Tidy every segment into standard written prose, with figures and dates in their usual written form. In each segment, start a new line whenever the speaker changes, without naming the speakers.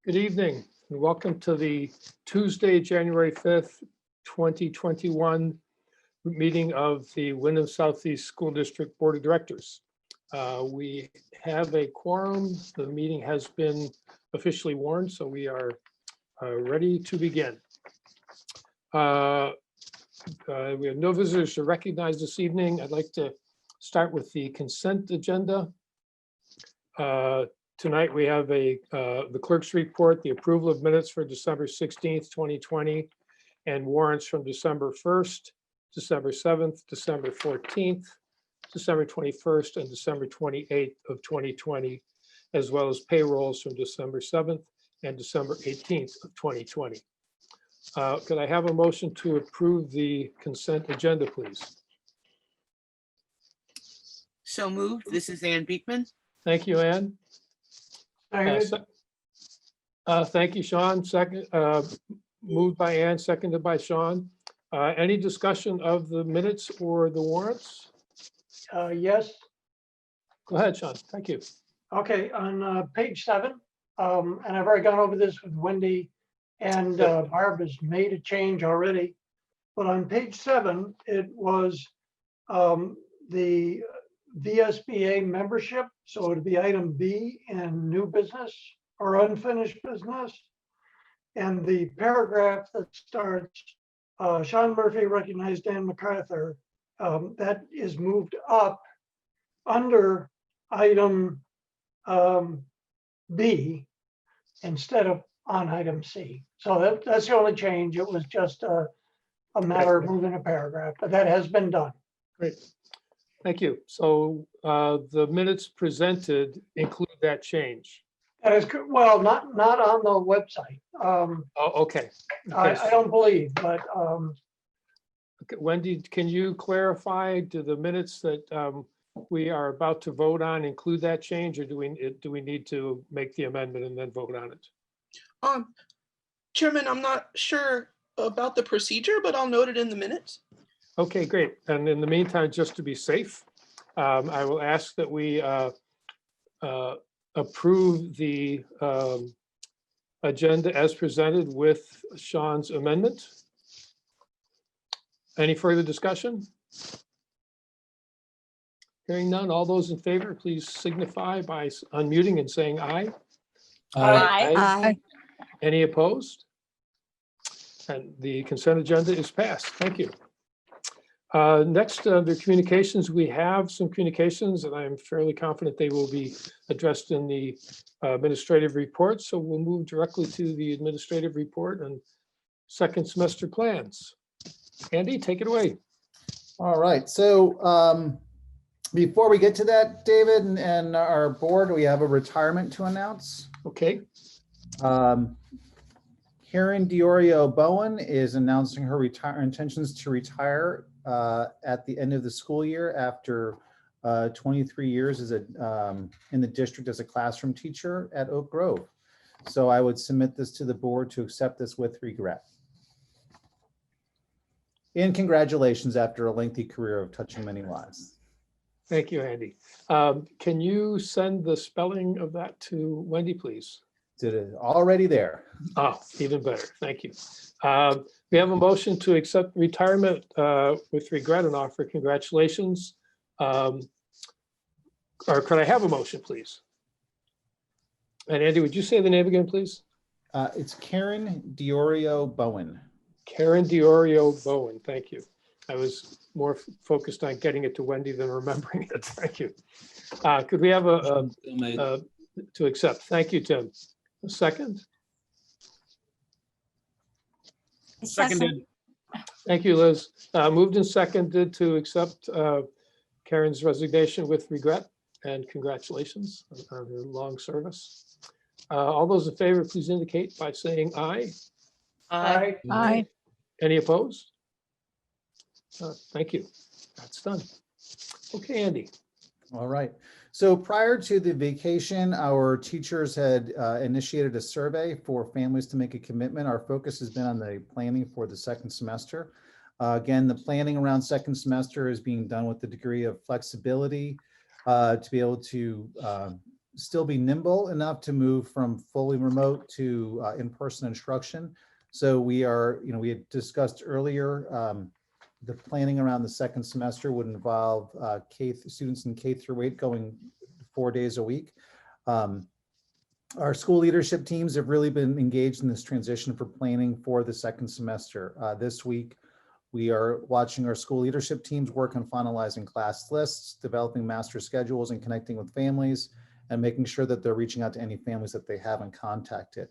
Good evening and welcome to the Tuesday, January 5th, 2021 meeting of the Windham Southeast School District Board of Directors. We have a quorum. The meeting has been officially warned, so we are ready to begin. We have no visitors to recognize this evening. I'd like to start with the consent agenda. Tonight, we have the clerk's report, the approval of minutes for December 16th, 2020, and warrants from December 1st, December 7th, December 14th, December 21st, and December 28th of 2020, as well as payrolls from December 7th and December 18th of 2020. Could I have a motion to approve the consent agenda, please?
So moved. This is Ann Beekman.
Thank you, Ann. Thank you, Sean. Second, moved by Ann, seconded by Sean. Any discussion of the minutes or the warrants?
Yes.
Go ahead, Sean. Thank you.
Okay, on page 7, and I've already gone over this with Wendy, and Barb has made a change already. But on page 7, it was the VSBA membership. So it'd be item B in new business or unfinished business. And the paragraph that starts, Sean Murphy recognized Dan MacArthur, that is moved up under item B instead of on item C. So that's the only change. It was just a matter of moving a paragraph, but that has been done.
Great. Thank you. So the minutes presented include that change.
That is, well, not on the website.
Oh, okay.
I don't believe, but
Okay, Wendy, can you clarify, do the minutes that we are about to vote on include that change, or do we need to make the amendment and then vote on it?
Chairman, I'm not sure about the procedure, but I'll note it in the minutes.
Okay, great. And in the meantime, just to be safe, I will ask that we approve the agenda as presented with Sean's amendment. Any further discussion? Hearing none, all those in favor, please signify by unmuting and saying aye.
Aye.
Any opposed? And the consent agenda is passed. Thank you. Next, under communications, we have some communications, and I'm fairly confident they will be addressed in the administrative report. So we'll move directly to the administrative report and second semester plans. Andy, take it away.
All right. So before we get to that, David and our board, we have a retirement to announce.
Okay.
Karen Diorio Bowen is announcing her intentions to retire at the end of the school year after 23 years as in the district as a classroom teacher at Oak Grove. So I would submit this to the board to accept this with regret. And congratulations after a lengthy career of touching many lives.
Thank you, Andy. Can you send the spelling of that to Wendy, please?
Did it already there.
Oh, even better. Thank you. We have a motion to accept retirement with regret and offer congratulations. Or could I have a motion, please? And Andy, would you say the name again, please?
It's Karen Diorio Bowen.
Karen Diorio Bowen. Thank you. I was more focused on getting it to Wendy than remembering it. Thank you. Could we have to accept? Thank you, Tim. A second?
Seconded.
Thank you, Liz. Moved and seconded to accept Karen's resignation with regret and congratulations on her long service. All those in favor, please indicate by saying aye.
Aye.
Aye.
Any opposed? Thank you. That's done. Okay, Andy.
All right. So prior to the vacation, our teachers had initiated a survey for families to make a commitment. Our focus has been on the planning for the second semester. Again, the planning around second semester is being done with the degree of flexibility to be able to still be nimble enough to move from fully remote to in-person instruction. So we are, we had discussed earlier, the planning around the second semester would involve students in K through 8 going 4 days a week. Our school leadership teams have really been engaged in this transition for planning for the second semester. This week, we are watching our school leadership teams work on finalizing class lists, developing master schedules, and connecting with families, and making sure that they're reaching out to any families that they haven't contacted.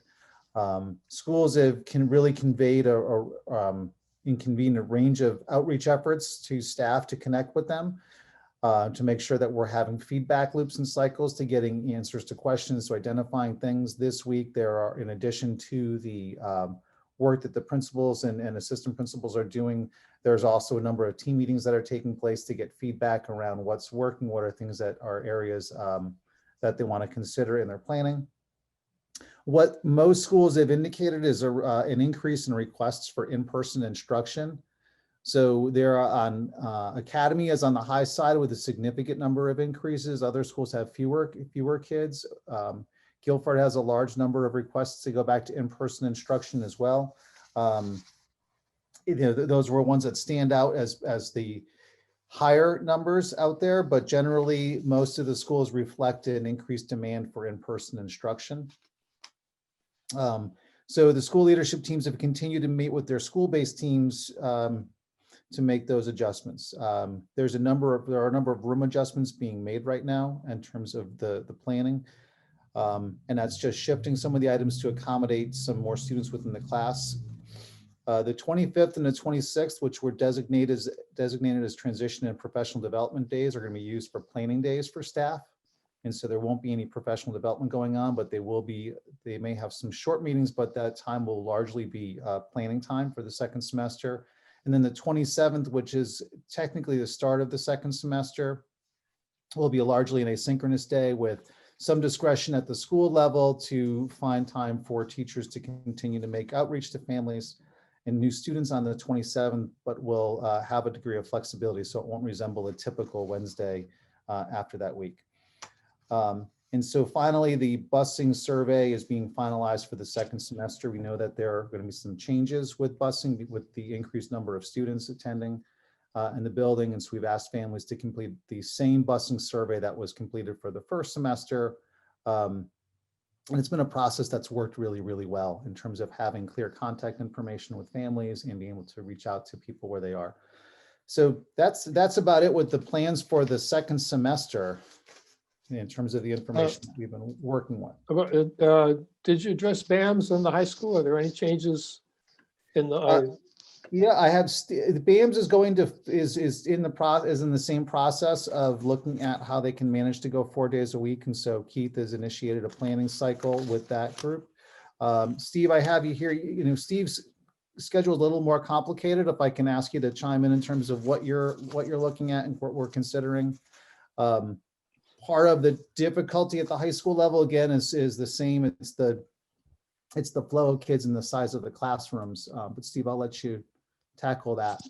Schools can really conveyed and convene a range of outreach efforts to staff to connect with them, to make sure that we're having feedback loops and cycles to getting answers to questions, to identifying things. This week, there are, in addition to the work that the principals and assistant principals are doing, there's also a number of team meetings that are taking place to get feedback around what's working, what are things that are areas that they want to consider in their planning. What most schools have indicated is an increase in requests for in-person instruction. So there are on Academy is on the high side with a significant number of increases. Other schools have fewer kids. Guilford has a large number of requests to go back to in-person instruction as well. Those were ones that stand out as the higher numbers out there, but generally most of the schools reflect an increased demand for in-person instruction. So the school leadership teams have continued to meet with their school-based teams to make those adjustments. There are a number of room adjustments being made right now in terms of the planning. And that's just shifting some of the items to accommodate some more students within the class. The 25th and the 26th, which were designated as transition and professional development days, are going to be used for planning days for staff. And so there won't be any professional development going on, but they may have some short meetings, but that time will largely be planning time for the second semester. And then the 27th, which is technically the start of the second semester, will be largely an asynchronous day with some discretion at the school level to find time for teachers to continue to make outreach to families and new students on the 27th, but will have a degree of flexibility, so it won't resemble a typical Wednesday after that week. And so finally, the busing survey is being finalized for the second semester. We know that there are going to be some changes with busing with the increased number of students attending in the building. And so we've asked families to complete the same busing survey that was completed for the first semester. And it's been a process that's worked really, really well in terms of having clear contact information with families and being able to reach out to people where they are. So that's about it with the plans for the second semester in terms of the information that we've been working with.
Did you address BAMS in the high school? Are there any changes in the?
Yeah, I have. The BAMS is going to is in the same process of looking at how they can manage to go 4 days a week, and so Keith has initiated a planning cycle with that group. Steve, I have you here. Steve's schedule is a little more complicated. If I can ask you to chime in terms of what you're looking at and what we're considering. Part of the difficulty at the high school level again is the same. It's the flow of kids and the size of the classrooms. But Steve, I'll let you tackle that.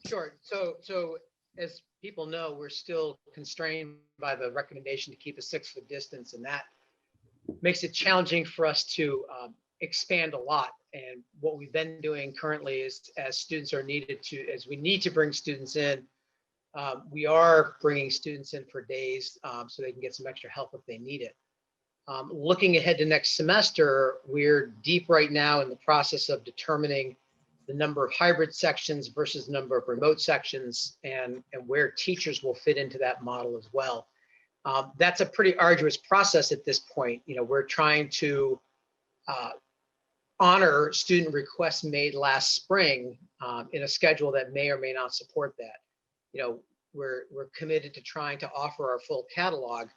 Sure. So as people know, we're still constrained by the recommendation to keep a 6-foot distance, and that makes it challenging for us to expand a lot. And what we've been doing currently is, as we need to bring students in, we are bringing students in for days so they can get some extra help if they need it. Looking ahead to next semester, we're deep right now in the process of determining the number of hybrid sections versus the number of remote sections and where teachers will fit into that model as well. That's a pretty arduous process at this point. We're trying to honor student requests made last spring in a schedule that may or may not support that. We're committed to trying to offer our full catalog,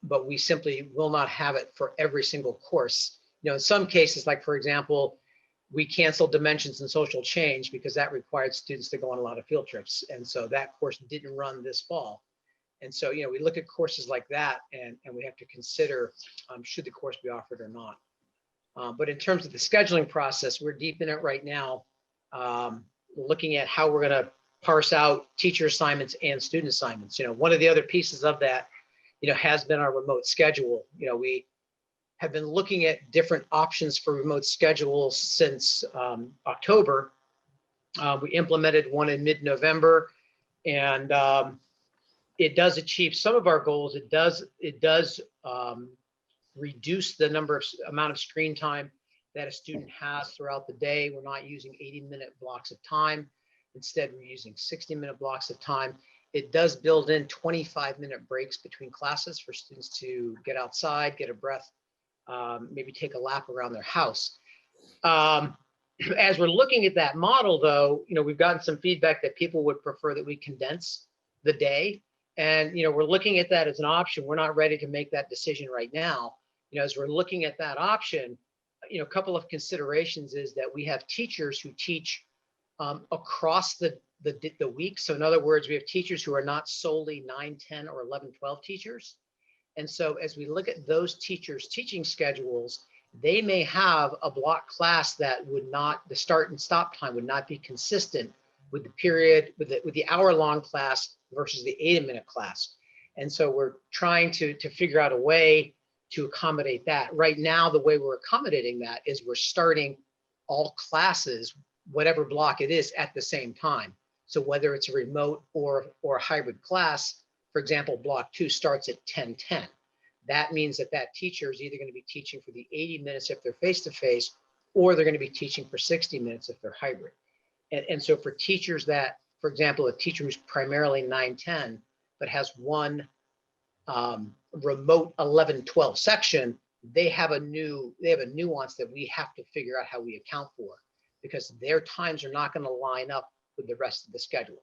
but we simply will not have it for every single course. In some cases, like for example, we canceled dimensions and social change because that required students to go on a lot of field trips. And so that course didn't run this fall. And so, we look at courses like that and we have to consider should the course be offered or not. But in terms of the scheduling process, we're deep in it right now, looking at how we're going to parse out teacher assignments and student assignments. One of the other pieces of that has been our remote schedule. We have been looking at different options for remote schedules since October. We implemented one in mid-November, and it does achieve some of our goals. It does reduce the amount of screen time that a student has throughout the day. We're not using 80-minute blocks of time. Instead, we're using 60-minute blocks of time. It does build in 25-minute breaks between classes for students to get outside, get a breath, maybe take a lap around their house. As we're looking at that model, though, we've gotten some feedback that people would prefer that we condense the day. And, we're looking at that as an option. We're not ready to make that decision right now. As we're looking at that option, a couple of considerations is that we have teachers who teach across the week. So in other words, we have teachers who are not solely 9, 10, or 11, 12 teachers. And so as we look at those teachers' teaching schedules, they may have a block class that would not, the start and stop time would not be consistent with the period, with the hour-long class versus the 80-minute class. And so we're trying to figure out a way to accommodate that. Right now, the way we're accommodating that is we're starting all classes, whatever block it is, at the same time. So whether it's a remote or a hybrid class, for example, block 2 starts at 10:10. That means that teacher is either going to be teaching for the 80 minutes if they're face-to-face, or they're going to be teaching for 60 minutes if they're hybrid. And so for teachers that, for example, a teacher who's primarily 9-10, but has one remote 11-12 section, they have a nuance that we have to figure out how we account for, because their times are not going to line up with the rest of the schedule.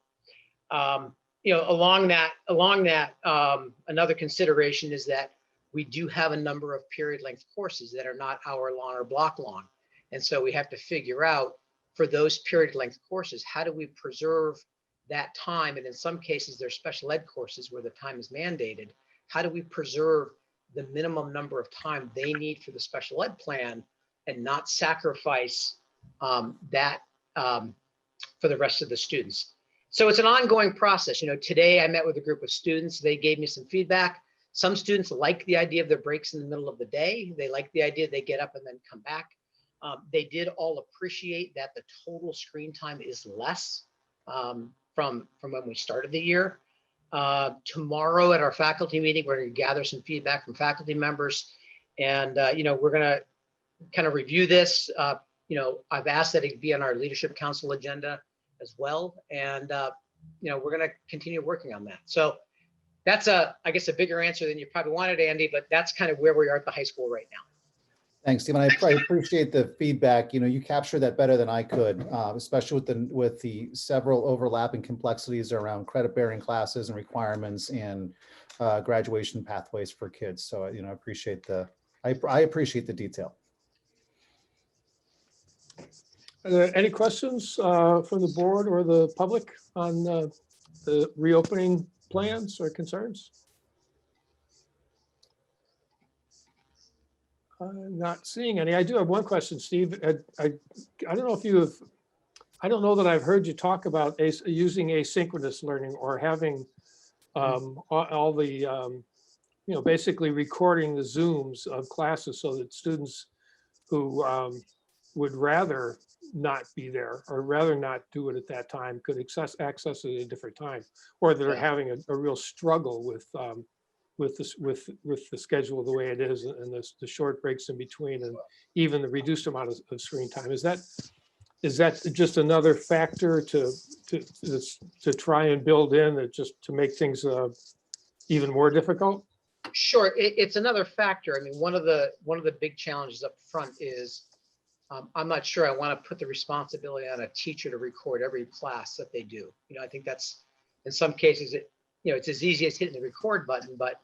Along that, another consideration is that we do have a number of period length courses that are not hour-long or block-long. And so we have to figure out, for those period length courses, how do we preserve that time? And in some cases, there's special ed courses where the time is mandated. How do we preserve the minimum number of time they need for the special ed plan and not sacrifice that for the rest of the students? So it's an ongoing process. Today I met with a group of students. They gave me some feedback. Some students like the idea of their breaks in the middle of the day. They like the idea they get up and then come back. They did all appreciate that the total screen time is less from when we started the year. Tomorrow at our faculty meeting, we're going to gather some feedback from faculty members, and we're going to kind of review this. I've asked that it be on our leadership council agenda as well, and we're going to continue working on that. So that's I guess a bigger answer than you probably wanted, Andy, but that's kind of where we are at the high school right now.
Thanks, Stephen. I appreciate the feedback. You captured that better than I could, especially with the several overlapping complexities around credit-bearing classes and requirements and graduation pathways for kids. So I appreciate I appreciate the detail.
Are there any questions from the board or the public on the reopening plans or concerns? I'm not seeing any. I do have one question, Steve. I don't know if you have, I don't know that I've heard you talk about using asynchronous learning or having all the, basically recording the Zooms of classes so that students who would rather not be there or rather not do it at that time could access it at a different time, or that are having a real struggle with the schedule the way it is, and the short breaks in between, and even the reduced amount of screen time. Is that just another factor to try and build in, that just to make things even more difficult?
Sure, it's another factor. I mean, one of the big challenges up front is I'm not sure I want to put the responsibility on a teacher to record every class that they do. I think that's, in some cases, it's as easy as hitting the record button, but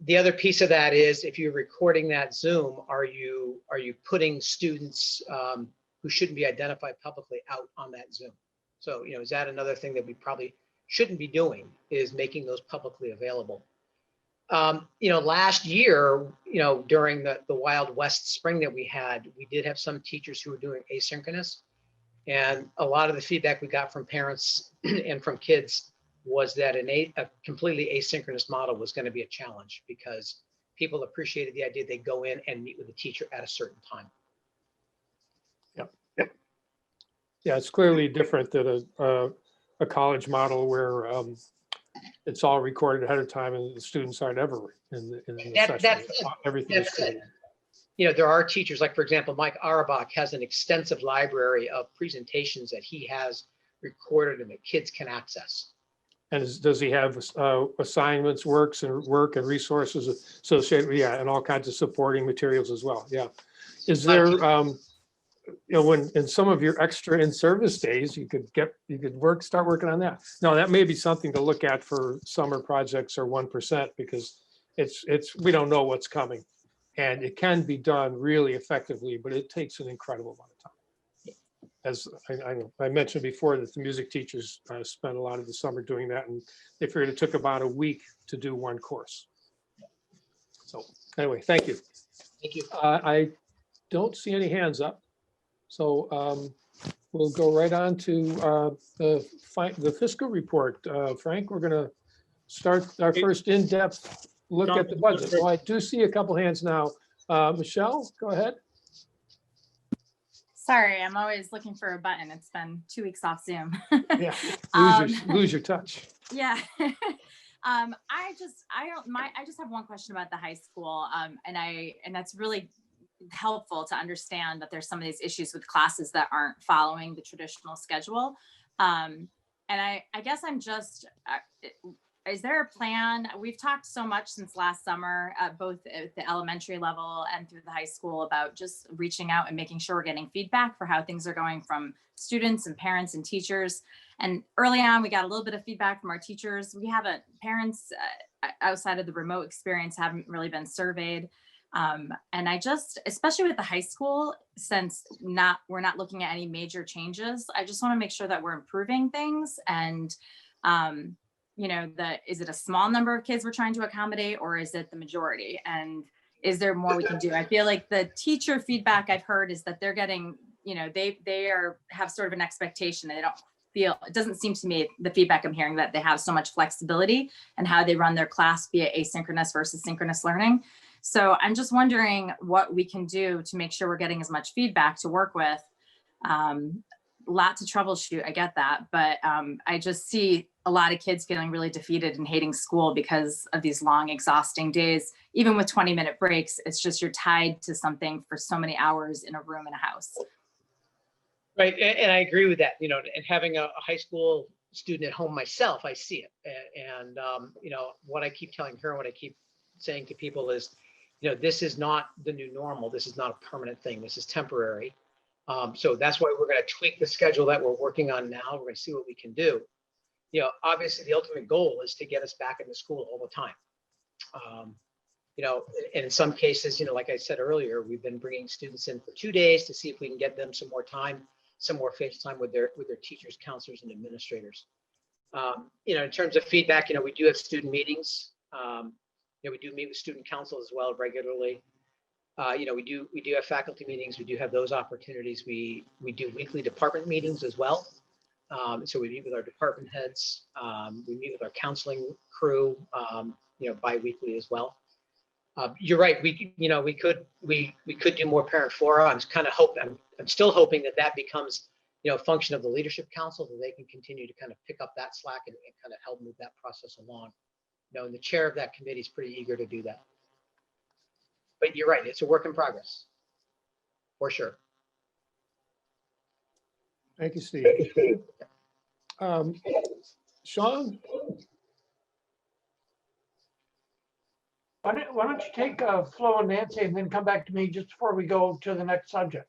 the other piece of that is, if you're recording that Zoom, are you putting students who shouldn't be identified publicly out on that Zoom? So, is that another thing that we probably shouldn't be doing, is making those publicly available? Last year, during the Wild West spring that we had, we did have some teachers who were doing asynchronous. And a lot of the feedback we got from parents and from kids was that a completely asynchronous model was going to be a challenge because people appreciated the idea they go in and meet with the teacher at a certain time.
Yeah, it's clearly different than a college model where it's all recorded ahead of time and the students aren't ever in the session. Everything is created.
You know, there are teachers, like for example, Mike Auerbach has an extensive library of presentations that he has recorded and that kids can access.
And does he have assignments, work and resources associated with, yeah, and all kinds of supporting materials as well? Yeah. Is there, you know, when in some of your extra in-service days, you could start working on that. Now, that may be something to look at for summer projects or 1% because we don't know what's coming. And it can be done really effectively, but it takes an incredible amount of time. As I mentioned before, that the music teachers spent a lot of the summer doing that, and they figured it took about a week to do one course. So anyway, thank you.
Thank you.
I don't see any hands up. So we'll go right on to the fiscal report. Frank, we're going to start our first in-depth look at the budget. Oh, I do see a couple hands now. Michelle, go ahead.
Sorry, I'm always looking for a button. It's been 2 weeks off Zoom.
Yeah, lose your touch.
Yeah. I just have one question about the high school. And that's really helpful to understand that there's some of these issues with classes that aren't following the traditional schedule. And I guess I'm just, is there a plan? We've talked so much since last summer, both at the elementary level and through the high school, about just reaching out and making sure we're getting feedback for how things are going from students and parents and teachers. And early on, we got a little bit of feedback from our teachers. We haven't, parents outside of the remote experience haven't really been surveyed. And I just, especially with the high school, since we're not looking at any major changes, I just want to make sure that we're improving things. And, you know, is it a small number of kids we're trying to accommodate, or is it the majority? And is there more we can do? I feel like the teacher feedback I've heard is that they're getting, you know, they have sort of an expectation. They don't feel, it doesn't seem to me, the feedback I'm hearing, that they have so much flexibility in how they run their class via asynchronous versus synchronous learning. So I'm just wondering what we can do to make sure we're getting as much feedback to work with. Lot to troubleshoot, I get that, but I just see a lot of kids feeling really defeated and hating school because of these long, exhausting days. Even with 20-minute breaks, it's just you're tied to something for so many hours in a room in a house.
Right, and I agree with that. You know, and having a high school student at home myself, I see it. And you know, what I keep telling her, what I keep saying to people is, you know, this is not the new normal. This is not a permanent thing. This is temporary. So that's why we're going to tweak the schedule that we're working on now. We're going to see what we can do. You know, obviously the ultimate goal is to get us back into school all the time. You know, and in some cases, you know, like I said earlier, we've been bringing students in for 2 days to see if we can get them some more time, some more face time with their teachers, counselors, and administrators. You know, in terms of feedback, you know, we do have student meetings. You know, we do meet with student council as well regularly. You know, we do have faculty meetings. We do have those opportunities. We do weekly department meetings as well. So we meet with our department heads. We meet with our counseling crew, you know, bi-weekly as well. You're right. We could do more parent fora. I'm still hoping that becomes, you know, a function of the leadership council, that they can continue to kind of pick up that slack and kind of help move that process along. You know, and the chair of that committee is pretty eager to do that. But you're right, it's a work in progress, for sure.
Thank you, Steve. Sean?
Why don't you take Flo and Nancy and then come back to me just before we go to the next subject?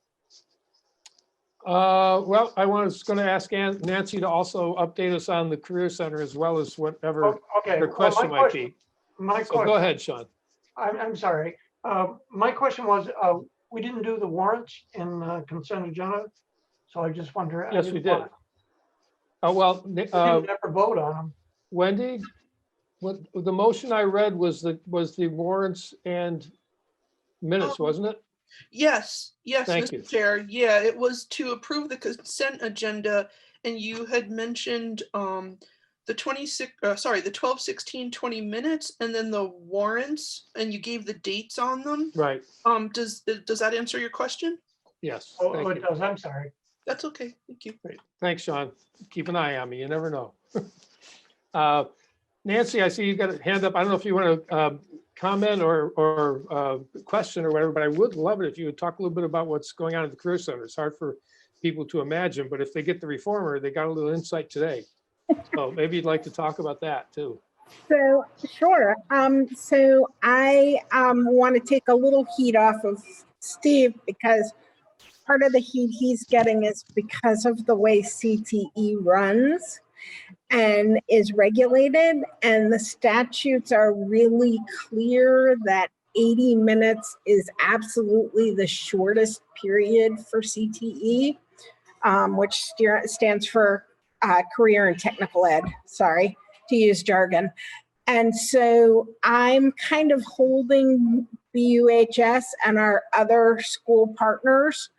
Well, I was going to ask Nancy to also update us on the Career Center as well as whatever her question might be. So go ahead, Sean.
I'm sorry. My question was, we didn't do the warrants in consent agenda, so I just wonder.
Yes, we did. Well,
we didn't ever vote on them.
Wendy, what the motion I read was the warrants and minutes, wasn't it?
Yes,
Thank
Mr.
you.
Chair. Yeah, it was to approve the consent agenda, and you had mentioned the the 12, 16, 20 minutes, and then the warrants, and you gave the dates on them.
Right,
Does that answer your question?
yes.
Oh,
Thank
it
you.
does, I'm sorry.
That's okay. Thank you.
Great. Thanks, Sean. Keep an eye on me. You never know. Nancy, I see you got a hand up. I don't know if you want to comment or question or whatever, but I would love it if you would talk a little bit about what's going on at the Career Center. It's hard for people to imagine, but if they get the reformer, they got a little insight today. So maybe you'd like to talk about that too.
So, sure. So I want to take a little heat off of Steve because part of the heat he's getting is because of the way CTE runs and is regulated, and the statutes are really clear that 80 minutes is absolutely the shortest period for CTE, which stands for career and technical ed, sorry to use jargon. And so I'm kind of holding BUHS and our other school partners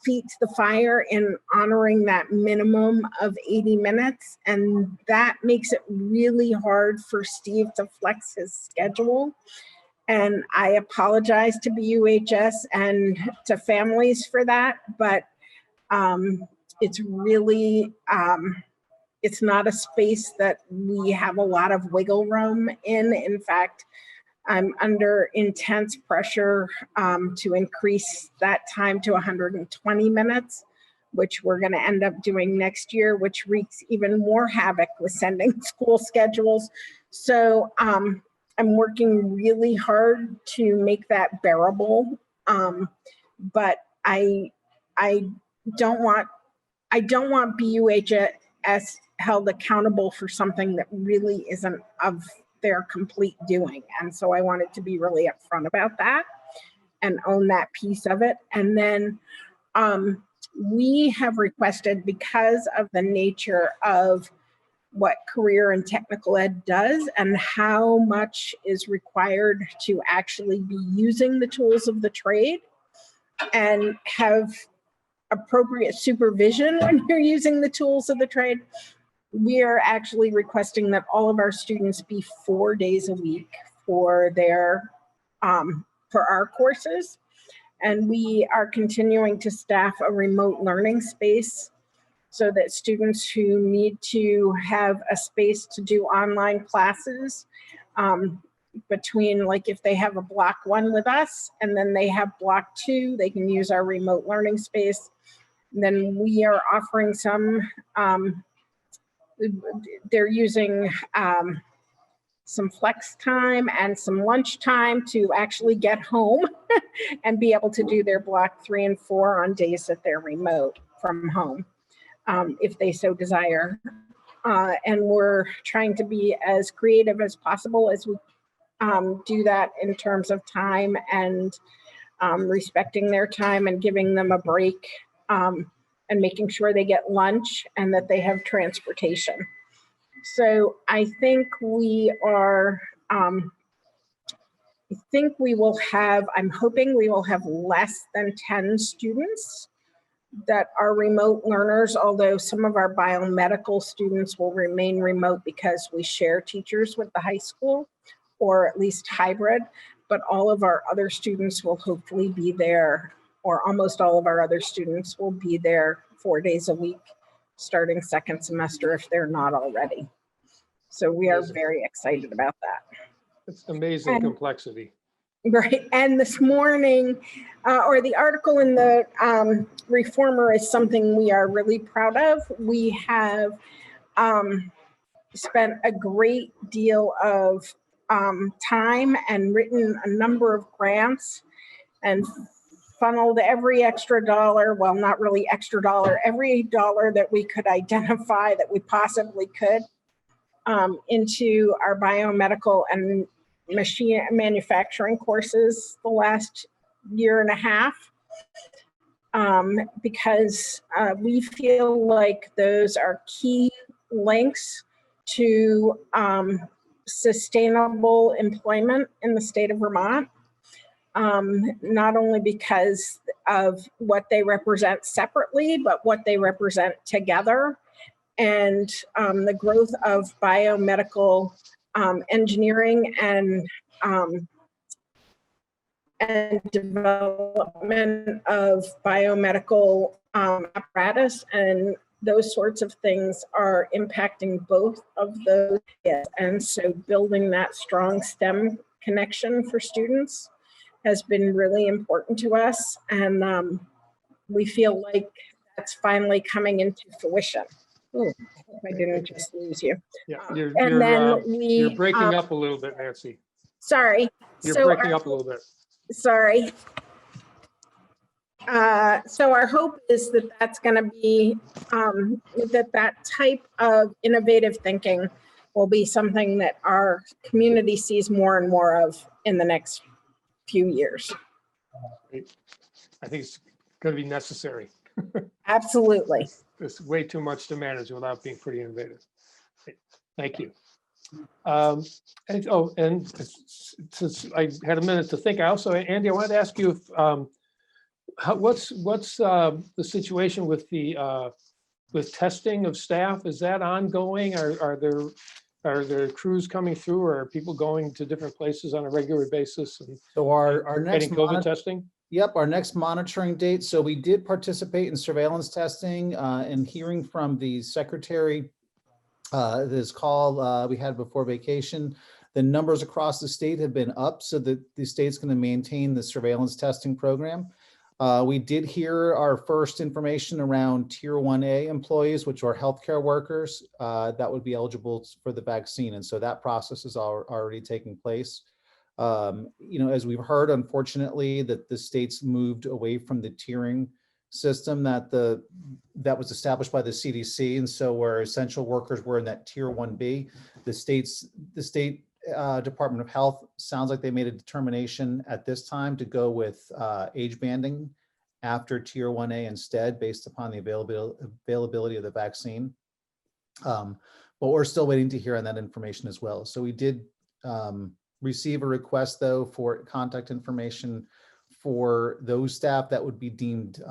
feet to the fire in honoring that minimum of 80 minutes. And that makes it really hard for Steve to flex his schedule. And I apologize to BUHS and to families for that, but it's really, it's not a space that we have a lot of wiggle room in. In fact, I'm under intense pressure to increase that time to 120 minutes, which we're going to end up doing next year, which wreaks even more havoc with sending school schedules. So I'm working really hard to make that bearable. But I don't want BUHS held accountable for something that really isn't of their complete doing. And so I wanted to be really upfront about that and own that piece of it. And then we have requested, because of the nature of what career and technical ed does and how much is required to actually be using the tools of the trade and have appropriate supervision when you're using the tools of the trade, we are actually requesting that all of our students be 4 days a week for their for our courses. And we are continuing to staff a remote learning space so that students who need to have a space to do online classes between, like, if they have a block 1 with us and then they have block 2, they can use our remote learning space. And then we are offering some, they're using some flex time and some lunch time to actually get home and be able to do their block 3 and 4 on days that they're remote from home, if they so desire. And we're trying to be as creative as possible as we do that in terms of time and respecting their time and giving them a break and making sure they get lunch and that they have transportation. So I think we are, I'm hoping we will have less than 10 students that are remote learners, although some of our biomedical students will remain remote because we share teachers with the high school, or at least hybrid, but all of our other students will hopefully be there, or almost all of our other students will be there 4 days a week, starting second semester if they're not already. So we are very excited about that.
It's amazing complexity.
Right, and this morning, or the article in the Reformer is something we are really proud of. We have spent a great deal of time and written a number of grants and funneled every extra dollar, well, not really extra dollar, every dollar that we could identify that we possibly could into our biomedical and machine manufacturing courses the last year and a half, because we feel like those are key links to sustainable employment in the state of Vermont, not only because of what they represent separately, but what they represent together and the growth of biomedical engineering and development of biomedical apparatus, and those sorts of things are impacting both of those. And so building that strong STEM connection for students has been really important to us. And we feel like that's finally coming into fruition. Ooh, I hope I didn't just lose you.
Yeah,
And
you're breaking up a little bit, Nancy.
Sorry.
You're breaking up a little bit.
Sorry. So our hope is that that's going to be, that type of innovative thinking will be something that our community sees more and more of in the next few years.
I think it's going to be necessary.
Absolutely.
There's way too much to manage without being pretty innovative. Thank you. And since I had a minute to think, Andy, I wanted to ask you if, what's the situation with the with testing of staff? Is that ongoing? Are there crews coming through, or are people going to different places on a regular basis and
So our next
getting COVID testing?
Yep, our next monitoring date. So we did participate in surveillance testing and hearing from the secretary this call we had before vacation. The numbers across the state have been up, so that the state's going to maintain the surveillance testing program. We did hear our first information around Tier 1A employees, which are healthcare workers that would be eligible for the vaccine. And so that process is already taking place. As we've heard, unfortunately, that the states moved away from the tiering system that was established by the CDC. And so where essential workers were in that Tier 1B, the state Department of Health sounds like they made a determination at this time to go with age banding after Tier 1A instead, based upon the availability of the vaccine. But we're still waiting to hear on that information as well. So we did receive a request, though, for contact information for those staff that would be deemed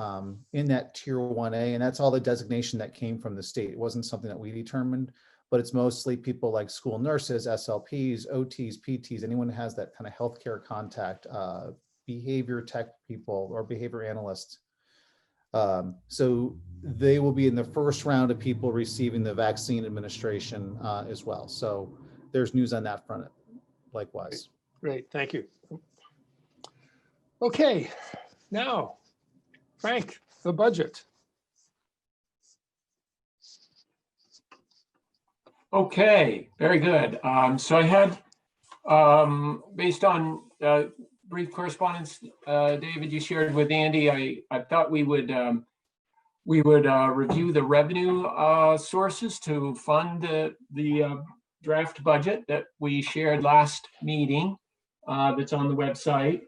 in that Tier 1A, and that's all the designation that came from the state. It wasn't something that we determined, but it's mostly people like school nurses, SLPs, OTs, PTs, anyone who has that kind of healthcare contact, behavior tech people or behavior analysts. So they will be in the first round of people receiving the vaccine administration as well. So there's news on that front likewise.
Great, thank you. Okay, now, Frank, the budget.
Okay, very good. So I had, based on brief correspondence, David, you shared with Andy, I thought we would review the revenue sources to fund the draft budget that we shared last meeting that's on the website.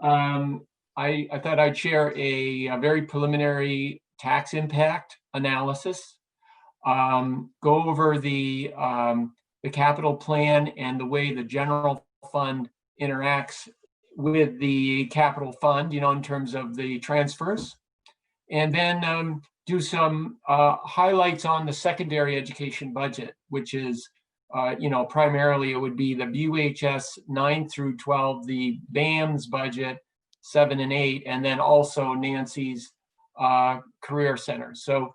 I thought I'd share a very preliminary tax impact analysis, go over the capital plan and the way the general fund interacts with the capital fund, in terms of the transfers, and then do some highlights on the secondary education budget, which is, primarily it would be the BUHS 9 through 12, the BAMS budget 7 and 8, and then also Nancy's career center. So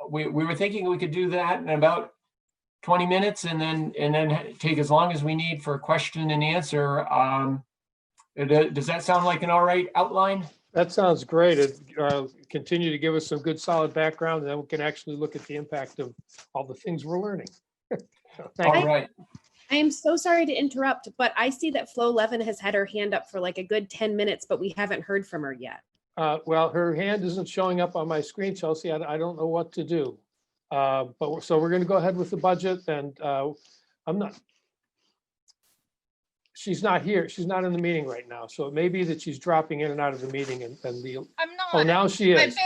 we were thinking we could do that in about 20 minutes, and then take as long as we need for question and answer. Does that sound like an all right outline?
That sounds great. It continue to give us some good solid background, and then we can actually look at the impact of all the things we're learning. Thank you.
All right.
I am so sorry to interrupt, but I see that Flo Levin has had her hand up for like a good 10 minutes, but we haven't heard from her yet.
Well, her hand isn't showing up on my screen, Chelsea. I don't know what to do. So we're going to go ahead with the budget, and she's not here. She's not in the meeting right now. So it may be that she's dropping in and out of the meeting, and
I'm not.
Oh, now she is.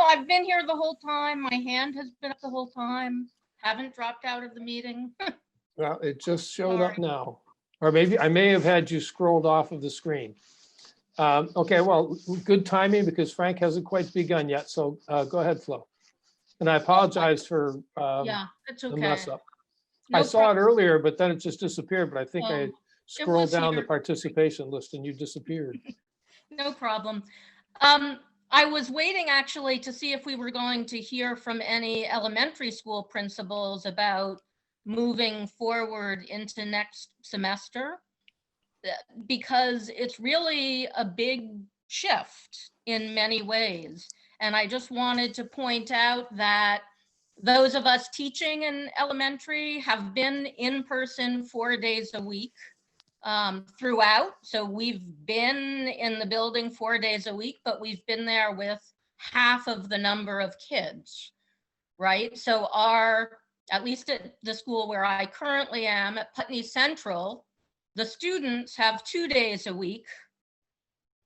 I've been here the whole time. My hand has been up the whole time. Haven't dropped out of the meeting.
Well, it just showed up now. Or maybe I may have had you scrolled off of the screen. Okay, well, good timing because Frank hasn't quite begun yet. So go ahead, Flo. And I apologize for
Yeah, that's
the
okay.
mess up.
No
I saw it
problem.
earlier, but then it just disappeared, but I think I
Oh,
scrolled
was
down the
here.
participation list and you disappeared.
No problem. I was waiting actually to see if we were going to hear from any elementary school principals about moving forward into next semester, because it's really a big shift in many ways. And I just wanted to point out that those of us teaching in elementary have been in person 4 days a week throughout. So we've been in the building 4 days a week, but we've been there with half of the number of kids, right? So at least at the school where I currently am at Putney Central, the students have 2 days a week.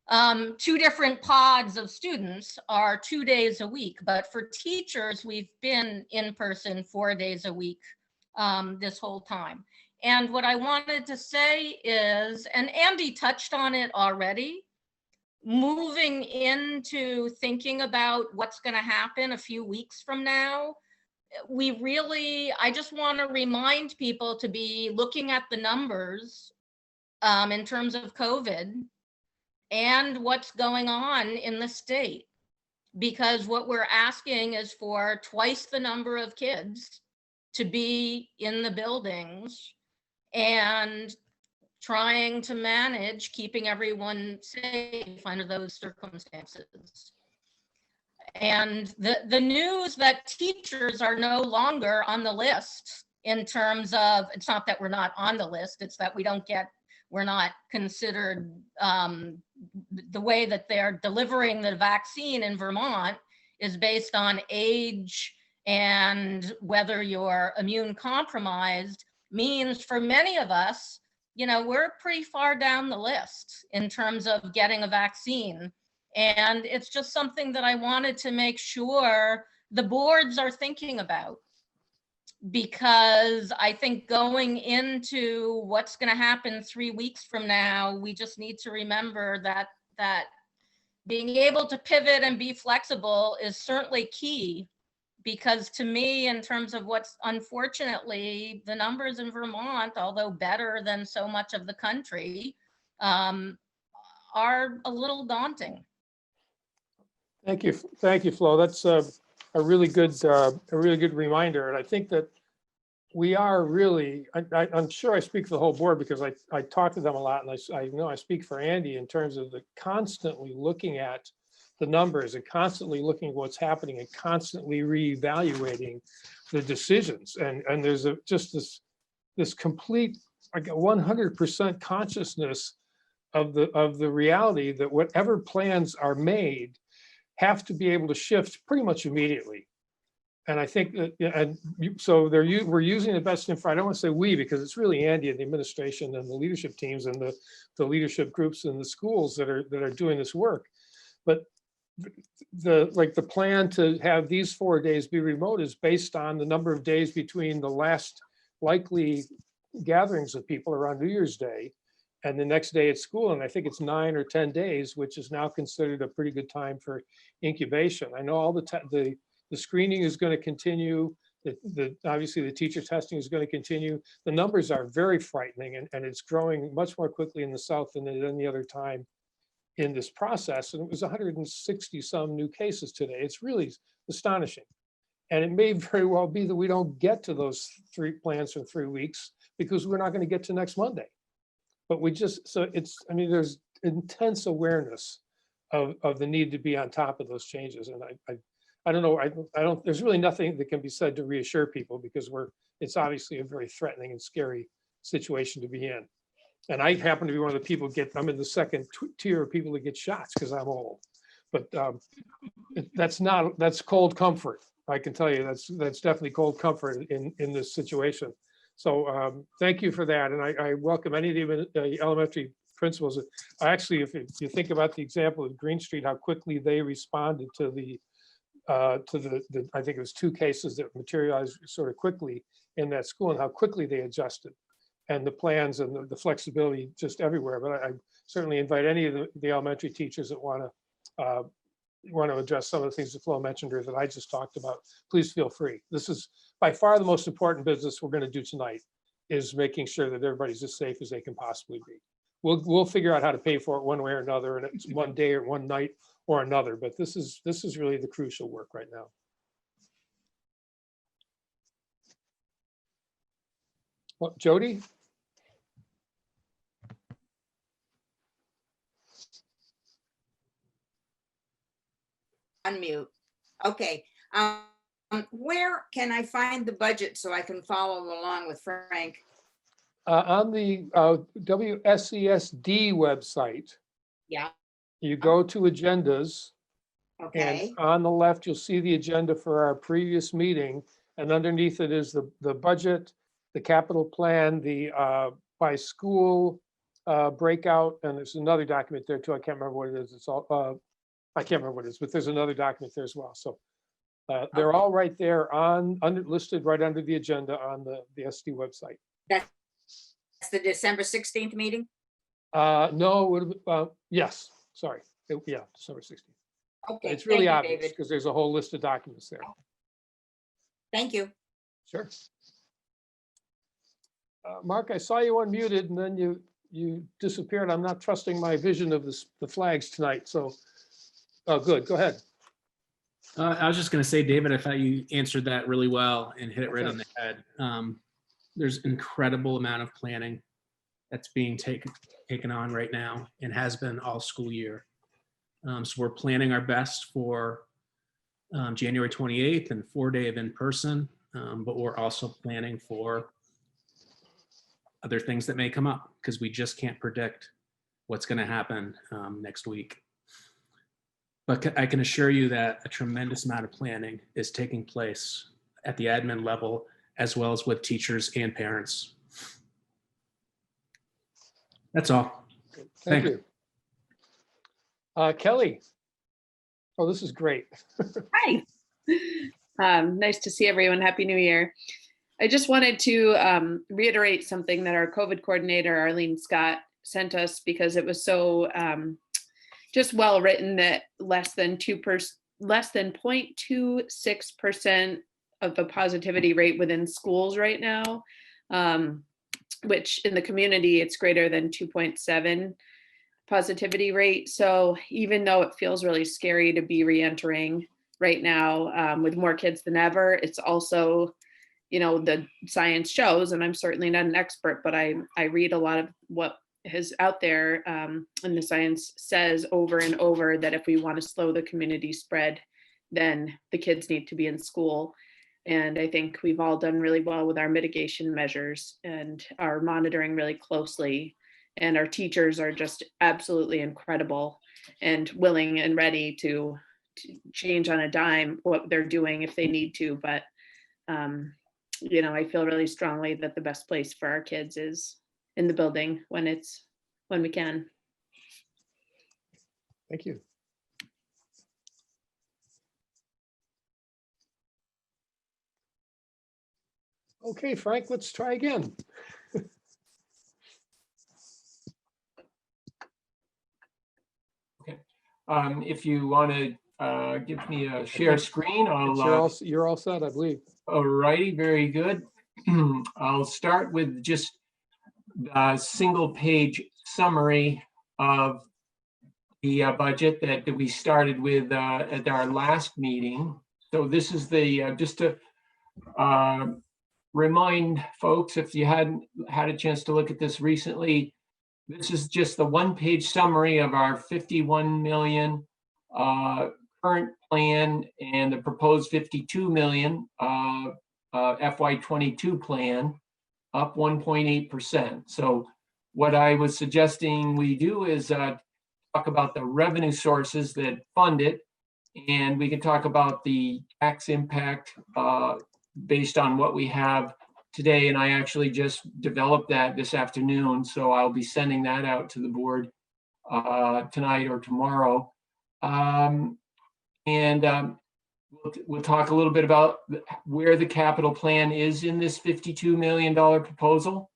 2 different pods of students are 2 days a week, but for teachers, we've been in person 4 days a week this whole time. And what I wanted to say is, and Andy touched on it already, moving into thinking about what's going to happen a few weeks from now, I just want to remind people to be looking at the numbers in terms of COVID and what's going on in the state. Because what we're asking is for twice the number of kids to be in the buildings and trying to manage keeping everyone safe under those circumstances. And the news that teachers are no longer on the list in terms of, it's not that we're not on the list, it's that we're not considered, the way that they're delivering the vaccine in Vermont is based on age and whether you're immune compromised, means for many of us, we're pretty far down the list in terms of getting a vaccine. And it's just something that I wanted to make sure the boards are thinking about, because I think going into what's going to happen 3 weeks from now, we just need to remember that being able to pivot and be flexible is certainly key. Because to me, in terms of what's unfortunately the numbers in Vermont, although better than so much of the country, are a little daunting.
Thank you, Flo. That's a really good reminder. And I think that we are really, I'm sure I speak for the whole board because I talk to them a lot, and I know I speak for Andy in terms of the constantly looking at the numbers and constantly looking at what's happening and constantly reevaluating the decisions. And there's just this complete, like 100% consciousness of the reality that whatever plans are made have to be able to shift pretty much immediately. And I think that, we're using the best info. I don't want to say we, because it's really Andy and the administration and the leadership teams and the leadership groups in the schools that are doing this work. But the plan to have these 4 days be remote is based on the number of days between the last likely gatherings of people around New Year's Day and the next day at school. And I think it's 9 or 10 days, which is now considered a pretty good time for incubation. I know all the screening is going to continue. Obviously the teacher testing is going to continue. The numbers are very frightening, and it's growing much more quickly in the South than at any other time in this process. And it was 160 some new cases today. It's really astonishing. And it may very well be that we don't get to those 3 plans for 3 weeks because we're not going to get to next Monday. But there's intense awareness of the need to be on top of those changes. And I don't know, there's really nothing that can be said to reassure people, because it's obviously a very threatening and scary situation to be in. And I happen to be one of the people I'm in the second tier of people that get shots because I'm old. But that's cold comfort. I can tell you that's definitely cold comfort in this situation. So thank you for that. And I welcome any of the elementary principals. Actually, if you think about the example of Green Street, how quickly they responded to the I think it was 2 cases that materialized sort of quickly in that school, and how quickly they adjusted, and the plans and the flexibility just everywhere. But I certainly invite any of the elementary teachers that want to want to address some of the things that Flo mentioned or that I just talked about, please feel free. This is by far the most important business we're going to do tonight, is making sure that everybody's as safe as they can possibly be. We'll figure out how to pay for it one way or another, and it's one day or one night or another, but this is really the crucial work right now. Well, Jody?
Unmute. Okay. Where can I find the budget so I can follow along with Frank?
On the WSESD website,
Yeah.
you go to agendas, and
Okay.
on the left, you'll see the agenda for our previous meeting, and underneath it is the budget, the capital plan, the by school breakout, and there's another document there too. I can't remember what it is. It's all, I can't remember what it is, but there's another document there as well. So they're all right there listed right under the agenda on the SD website.
That's the December 16th meeting?
No, yes, sorry. Yeah, December 16th.
Okay.
It's really
thank you,
obvious
David.
because there's a whole list of documents there.
Thank you.
Sure. Mark, I saw you unmuted and then you disappeared. I'm not trusting my vision of the flags tonight. So, oh, good. Go ahead.
I was just going to say, David, I thought you answered that really well and hit it right
Okay.
on the head. There's incredible amount of planning that's being taken on right now and has been all school year. So we're planning our best for January 28th and 4-day of in-person, but we're also planning for other things that may come up because we just can't predict what's going to happen next week. But I can assure you that a tremendous amount of planning is taking place at the admin level, as well as with teachers and parents. That's all.
Thank
Thanks.
you. Kelly. Oh, this is great.
Hi. Nice to see everyone. Happy New Year. I just wanted to reiterate something that our COVID coordinator, Arlene Scott, sent us because it was so just well written that less than 0.26% of the positivity rate within schools right now, which in the community, it's greater than 2.7 positivity rate. So even though it feels really scary to be re-entering right now with more kids than ever, it's also, you know, the science shows, and I'm certainly not an expert, but I read a lot of what is out there, and the science says over and over that if we want to slow the community spread, then the kids need to be in school. And I think we've all done really well with our mitigation measures and are monitoring really closely. And our teachers are just absolutely incredible and willing and ready to change on a dime what they're doing if they need to. But, you know, I feel really strongly that the best place for our kids is in the building when we can.
Thank you. Okay, Frank, let's try again.
If you want to give me a share screen,
You're all set, I believe.
All righty, very good. I'll start with just the single page summary of the budget that we started with at our last meeting. So this is the, just to remind folks, if you hadn't had a chance to look at this recently, this is just the one-page summary of our 51 million current plan and the proposed 52 million FY22 plan, up 1.8%. So what I was suggesting we do is talk about the revenue sources that fund it, and we can talk about the tax impact based on what we have today. And I actually just developed that this afternoon, so I'll be sending that out to the board tonight or tomorrow. We'll talk a little bit about where the capital plan is in this $52 million proposal.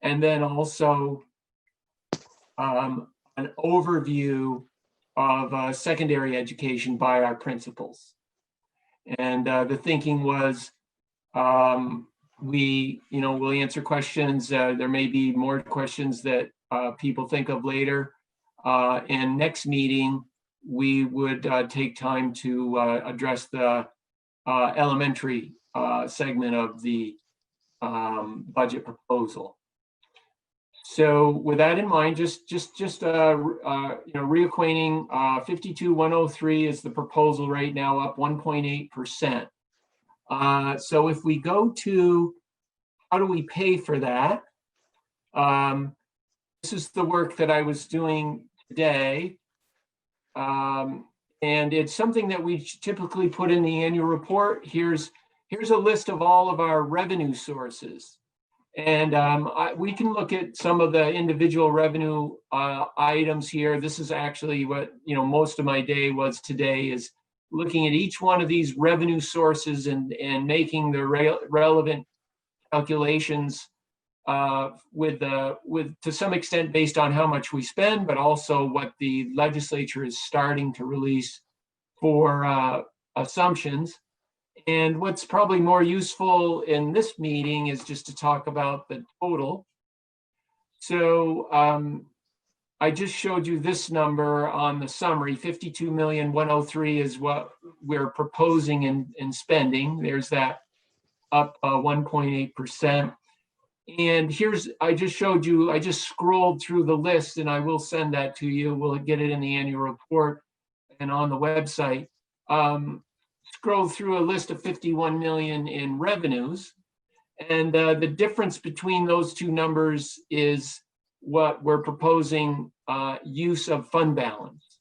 And then also an overview secondary education by our principals. And the thinking was, we'll answer questions. There may be more questions that people think of later. And next meeting, we would take time to address the elementary segment of the budget proposal. So with that in mind, just reacquainting, 52,103 is the proposal right now, up 1.8%. So if we go to how do we pay for that? This is the work that I was doing today. And it's something that we typically put in the annual report. Here's a list of all of our revenue sources. And we can look at some of the individual revenue items here. This is actually what, most of my day was today, is looking at each one of these revenue sources and making the relevant calculations with to some extent based on how much we spend, but also what the legislature is starting to release for assumptions. And what's probably more useful in this meeting is just to talk about the total. So I just showed you this number on the summary. 52,103,000 is what we're proposing in spending. There's that up 1.8%. And I just showed you, I just scrolled through the list, and I will send that to you. We'll get it in the annual report and on the website. Scroll through a list of 51 million in revenues. And the difference between those two numbers is what we're proposing use of fund balance.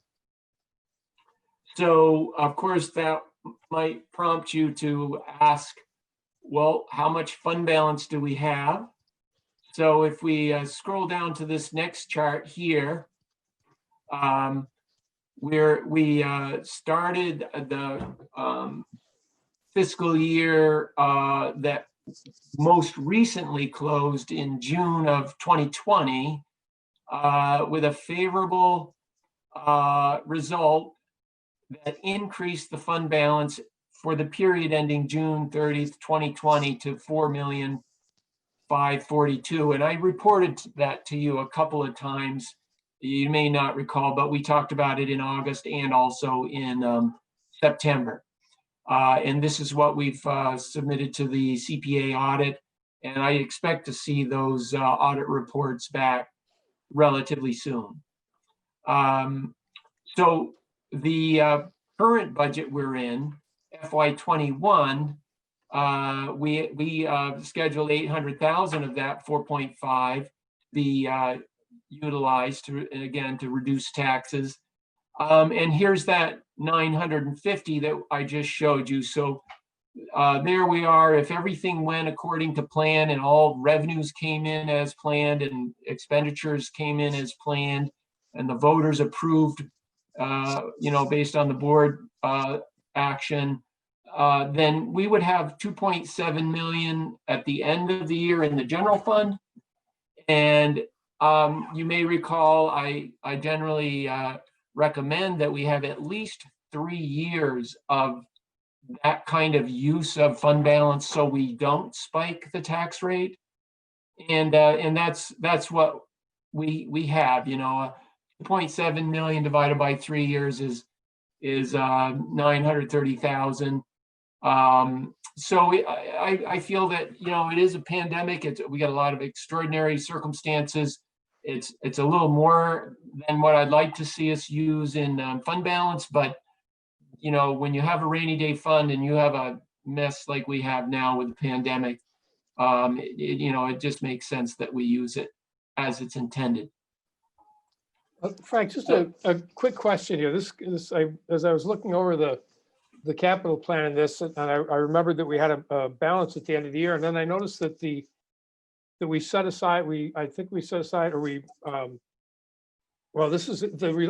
So of course that might prompt you to ask, well, how much fund balance do we have? So if we scroll down to this next chart here, we started the fiscal year that most recently closed in June of 2020 with a favorable result that increased the fund balance for the period ending June 30th, 2020 to 4,542,000. And I reported that to you a couple of times. You may not recall, but we talked about it in August and also in September. And this is what we've submitted to the CPA audit. And I expect to see those audit reports back relatively soon. So the current budget we're in, FY21, we scheduled 800,000 of that 4.5 be utilized to reduce taxes. And here's that 950 that I just showed you. So there we are. If everything went according to plan and all revenues came in as planned and expenditures came in as planned, and the voters approved, based on the board action, then we would have 2.7 million at the end of the year in the general fund. And you may recall, I generally recommend that we have at least 3 years of that kind of use of fund balance so we don't spike the tax rate. And that's what we have, 2.7 million divided by 3 years is 930,000. So I feel that, it is a pandemic. We got a lot of extraordinary circumstances. It's a little more than what I'd like to see us use in fund balance, but when you have a rainy day fund and you have a mess like we have now with the pandemic, it just makes sense that we use it as it's intended.
Frank, just a quick question here. As I was looking over the capital plan in this, and I remembered that we had a balance at the end of the year, and then I noticed that we set aside, this is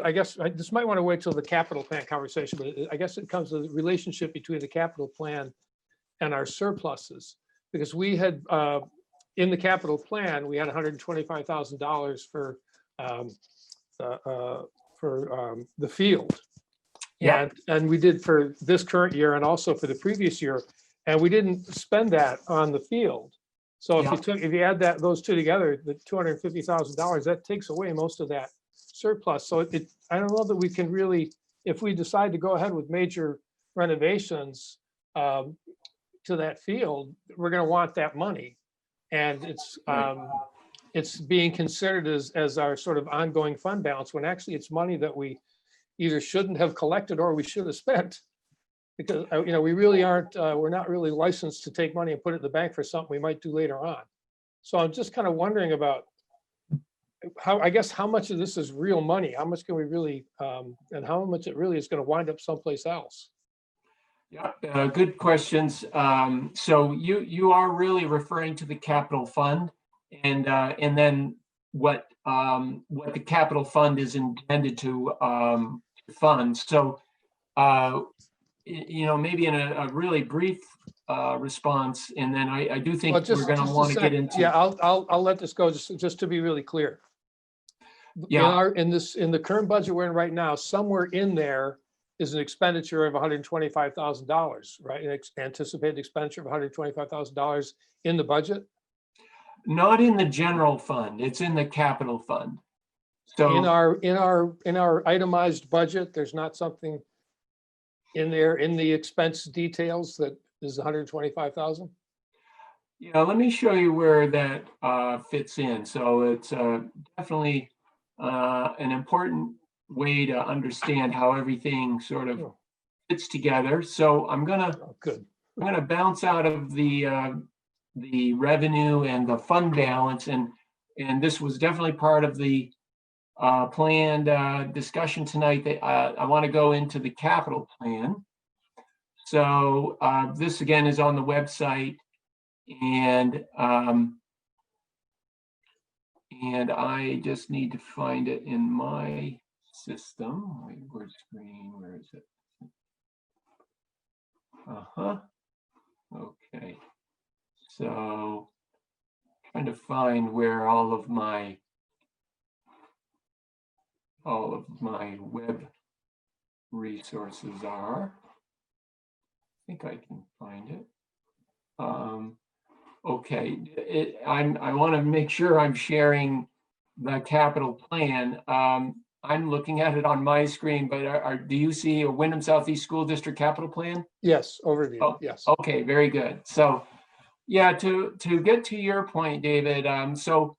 I guess I just might want to wait till the capital plan conversation, but I guess it comes to the relationship between the capital plan and our surpluses, because we had in the capital plan we had $125,000 for the field.
Yeah.
And we did for this current year and also for the previous year, and we didn't spend that on the field. So
Yeah.
if you add those two together, the $250,000, that takes away most of that surplus. So I don't know that we can really, if we decide to go ahead with major renovations to that field, we're going to want that money. And it's being considered as our sort of ongoing fund balance, when actually it's money that we either shouldn't have collected or we should have spent. Because, we really aren't, we're not really licensed to take money and put it in the bank for something we might do later on. So I'm just kind of wondering about how much of this is real money? How much can we really, and how much it really is going to wind up someplace else?
Yeah, good questions. So you are really referring to the capital fund, and then what the capital fund is intended to fund. So maybe in a really brief response, and then I do think we're going to want to get into.
Yeah, I'll let this go just to be really clear.
Yeah.
In the current budget we're in right now, somewhere in there is an expenditure of $125,000, right? An anticipated expenditure of $125,000 in the budget?
Not in the general fund, it's in the capital fund. So
in our itemized budget, there's not something in there in the expense details that is 125,000?
Yeah, let me show you where that fits in. So it's definitely an important way to understand how everything sort of fits together. So I'm gonna bounce out of the revenue and the fund balance, and this was definitely part of the planned discussion tonight. That I want to go into the capital plan. So this again is on the website, and I just need to find it in my system. Wait, where's screen? Where is it? Okay. So trying to find where all of my web resources are. I think I can find it. Okay, I want to make sure I'm sharing the capital plan. I'm looking at it on my screen, but do you see a Windham Southeast School District capital plan?
Yes, overview.
Oh,
yes.
Okay, very good. So, yeah, to get to your point, David. So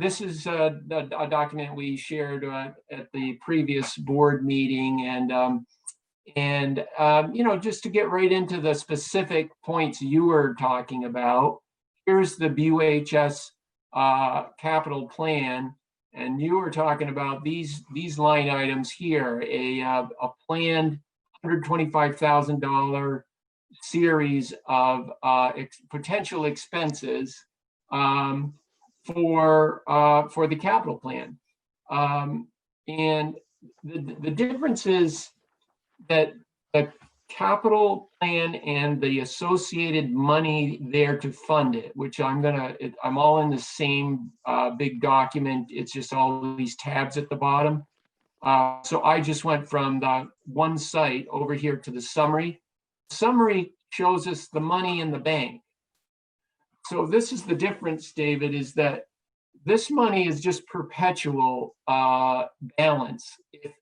this is a document we shared at the previous board meeting, and just to get right into the specific points you were talking about, here's the BUHS capital plan, and you were talking about these line items here, a planned $125,000 series of potential expenses for the capital plan, and the difference is that the capital plan and the associated money there to fund it, which I'm all in the same big document. It's just all these tabs at the bottom. So I just went from the one site over here to the summary. Summary shows us the money in the bank. So this is the difference, David, is that this money is just perpetual balance. If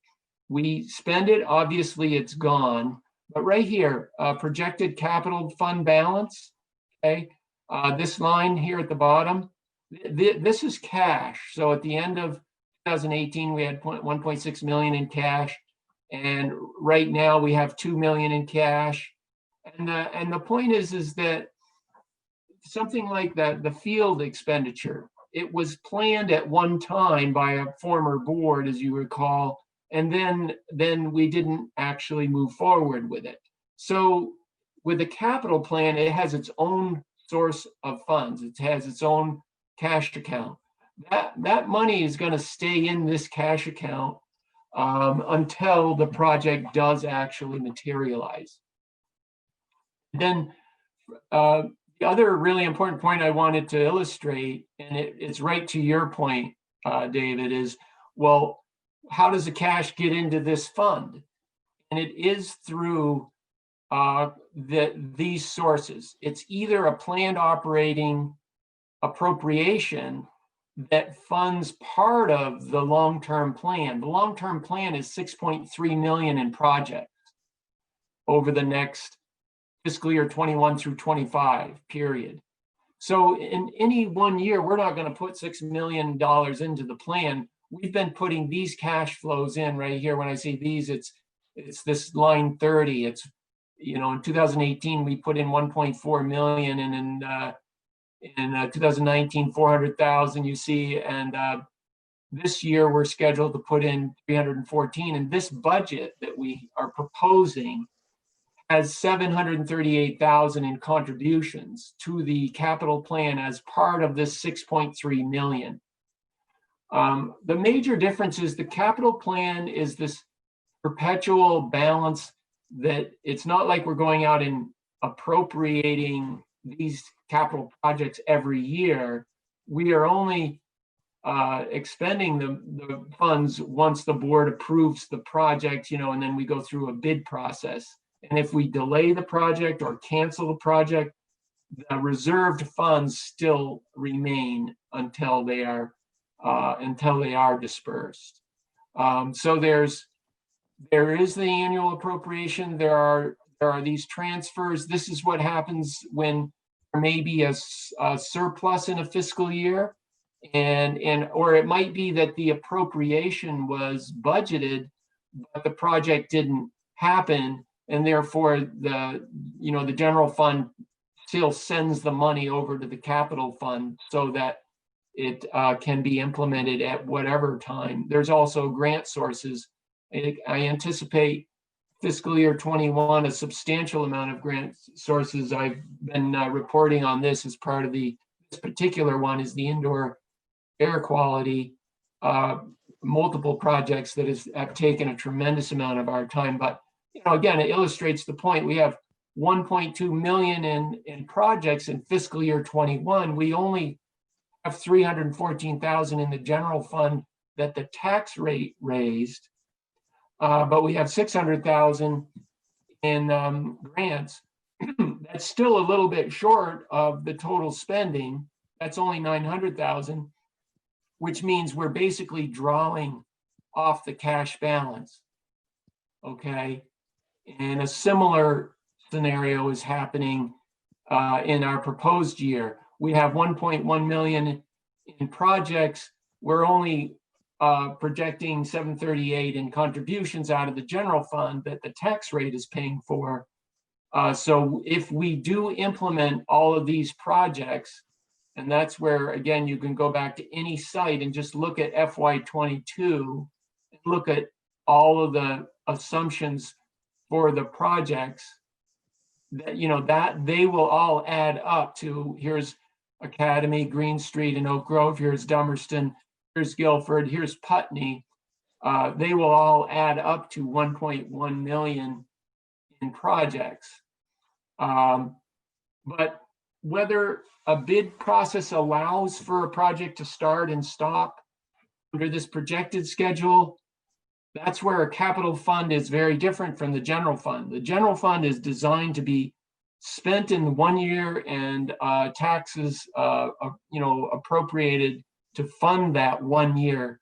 we spend it, obviously it's gone. But right here, projected capital fund balance, okay? This line here at the bottom, this is cash. So at the end of 2018, we had 1.6 million in cash. And right now we have 2 million in cash. And the point is that something like that, the field expenditure, it was planned at one time by a former board, as you recall, and then we didn't actually move forward with it. So with the capital plan, it has its own source of funds. It has its own cash account. That money is going to stay in this cash account until the project does actually materialize. Then the other really important point I wanted to illustrate, and it's right to your point, David, is, well, how does the cash get into this fund? And it is through these sources. It's either a planned operating appropriation that funds part of the long-term plan. The long-term plan is 6.3 million in projects over the next fiscal year 21 through 25 period. So in any one year, we're not going to put $6 million into the plan. We've been putting these cash flows in right here. When I say these, it's this line 30. It's, you know, in 2018, we put in 1.4 million, and in 2019, 400,000, you see, and this year we're scheduled to put in 314. And this budget that we are proposing has 738,000 in contributions to the capital plan as part of this 6.3 million. The major difference is the capital plan is this perpetual balance, that it's not like we're going out and appropriating these capital projects every year. We are only expending the funds once the board approves the project, you know, and then we go through a bid process. And if we delay the project or cancel the project, the reserved funds still remain until they are dispersed. So there is the annual appropriation. There are these transfers. This is what happens when there may be a surplus in a fiscal year, or it might be that the appropriation was budgeted, but the project didn't happen, and therefore the general fund still sends the money over to the capital fund so that it can be implemented at whatever time. There's also grant sources. I anticipate fiscal year 21, a substantial amount of grant sources. I've been reporting on this as part of this particular one is the indoor air quality, multiple projects that have taken a tremendous amount of our time. But you know, again, it illustrates the point. We have 1.2 million in projects in fiscal year 21. We only have 314,000 in the general fund that the tax rate raised, but we have 600,000 in grants. That's still a little bit short of the total spending. That's only 900,000, which means we're basically drawing off the cash balance. Okay, and a similar scenario is happening in our proposed year. We have 1.1 million in projects. We're only projecting 738 in contributions out of the general fund that the tax rate is paying for. So if we do implement all of these projects, and that's where, again, you can go back to any site and just look at FY22, and look at all of the assumptions for the projects, that, you know, that they will all add up to, here's Academy, Green Street, and Oak Grove, here's Dummerston, here's Guilford, here's Putney. They will all add up to 1.1 million in projects. But whether a bid process allows for a project to start and stop under this projected schedule, that's where a capital fund is very different from the general fund. The general fund is designed to be spent in 1 year and taxes, appropriated to fund that 1 year.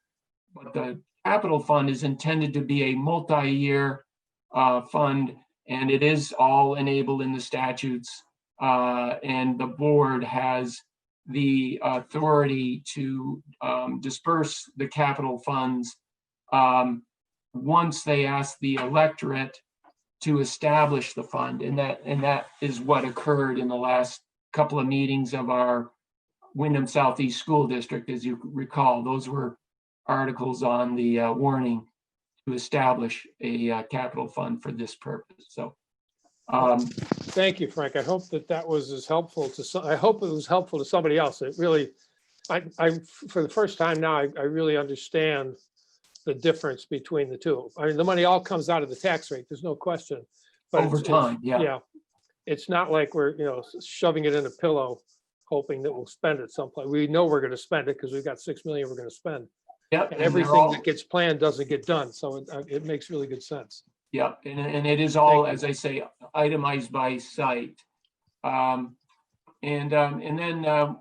But the capital fund is intended to be a multi-year fund, and it is all enabled in the statutes. And the board has the authority to disperse the capital funds once they ask the electorate to establish the fund. And that is what occurred in the last couple of meetings of our Windham Southeast School District. As you recall, those were articles on the warning to establish a capital fund for this purpose. So
thank you, Frank. I hope that was as helpful to I hope it was helpful to somebody else. It really, I for the first time now, I really understand the difference between the two. I mean, the money all comes out of the tax rate. There's no question. But
over time, yeah.
It's not like we're, shoving it in a pillow, hoping that we'll spend it someplace. We know we're going to spend it because we've got 6 million we're going to spend.
Yep.
and
they're
everything
all-
that gets planned doesn't get done. So it makes really good sense.
Yep, and it is all,
Thank you.
as I say, itemized by site. And then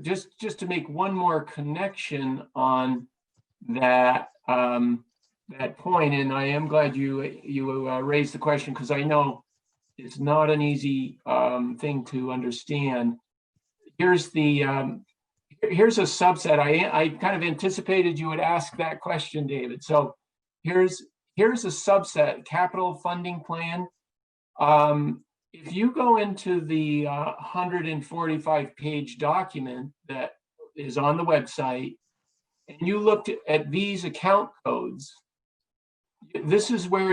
just to make one more connection on that that point, and I am glad you raised the question, because I know it's not an easy thing to understand. Here's here's a subset. I kind of anticipated you would ask that question, David. So here's a subset, capital funding plan. If you go into the 145-page document that is on the website, and you looked at these account codes, this is where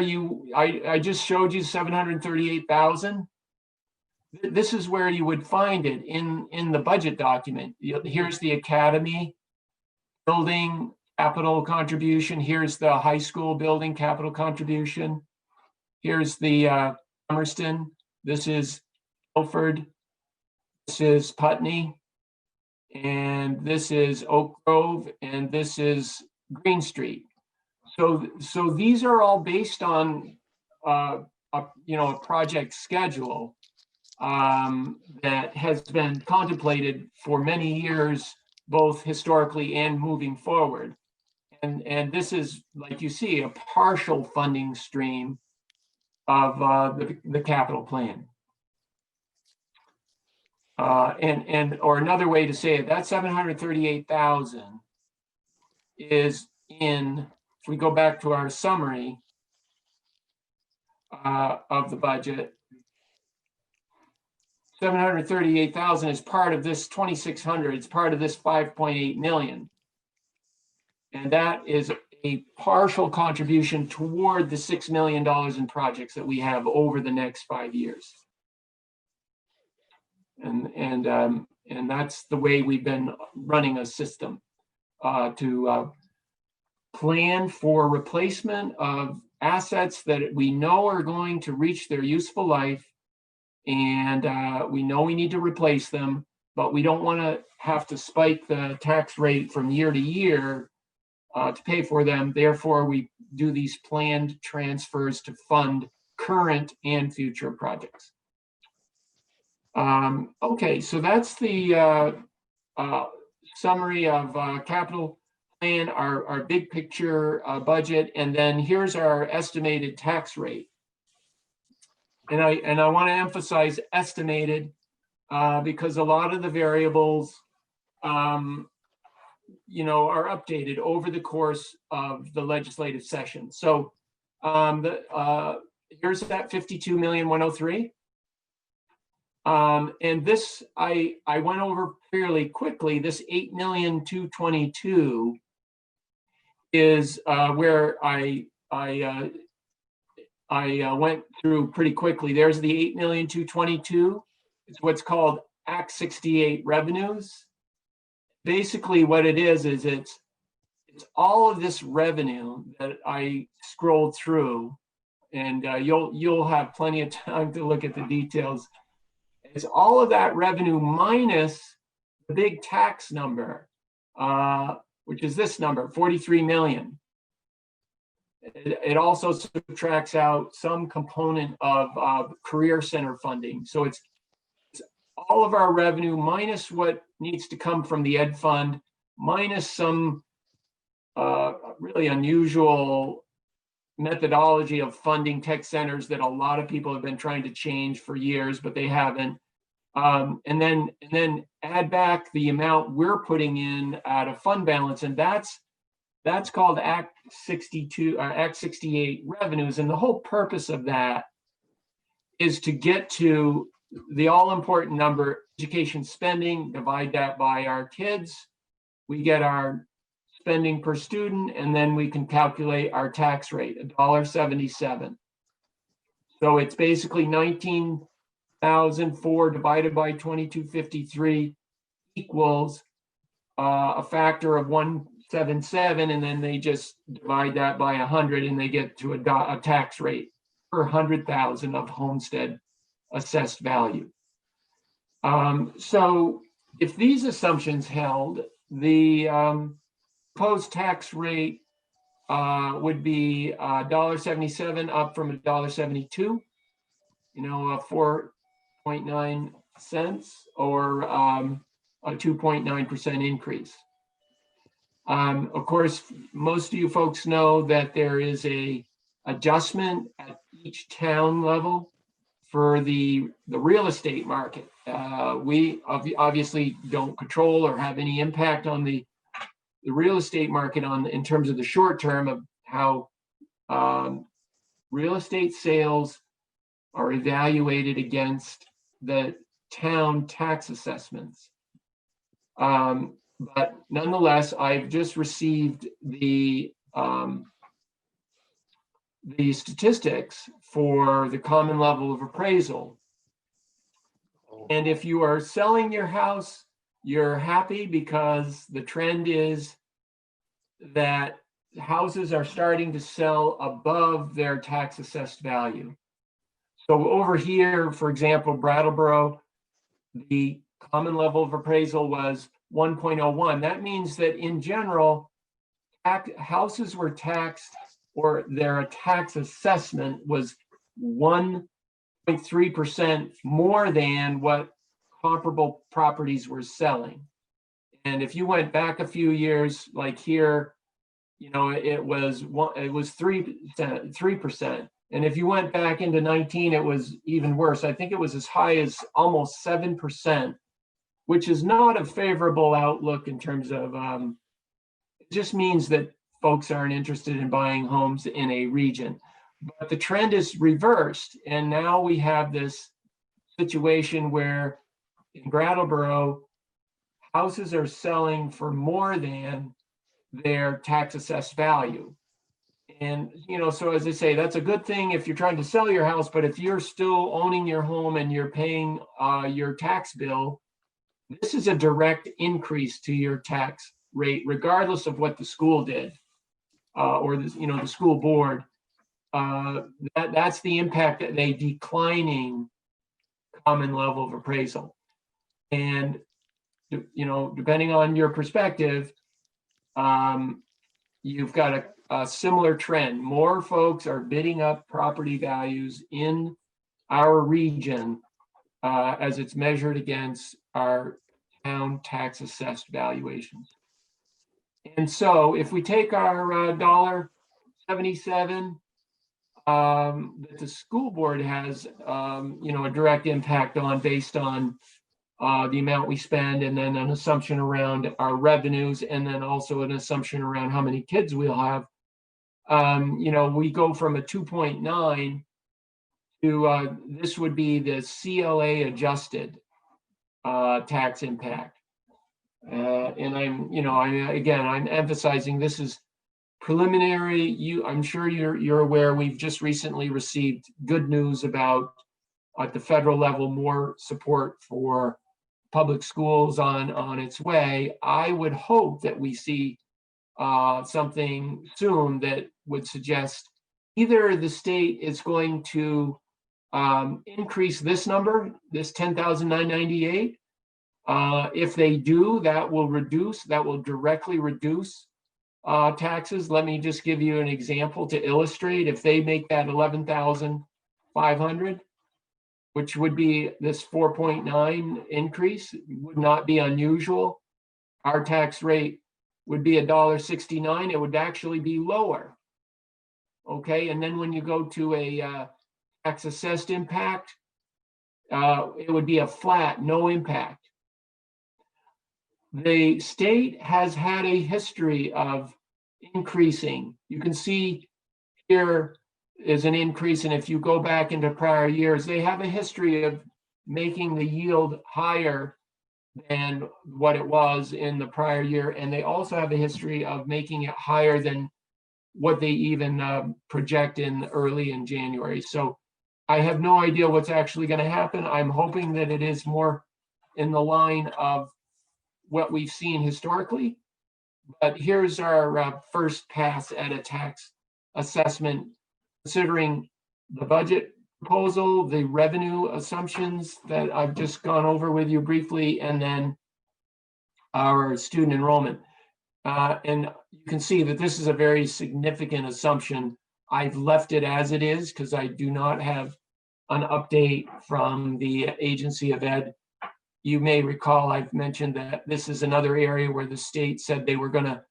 I just showed you 738,000. This is where you would find it in the budget document. Here's the academy building capital contribution. Here's the high school building capital contribution. Here's the Emerston. This is Ilford. This is Putney. And this is Oak Grove. And this is Green Street. So these are all based on a project schedule that has been contemplated for many years, both historically and moving forward. And this is, like you see, a partial funding stream of the capital plan. Or another way to say it, that 738,000 is in, if we go back to our summary of the budget, 738,000 is part of this 2,600. It's part of this 5.8 million. And that is a partial contribution toward the $6 million in projects that we have over the next 5 years. And that's the way we've been running a system to plan for replacement of assets that we know are going to reach their useful life. And we know we need to replace them, but we don't want to have to spike the tax rate from year to year to pay for them. Therefore, we do these planned transfers to fund current and future projects. Okay, so that's the summary of capital plan, our big picture budget, and then here's our estimated tax rate. And I want to emphasize estimated because a lot of the variables, are updated over the course of the legislative session. So here's that 52,103,000. And this I went over fairly quickly. This 8,222,000 is where I went through pretty quickly. There's the 8,222,000. It's what's called Act 68 revenues. Basically, what it is it's all of this revenue that I scrolled through, and you'll have plenty of time to look at the details. It's all of that revenue minus the big tax number, which is this number, 43 million. It also subtracts out some component of career center funding. So it's all of our revenue minus what needs to come from the ed fund, minus some really unusual methodology of funding tech centers that a lot of people have been trying to change for years, but they haven't. And then add back the amount we're putting in at a fund balance, and that's called Act 62, Act 68 revenues. And the whole purpose of that is to get to the all-important number, education spending, divide that by our kids. We get our spending per student, and then we can calculate our tax rate, $1.77. So it's basically 19,004 divided by 2253 equals a factor of 177, and then they just divide that by 100, and they get to a tax rate per 100,000 of homestead assessed value. So if these assumptions held, the proposed tax rate would be $1.77 up from $1.72, you know, a 4.9 cents or a 2.9% increase. Of course, most of you folks know that there is a adjustment at each town level for the real estate market. We obviously don't control or have any impact on the real estate market in terms of the short term of how real estate sales are evaluated against the town tax assessments. But nonetheless, I've just received the statistics for the common level of appraisal. And if you are selling your house, you're happy because the trend is that houses are starting to sell above their tax assessed value. So over here, for example, Brattleboro, the common level of appraisal was 1.01. That means that in general, houses were taxed, or their tax assessment was 1.3% more than what comparable properties were selling. And if you went back a few years, like here, you know, it was 3%. And if you went back into 19, it was even worse. I think it was as high as almost 7%, which is not a favorable outlook in terms of, it just means that folks aren't interested in buying homes in a region. But the trend is reversed. And now we have this situation where in Brattleboro, houses are selling for more than their tax assessed value. And, you know, so as I say, that's a good thing if you're trying to sell your house, but if you're still owning your home and you're paying your tax bill, this is a direct increase to your tax rate, regardless of what the school did or the, you know, the school board. That's the impact of a declining common level of appraisal. And, you know, depending on your perspective, you've got a similar trend. More folks are bidding up property values in our region as it's measured against our town tax assessed valuations. And so if we take our $1.77 that the school board has, you know, a direct impact on based on the amount we spend, and then an assumption around our revenues, and then also an assumption around how many kids we'll have. You know, we go from a 2.9 to this would be the CLA adjusted tax impact. And I'm, you know, I'm emphasizing this is preliminary. I'm sure you're aware we've just recently received good news about at the federal level more support for public schools on its way. I would hope that we see something soon that would suggest either the state is going to increase this number, this 10,998. If they do, that will directly reduce taxes. Let me just give you an example to illustrate. If they make that 11,500, which would be this 4.9 increase, would not be unusual. Our tax rate would be $1.69. It would actually be lower. Okay, and then when you go to a tax assessed impact, it would be a flat, no impact. The state has had a history of increasing. You can see here is an increase, and if you go back into prior years, they have a history of making the yield higher than what it was in the prior year, and they also have a history of making it higher than what they even project early in January. So I have no idea what's actually going to happen. I'm hoping that it is more in the line of what we've seen historically. But here's our first pass at a tax assessment, considering the budget proposal, the revenue assumptions that I've just gone over with you briefly, and then our student enrollment. And you can see that this is a very significant assumption. I've left it as it is because I do not have an update from the Agency of Ed. You may recall I've mentioned that this is another area where the state said they were going to,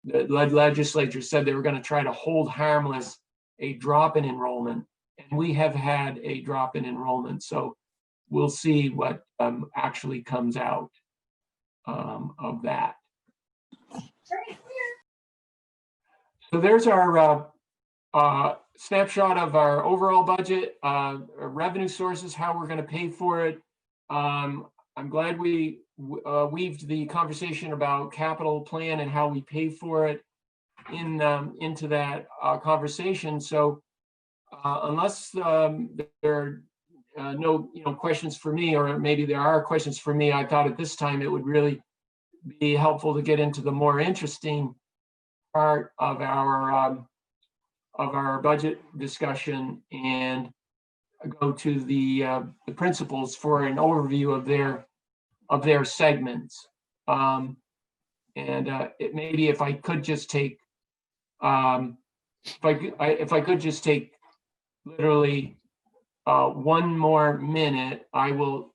the legislature said they were going to try to hold harmless a drop in enrollment. And we have had a drop in enrollment. So we'll see what actually comes out of that. So there's our snapshot of our overall budget, revenue sources, how we're going to pay for it. I'm glad we weaved the conversation about capital plan and how we pay for it into that conversation. So unless there are no questions for me, or maybe there are questions for me, I thought at this time it would really be helpful to get into the more interesting part of our budget discussion and go to the principals for an overview of their segments. It maybe if I could just take if I could just take literally 1 more minute, I will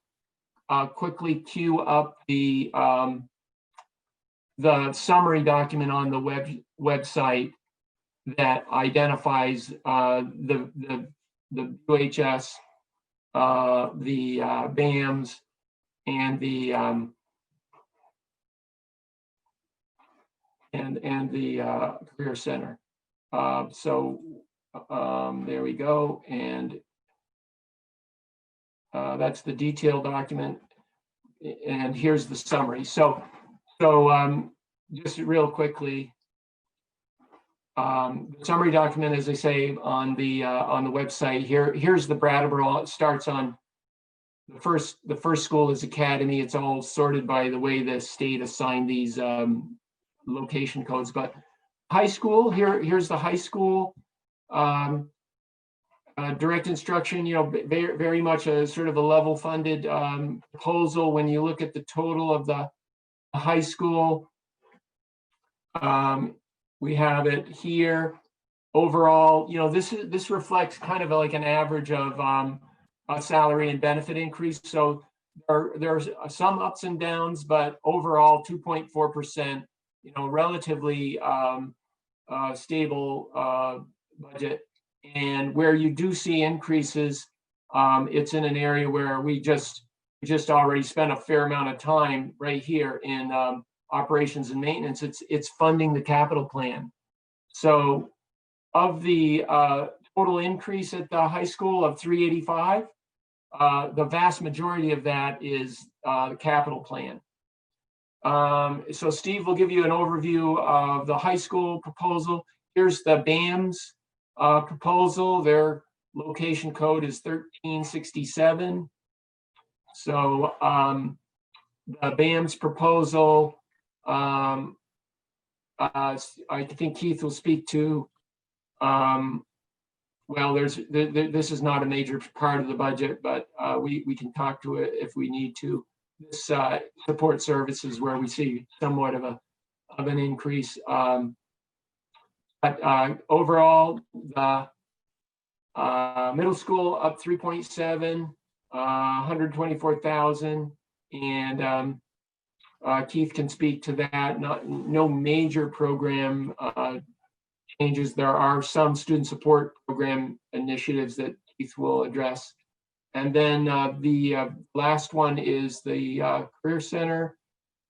quickly queue up the summary document on the website that identifies the UHS, the BAMs, and the Career Center. There we go, and that's the detailed document, and here's the summary. So just real quickly, the summary document, as I say, on the website. Here's the Brattleboro. It starts on the first school is Academy. It's all sorted by the way the state assigned these location codes. But high school, here's the high school. Direct instruction, very much a sort of a level funded proposal. When you look at the total of the high school, we have it here. Overall, this reflects kind of like an average of a salary and benefit increase. So there's some ups and downs, but overall 2.4%, relatively stable budget. And where you do see increases, it's in an area where we just already spent a fair amount of time right here in operations and maintenance. It's funding the capital plan. So of the total increase at the high school of 385, the vast majority of that is the capital plan. So Steve will give you an overview of the high school proposal. Here's the BAMS proposal. Their location code is 1367. So the BAMS proposal, I think Keith will speak to. Well, this is not a major part of the budget, but we can talk to it if we need to. This support services where we see somewhat of an increase. But overall, the middle school up 3.7, 124,000, and Keith can speak to that. No major program changes. There are some student support program initiatives that Keith will address. And then the last one is the Career Center.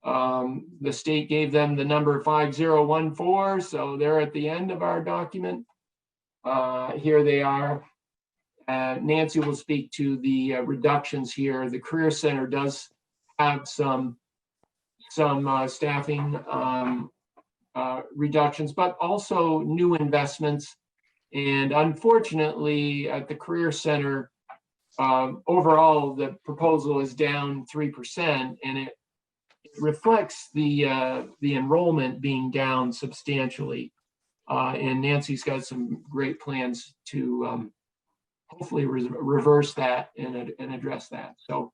The state gave them the number 5014, so they're at the end of our document. Here they are. Nancy will speak to the reductions here. The Career Center does have some staffing reductions, but also new investments. And unfortunately, at the Career Center, overall, the proposal is down 3%, and it reflects the enrollment being down substantially. And Nancy's got some great plans to hopefully reverse that and address that. So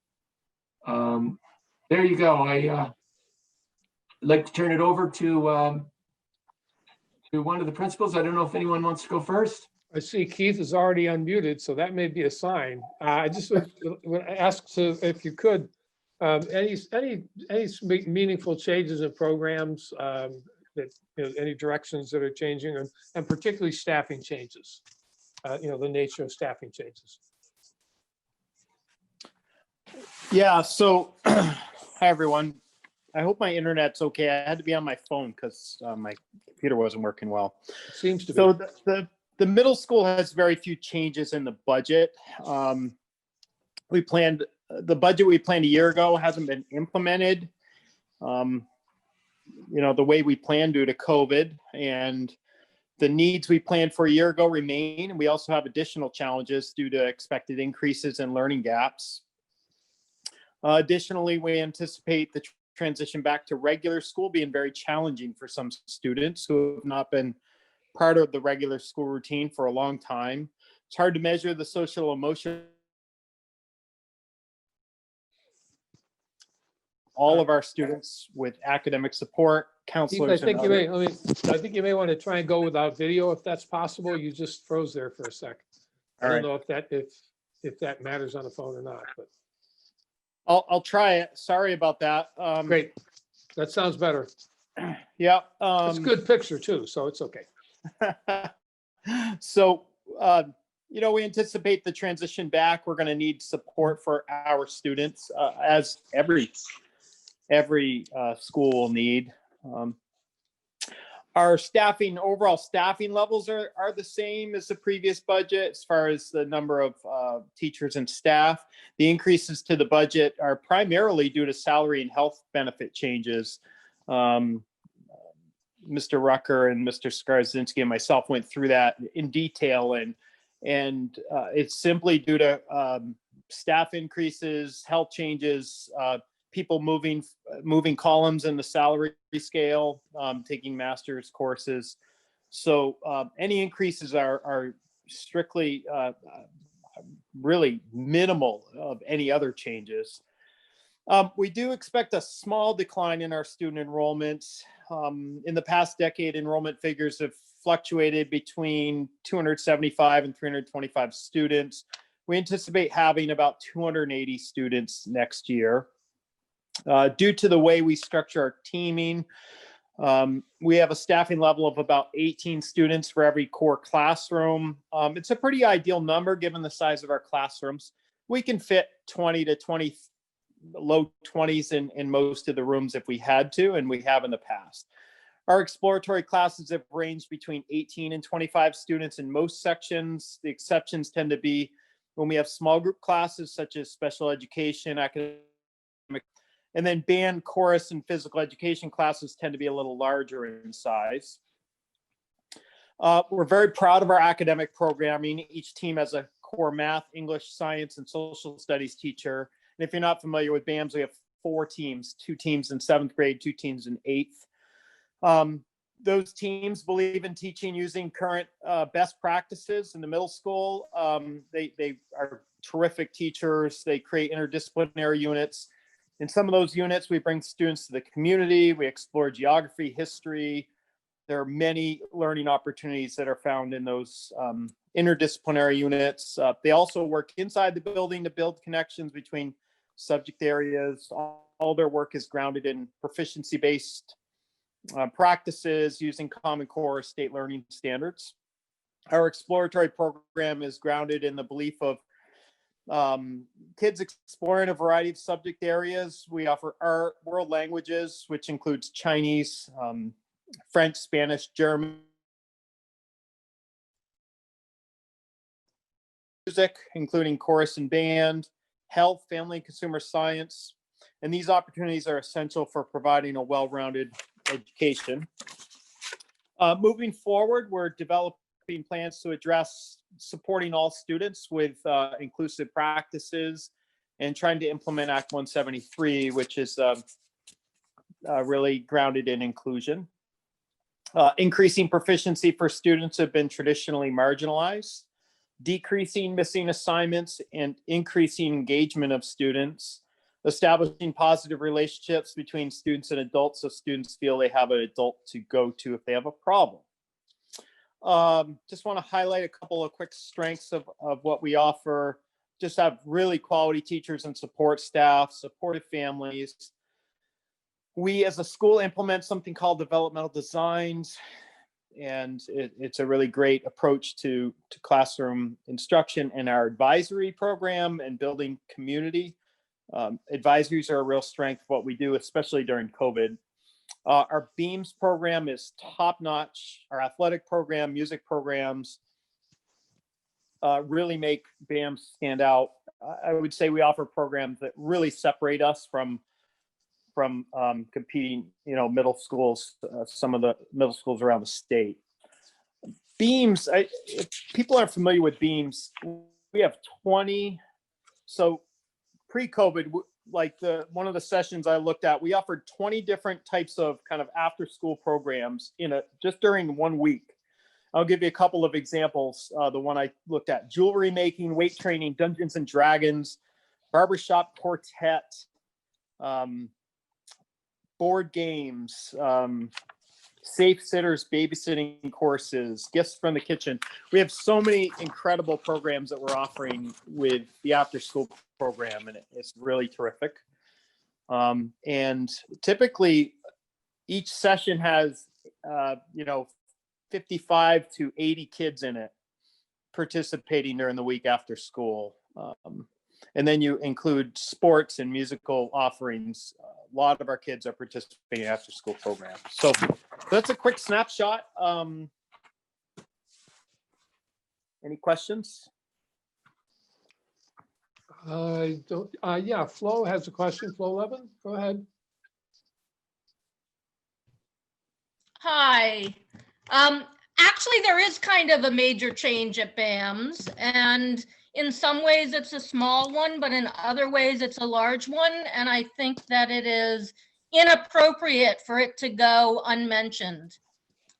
there you go. like to turn it over to one of the principals. I don't know if anyone wants to go first.
I see Keith is already unmuted, so that may be a sign. I just would ask if you could, any meaningful changes in programs, that, any directions that are changing, and particularly staffing changes, the nature of staffing changes.
Yeah, so hi everyone. I hope my internet's okay. I had to be on my phone because my computer wasn't working well.
Seems to be.
So the middle school has very few changes in the budget. The budget we planned a year ago hasn't been implemented. The way we planned due to COVID, and the needs we planned for a year ago remain. And we also have additional challenges due to expected increases in learning gaps. Additionally, we anticipate the transition back to regular school being very challenging for some students who have not been part of the regular school routine for a long time. It's hard to measure the social emotional. All of our students with academic support, counselors.
Keith, I think you may want to try and go without video if that's possible. You just froze there for a sec. I don't know if that matters on the phone or not, but
I'll try it. Sorry about that.
Great. That sounds better.
Yeah.
It's a good picture too, so it's okay.
So, we anticipate the transition back. We're going to need support for our students, as every school will need. Our overall staffing levels are the same as the previous budget as far as the number of teachers and staff. The increases to the budget are primarily due to salary and health benefit changes. Mr. Rucker and Mr. Skarzinski and myself went through that in detail, and it's simply due to staff increases, health changes, people moving columns in the salary scale, taking master's courses. So any increases are strictly really minimal of any other changes. We do expect a small decline in our student enrollments. In the past decade, enrollment figures have fluctuated between 275 and 325 students. We anticipate having about 280 students next year. Due to the way we structure our teaming, we have a staffing level of about 18 students for every core classroom. It's a pretty ideal number given the size of our classrooms. We can fit 20 to 20, low 20s in most of the rooms if we had to, and we have in the past. Our exploratory classes have ranged between 18 and 25 students in most sections. The exceptions tend to be when we have small group classes such as special education, academic, and then band, chorus, and physical education classes tend to be a little larger in size. We're very proud of our academic programming. Each team has a core math, English, science, and social studies teacher. And if you're not familiar with BAMS, we have 4 teams, 2 teams in 7th grade, 2 teams in 8th. Those teams believe in teaching using current best practices in the middle school. They are terrific teachers. They create interdisciplinary units. In some of those units, we bring students to the community. We explore geography, history. There are many learning opportunities that are found in those interdisciplinary units. They also work inside the building to build connections between subject areas. All their work is grounded in proficiency-based practices using Common Core state learning standards. Our exploratory program is grounded in the belief of kids exploring a variety of subject areas. We offer art, world languages, which includes Chinese, French, Spanish, German, music, including chorus and band, health, family, and consumer science. And these opportunities are essential for providing a well-rounded education. Moving forward, we're developing plans to address supporting all students with inclusive practices and trying to implement Act 173, which is really grounded in inclusion. Increasing proficiency for students who have been traditionally marginalized, decreasing missing assignments, and increasing engagement of students. establishing positive relationships between students and adults so students feel they have an adult to go to if they have a problem. Just want to highlight a couple of quick strengths of what we offer. Just have really quality teachers and support staff, supportive families. We as a school implement something called developmental designs, and it's a really great approach to classroom instruction. And our advisory program and building community. Advisories are a real strength of what we do, especially during COVID. Our BEAMS program is top notch. Our athletic program, music programs really make BAMS stand out. I would say we offer programs that really separate us from competing, middle schools, some of the middle schools around the state. BEAMS, if people aren't familiar with BEAMS, we have 20. So pre-COVID, like one of the sessions I looked at, we offered 20 different types of kind of after school programs just during 1 week. I'll give you a couple of examples. The one I looked at: jewelry making, weight training, Dungeons and Dragons, barbershop quartet, board games, safe sitters, babysitting courses, gifts from the kitchen. We have so many incredible programs that we're offering with the after school program, and it's really terrific. And typically each session has 55 to 80 kids in it participating during the week after school. And then you include sports and musical offerings. A lot of our kids are participating in after school programs. So that's a quick snapshot. Any questions?
I don't, yeah, Flo has a question. Flo 11, go ahead.
Hi. Actually, there is kind of a major change at BAMS, and in some ways it's a small one, but in other ways it's a large one. And I think that it is inappropriate for it to go unmentioned.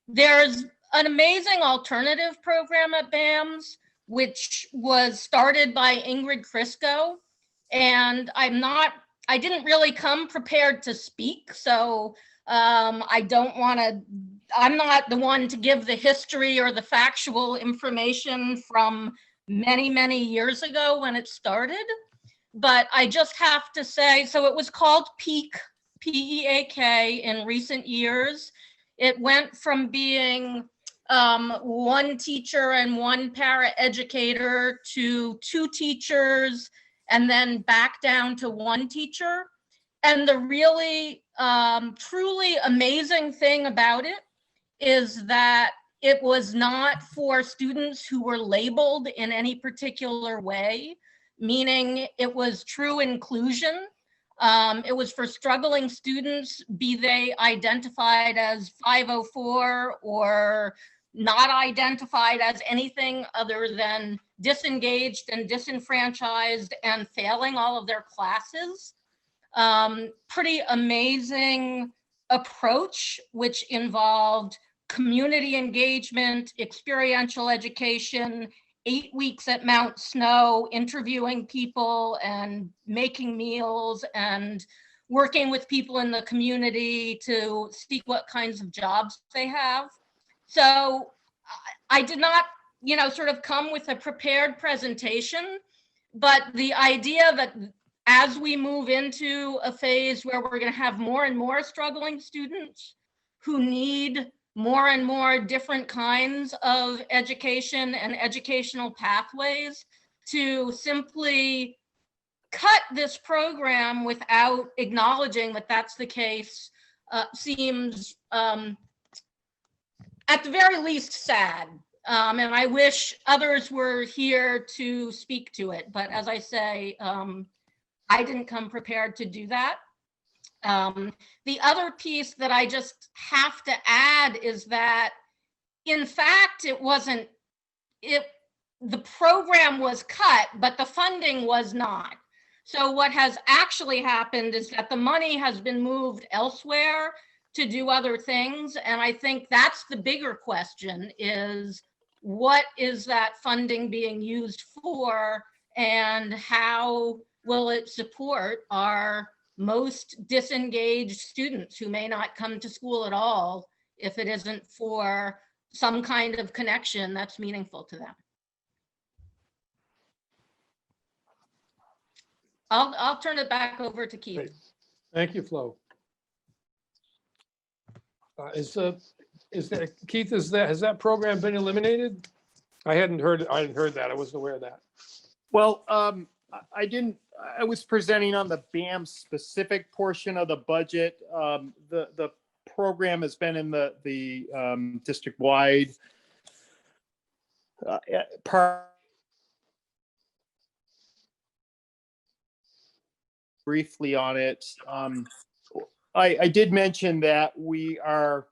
There's an amazing alternative program at BAMS, which was started by Ingrid Crisco. And I didn't really come prepared to speak. So I'm not the one to give the history or the factual information from many, many years ago when it started. But I just have to say, so it was called PEAK, P-E-A-K, in recent years. It went from being one teacher and one para-educator to 2 teachers, and then back down to 1 teacher. And the really, truly amazing thing about it is that it was not for students who were labeled in any particular way, meaning it was true inclusion. It was for struggling students, be they identified as 504 or not identified as anything other than disengaged and disenfranchised and failing all of their classes. Pretty amazing approach, which involved community engagement, experiential education, 8 weeks at Mount Snow, interviewing people and making meals and working with people in the community to see what kinds of jobs they have. So I did not, sort of come with a prepared presentation, but the idea that as we move into a phase where we're going to have more and more struggling students who need more and more different kinds of education and educational pathways, to simply cut this program without acknowledging that that's the case seems at the very least sad. And I wish others were here to speak to it. But as I say, I didn't come prepared to do that. The other piece that I just have to add is that, in fact, the program was cut, but the funding was not. So what has actually happened is that the money has been moved elsewhere to do other things. And I think that's the bigger question, is what is that funding being used for, and how will it support our most disengaged students who may not come to school at all if it isn't for some kind of connection that's meaningful to them? I'll turn it back over to Keith.
Great. Thank you, Flo. Keith, has that program been eliminated? I hadn't heard that. I wasn't aware of that.
Well, I was presenting on the BAM specific portion of the budget. The program has been in the district wide part. Briefly on it. I did mention that we are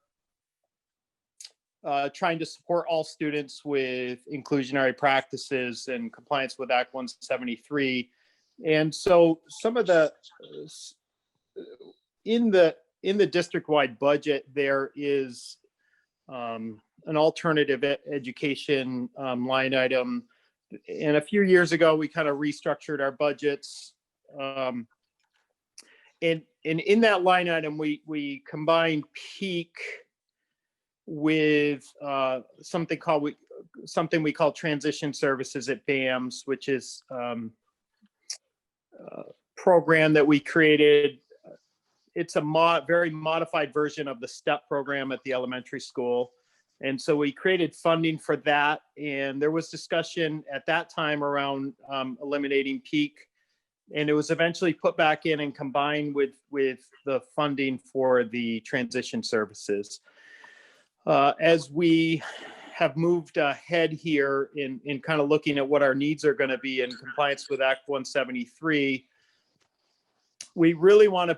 trying to support all students with inclusionary practices and compliance with Act 173. And so some of the, in the district-wide budget, there is an alternative education line item. And a few years ago, we kind of restructured our budgets. And in that line item, we combined peak with something we call transition services at BAMS, which is a program that we created. It's a very modified version of the STEP program at the elementary school. And so we created funding for that. And there was discussion at that time around eliminating peak. And it was eventually put back in and combined with the funding for the transition services. As we have moved ahead here in kind of looking at what our needs are going to be in compliance with Act 173, we really want to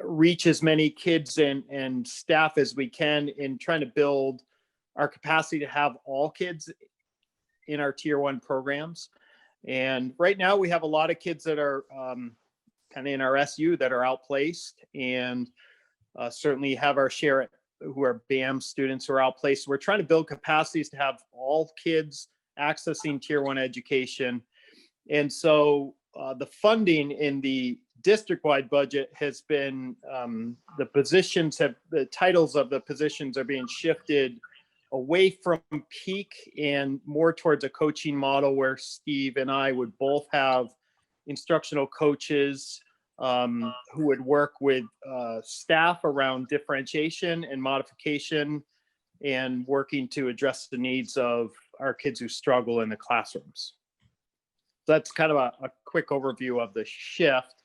reach as many kids and staff as we can in trying to build our capacity to have all kids in our Tier 1 programs. And right now we have a lot of kids that are kind of in our SU that are outplaced, and certainly have our share who are BAM students who are outplaced. We're trying to build capacities to have all kids accessing Tier 1 education. And so the funding in the district-wide budget has been, the titles of the positions are being shifted away from peak and more towards a coaching model where Steve and I would both have instructional coaches who would work with staff around differentiation and modification and working to address the needs of our kids who struggle in the classrooms. So that's kind of a quick overview of the shift.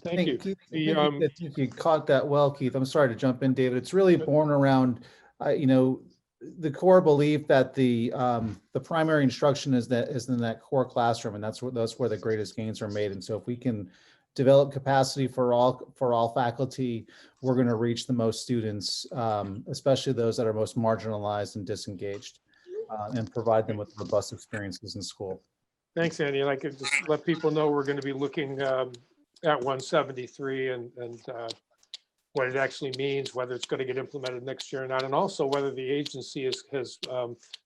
Thank you.
Keith, I think you caught that well, Keith. I'm sorry to jump in, David. It's really born around, the core belief that the primary instruction is in that core classroom, and that's where the greatest gains are made. And so, if we can develop capacity for all faculty, we're going to reach the most students, especially those that are most marginalized and disengaged, and provide them with robust experiences in school.
Thanks, Andy. And I could just let people know we're going to be looking at 173 and what it actually means, whether it's going to get implemented next year or not, and also whether the agency has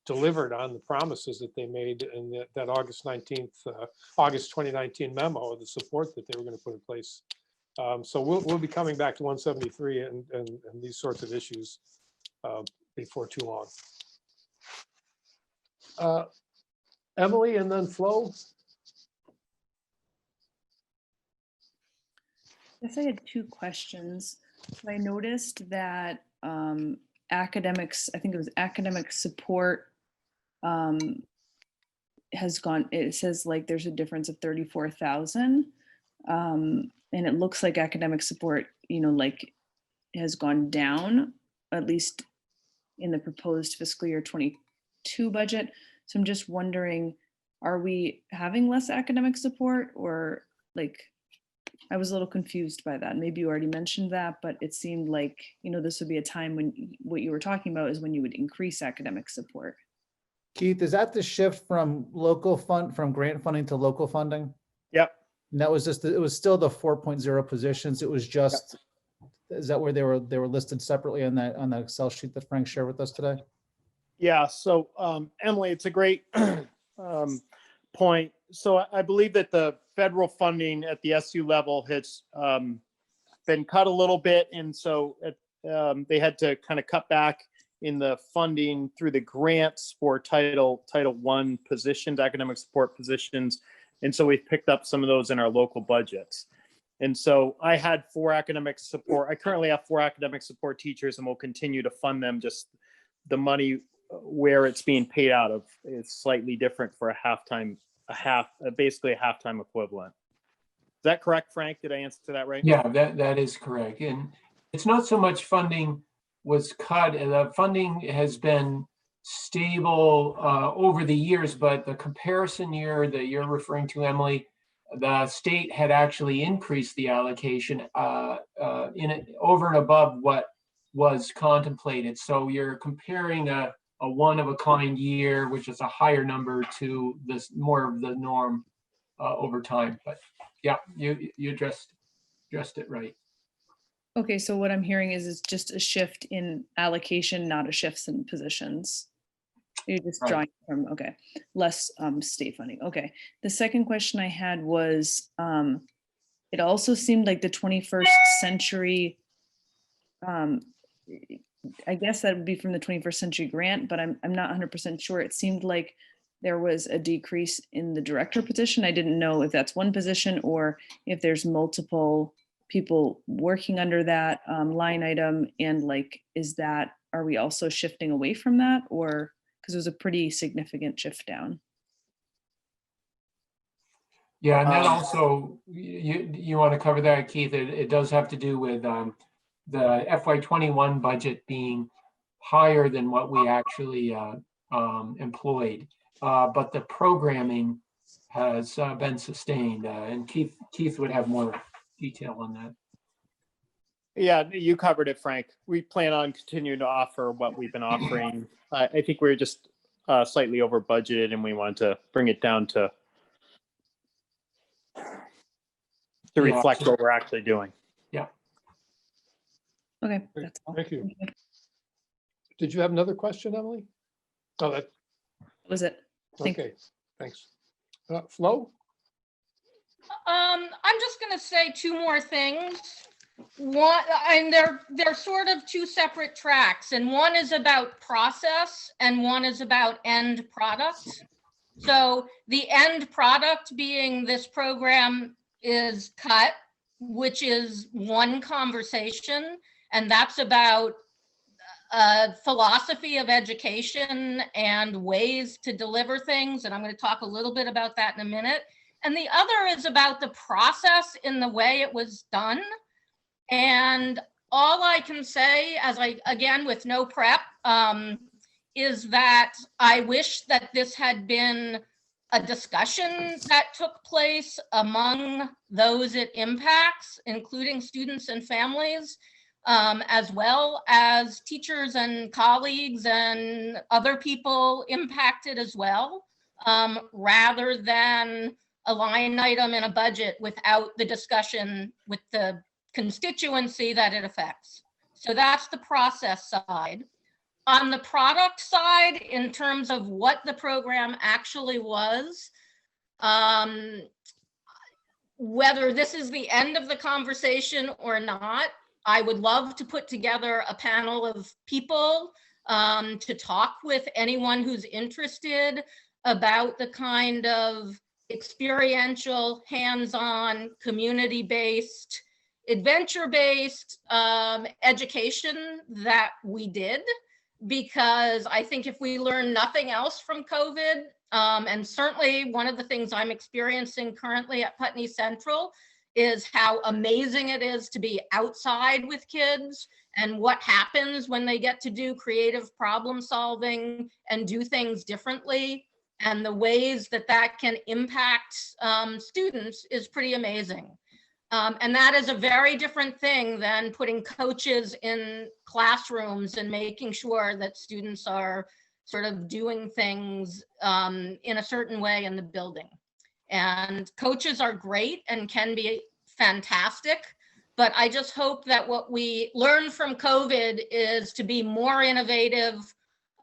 delivered on the promises that they made in that August 2019 memo of the support that they were going to put in place. So we'll be coming back to 173 and these sorts of issues before too long. Emily and then Flo.
I guess I had two questions. I noticed that academics, I think it was academic support has gone, it says like there's a difference of 34,000. And it looks like academic support, like has gone down, at least in the proposed fiscal year 22 budget. So I'm just wondering, are we having less academic support, or like, I was a little confused by that. Maybe you already mentioned that, but it seemed like, this would be a time when what you were talking about is when you would increase academic support.
Keith, is that the shift from from grant funding to local funding?
Yep.
And that was it was still the 4.0 positions. It was just, yep. Is that where they were listed separately on that Excel sheet that Frank shared with us today?
Yeah, so Emily, it's a great point. So I believe that the federal funding at the SU level has been cut a little bit. And so they had to kind of cut back in the funding through the grants for Title I positions, academic support positions. And so we've picked up some of those in our local budgets. And so I had 4 academic support. I currently have 4 academic support teachers, and we'll continue to fund them. Just the money where it's being paid out of is slightly different for basically a halftime equivalent. Is that correct, Frank? Did I answer that right?
Yeah, that is correct. And it's not so much funding was cut, and the funding has been stable over the years, but the comparison year that you're referring to, Emily, the state had actually increased the allocation over and above what was contemplated. So you're comparing a one-of-a-kind year, which is a higher number, to this more of the norm over time. But yeah, you addressed it right.
Okay, so what I'm hearing is it's just a shift in allocation, not a shift in positions. You're just
Right.
drawing from, okay, less state funding. Okay. The second question I had was, it also seemed like the 21st century, I guess that would be from the 21st century grant, but I'm not 100% sure. It seemed like there was a decrease in the director position. I didn't know if that's one position or if there's multiple people working under that line item, and like, are we also shifting away from that, or because it was a pretty significant shift down?
Yeah, and that also, you want to cover that, Keith? It does have to do with the FY21 budget being higher than what we actually employed, but the programming has been sustained, and Keith would have more detail on that.
Yeah, you covered it, Frank. We plan on continuing to offer what we've been offering. I think we're just slightly over budgeted, and we want to bring it down to reflect what we're actually doing.
Yeah.
Okay, that's all.
Thank you. Did you have another question, Emily? Oh, that
was it.
Okay, thanks. Flo?
I'm just going to say 2 more things. One, and they're sort of 2 separate tracks, and one is about process and one is about end product. So the end product being this program is cut, which is one conversation, and that's about philosophy of education and ways to deliver things. And I'm going to talk a little bit about that in a minute. And the other is about the process in the way it was done. And all I can say, again, with no prep, is that I wish that this had been a discussion that took place among those it impacts, including students and families, as well as teachers and colleagues and other people impacted as well, rather than a line item in a budget without the discussion with the constituency that it affects. So that's the process side. On the product side, in terms of what the program actually was, whether this is the end of the conversation or not, I would love to put together a panel of people to talk with anyone who's interested about the kind of experiential, hands-on, community-based, adventure-based education that we did, because I think if we learn nothing else from COVID, and certainly one of the things I'm experiencing currently at Putney Central is how amazing it is to be outside with kids and what happens when they get to do creative problem solving and do things differently, and the ways that that can impact students is pretty amazing. And that is a very different thing than putting coaches in classrooms and making sure that students are sort of doing things in a certain way in the building. And coaches are great and can be fantastic, but I just hope that what we learned from COVID is to be more innovative,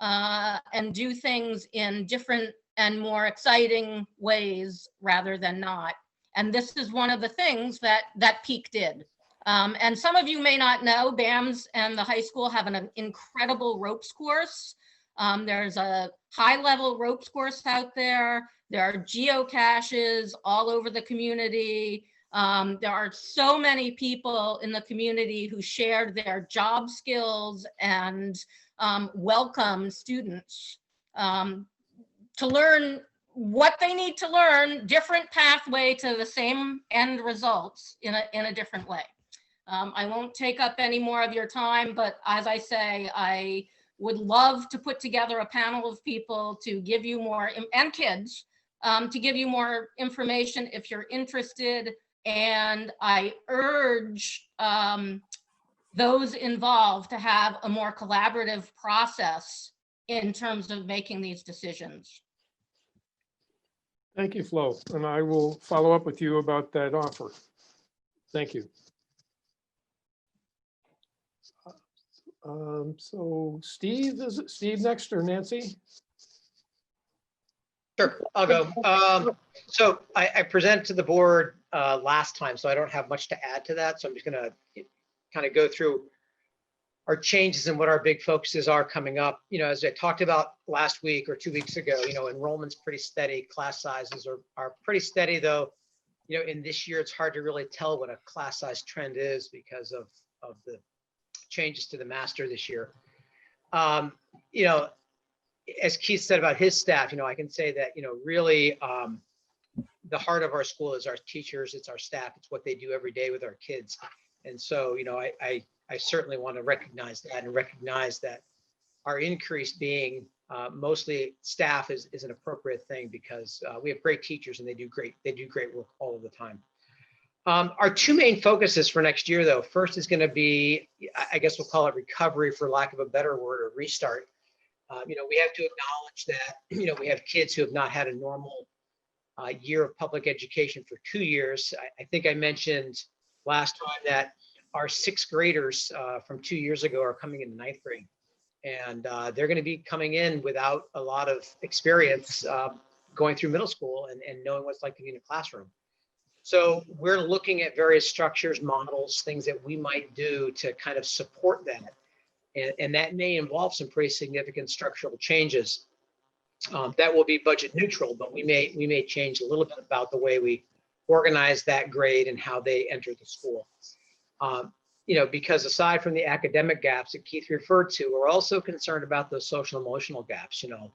and do things in different and more exciting ways rather than not. And this is one of the things that Peak did. And some of you may not know, BAMS and the high school have an incredible ropes course. There's a high-level ropes course out there. There are geocaches all over the community. There are so many people in the community who shared their job skills and welcome students to learn what they need to learn, different pathway to the same end results in a different way. I won't take up any more of your time, but as I say, I would love to put together a panel of people to give you more, and kids, to give you more information if you're interested. And I urge those involved to have a more collaborative process in terms of making these decisions.
Thank you, Flo, and I will follow up with you about that offer. Thank you. So Steve, is it Steve next or Nancy?
Sure, I'll go. So I presented to the board last time, so I don't have much to add to that. So I'm just gonna kind of go through our changes and what our big focuses are coming up. You know, as I talked about last week or 2 weeks ago, you know, enrollment's pretty steady. Class sizes are pretty steady, though. You know, in this year, it's hard to really tell what a class size trend is because of the changes to the master this year. You know, as Keith said about his staff, you know, I can say that, you know, really the heart of our school is our teachers, it's our staff, it's what they do every day with our kids. And so, you know, I certainly want to recognize that and recognize that our increase being mostly staff is an appropriate thing because we have great teachers and they do great work all of the time. Our two main focuses for next year, though, first is going to be, I guess we'll call it recovery for lack of a better word, or restart. You know, we have to acknowledge that, you know, we have kids who have not had a normal year of public education for 2 years. I think I mentioned last time that our sixth graders from 2 years ago are coming into ninth grade. And they're going to be coming in without a lot of experience going through middle school and knowing what it's like to be in a classroom. So we're looking at various structures, models, things that we might do to kind of support that. And that may involve some pretty significant structural changes that will be budget neutral, but we may change a little bit about the way we organize that grade and how they enter the school. You know, because aside from the academic gaps that Keith referred to, we're also concerned about those social emotional gaps. You know,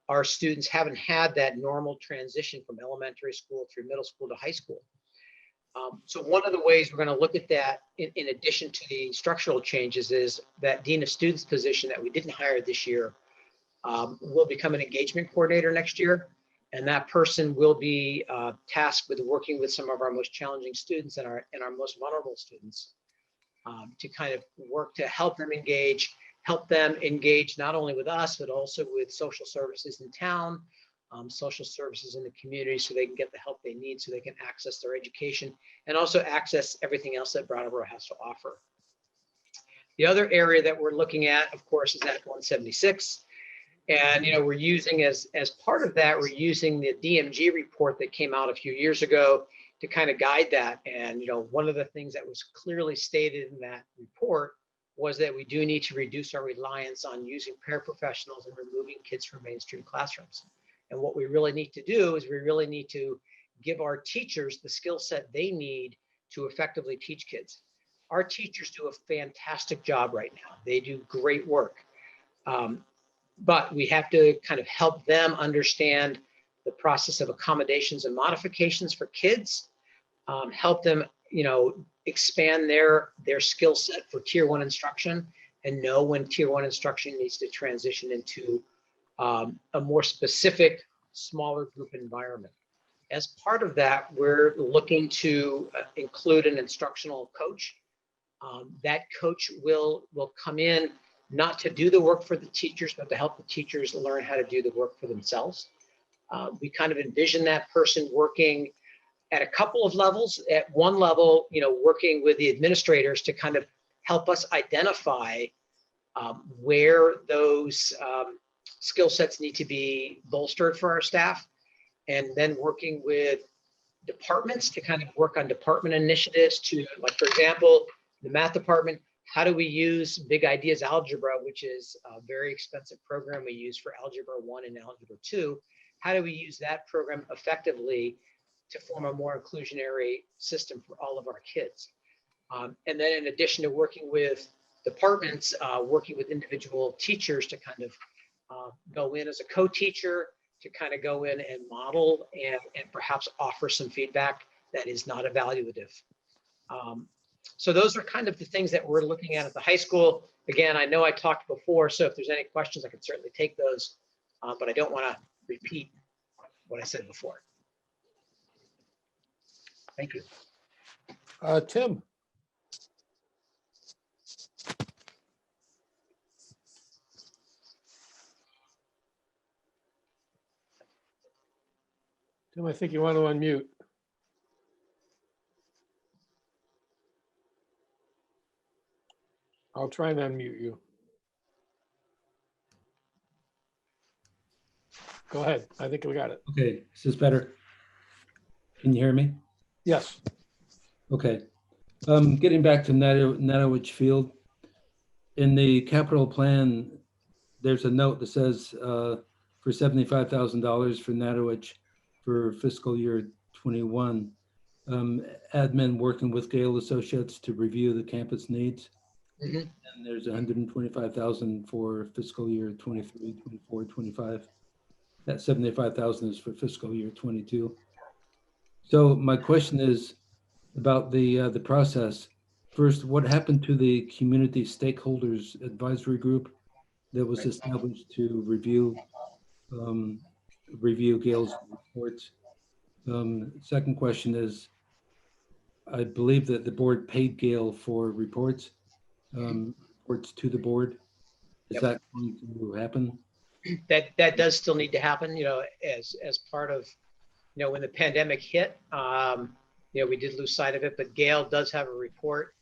our students haven't had that normal transition from elementary school through middle school to high school. So one of the ways we're going to look at that in addition to the structural changes is that Dean of Students position that we didn't hire this year will become an engagement coordinator next year. And that person will be tasked with working with some of our most challenging students and our most vulnerable students to kind of work to help them engage not only with us, but also with social services in town, social services in the community, so they can get the help they need, so they can access their education and also access everything else that Brattleboro has to offer. The other area that we're looking at, of course, is Act 176. And, you know, we're using as part of that, we're using the DMG report that came out a few years ago to kind of guide that. And, you know, one of the things that was clearly stated in that report was that we do need to reduce our reliance on using paraprofessionals and removing kids from mainstream classrooms. And what we really need to do is we really need to give our teachers the skill set they need to effectively teach kids. Our teachers do a fantastic job right now. They do great work. But we have to kind of help them understand the process of accommodations and modifications for kids, help them, you know, expand their skill set for tier 1 instruction and know when tier 1 instruction needs to transition into a more specific, smaller group environment. As part of that, we're looking to include an instructional coach. That coach will come in not to do the work for the teachers, but to help the teachers learn how to do the work for themselves. We kind of envision that person working at a couple of levels. At one level, you know, working with the administrators to kind of help us identify where those skill sets need to be bolstered for our staff, and then working with departments to kind of work on department initiatives to, like, for example, the math department, how do we use Big Ideas Algebra, which is a very expensive program we use for Algebra 1 and Algebra 2. How do we use that program effectively to form a more inclusionary system for all of our kids? And then in addition to working with departments, working with individual teachers to kind of go in as a co-teacher, to kind of go in and model and perhaps offer some feedback that is not evaluative. So those are kind of the things that we're looking at the high school. Again, I know I talked before, so if there's any questions, I can certainly take those, but I don't want to repeat what I said before. Thank you.
Tim. Tim, I think you want to unmute. I'll try and unmute you. Go ahead. I think we got it.
Okay, is this better? Can you hear me?
Yes.
Okay. Getting back to Netowich Field, in the capital plan, there's a note that says for $75,000 for Netowich for fiscal year 21. Admin working with Gale Associates to review the campus needs.
Mhm.
And there's 125,000 for fiscal year 23, 24, 25. That 75,000 is for fiscal year 22. So my question is about the process. First, what happened to the community stakeholders advisory group that was established to review Gale's reports? Second question is, I believe that the board paid Gale for reports to the board. Is that going to happen?
That does still need to happen, as part of, when the pandemic hit, we did lose sight of it, but Gail does have a report.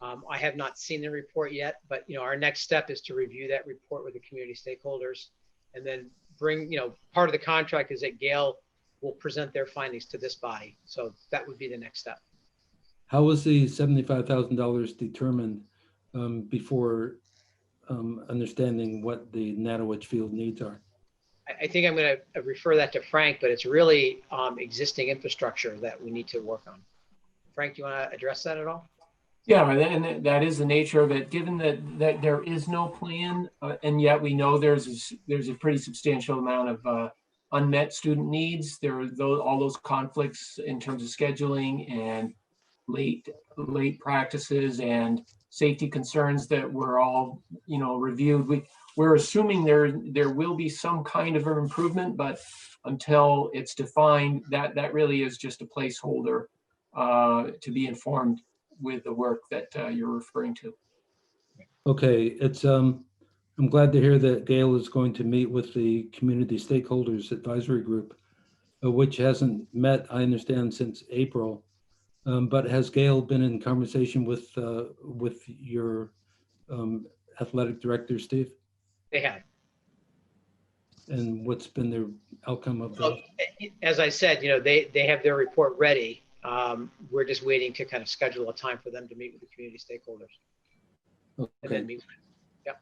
I have not seen the report yet, but, our next step is to review that report with the community stakeholders and then bring, part of the contract is that Gail will present their findings to this body. So that would be the next step.
How was the $75,000 determined before understanding what the Netowich Field needs are?
I think I'm going to refer that to Frank, but it's really existing infrastructure that we need to work on. Frank, do you want to address that at all?
Yeah, and that is the nature of it. Given that there is no plan, and yet we know there's a pretty substantial amount of unmet student needs. There are all those conflicts in terms of scheduling and late practices and safety concerns that were all reviewed. We're assuming there will be some kind of an improvement, but until it's defined, that really is just a placeholder to be informed with the work that you're referring to.
Okay, I'm glad to hear that Gail is going to meet with the community stakeholders advisory group, which hasn't met, I understand, since April. But has Gail been in conversation with your athletic director, Steve?
They have.
And what's been the outcome of that?
As I said, they have their report ready. We're just waiting to kind of schedule a time for them to meet with the community stakeholders.
Okay.
And then meet. Yep.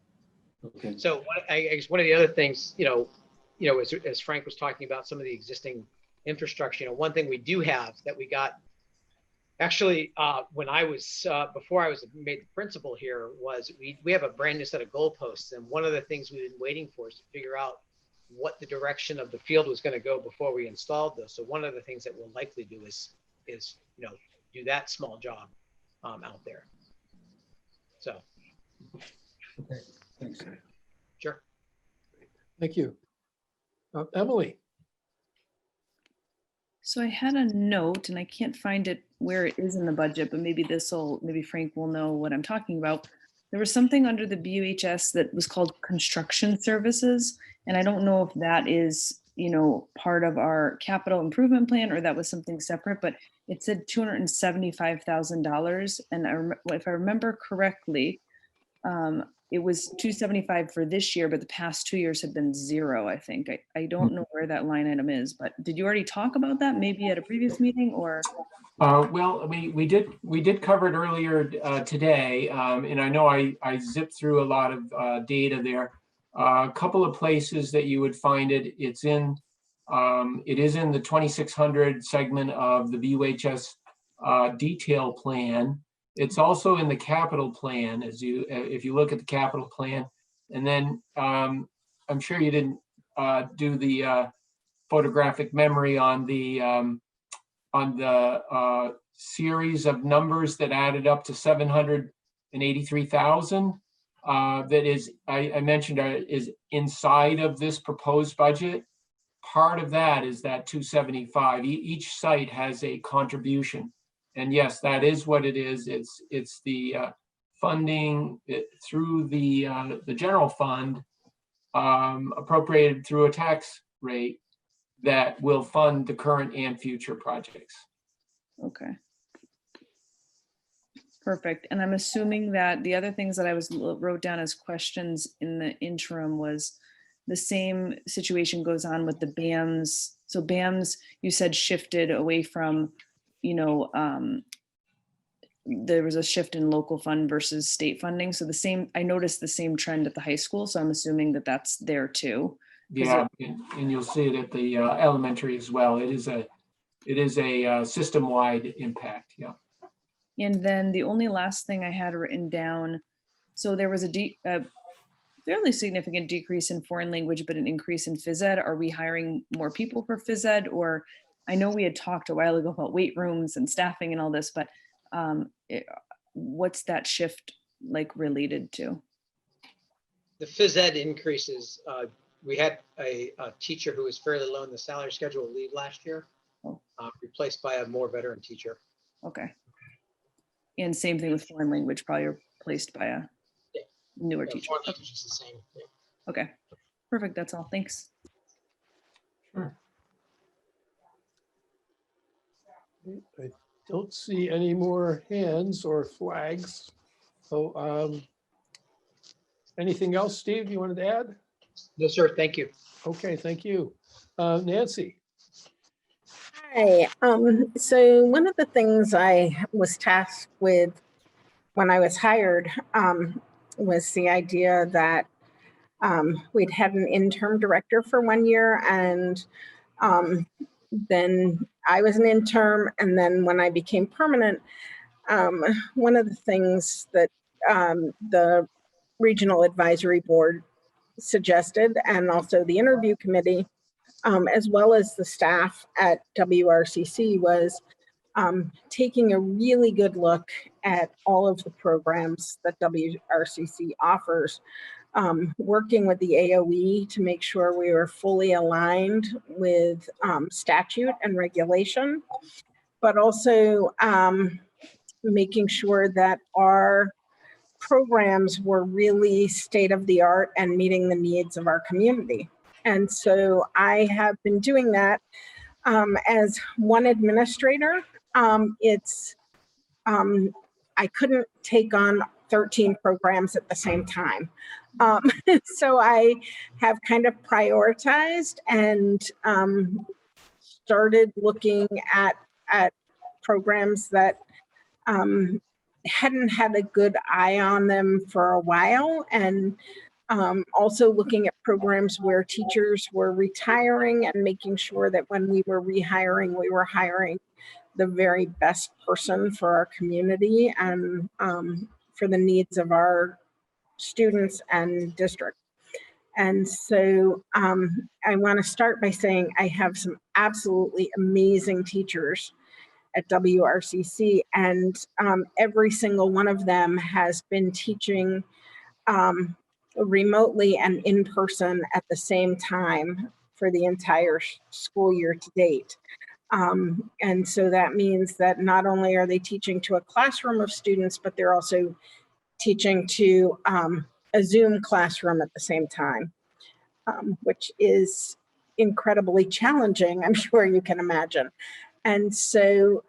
Okay.
So I guess one of the other things, as Frank was talking about some of the existing infrastructure, one thing we do have that we got actually when I was before I was made the principal here was we have a brand new set of goalposts, and one of the things we've been waiting for is to figure out what the direction of the field was going to go before we installed those. So one of the things that we'll likely do is do that small job out there. So.
Okay, thanks.
Sure.
Thank you. Emily.
So I had a note and I can't find it where it is in the budget, but maybe Frank will know what I'm talking about. There was something under the BUHS that was called construction services. And I don't know if that is, part of our capital improvement plan or that was something separate, but it said $275,000. And if I remember correctly, it was 275 for this year, but the past 2 years have been 0, I think. I don't know where that line item is, but did you already talk about that maybe at a previous meeting or?
Well, we did cover it earlier today, and I know I zipped through a lot of data there. A couple of places that you would find it. It is in the 2600 segment of the VUHS detail plan. It's also in the capital plan if you look at the capital plan, and then I'm sure you didn't do the photographic memory on the series of numbers that added up to 783,000 that is, I mentioned, is inside of this proposed budget. Part of that is that 275. Each site has a contribution. And yes, that is what it is. It's the funding through the general fund appropriated through a tax rate that will fund the current and future projects.
Okay. Perfect. And I'm assuming that the other things that I wrote down as questions in the interim was the same situation goes on with the BAMs. So BAMs, you said shifted away from, there was a shift in local fund versus state funding. So I noticed the same trend at the high school. So I'm assuming that that's there too.
Yeah, and you'll see it at the elementary as well. It is a system-wide impact. Yeah.
And then the only last thing I had written down, so there was a fairly significant decrease in foreign language, but an increase in phys ed. Are we hiring more people for phys ed? Or I know we had talked a while ago about weight rooms and staffing and all this, but what's that shift like related to?
The phys ed increases, we had a teacher who was fairly low in the salary schedule leave last year, replaced by a more veteran teacher.
Okay. And same thing with foreign language, probably replaced by a newer teacher.
Foreign language is the same. Yeah.
Okay, perfect. That's all. Thanks.
Sure.
I don't see any more hands or flags. So anything else, Steve, you wanted to add?
No, sir. Thank you.
Okay, thank you. Nancy.
Hi. So one of the things I was tasked with when I was hired was the idea that we'd had an interim director for 1 year, and then I was an interim, and then when I became permanent, one of the things that the Regional Advisory Board suggested, and also the interview committee, as well as the staff at WRCC, was taking a really good look at all of the programs that WRCC offers, working with the AOE to make sure we were fully aligned with statute and regulation, but also making sure that our programs were really state of the art and meeting the needs of our community. And so I have been doing that as one administrator. I couldn't take on 13 programs at the same time. So I have kind of prioritized and started looking at programs that hadn't had a good eye on them for a while, and also looking at programs where teachers were retiring and making sure that when we were rehiring, we were hiring the very best person for our community and for the needs of our students and district. And so I want to start by saying I have some absolutely amazing teachers at WRCC, and every single one of them has been teaching remotely and in person at the same time for the entire school year to date. And so that means that not only are they teaching to a classroom of students, but they're also teaching to a Zoom classroom at the same time, which is incredibly challenging, I'm sure you can imagine. And so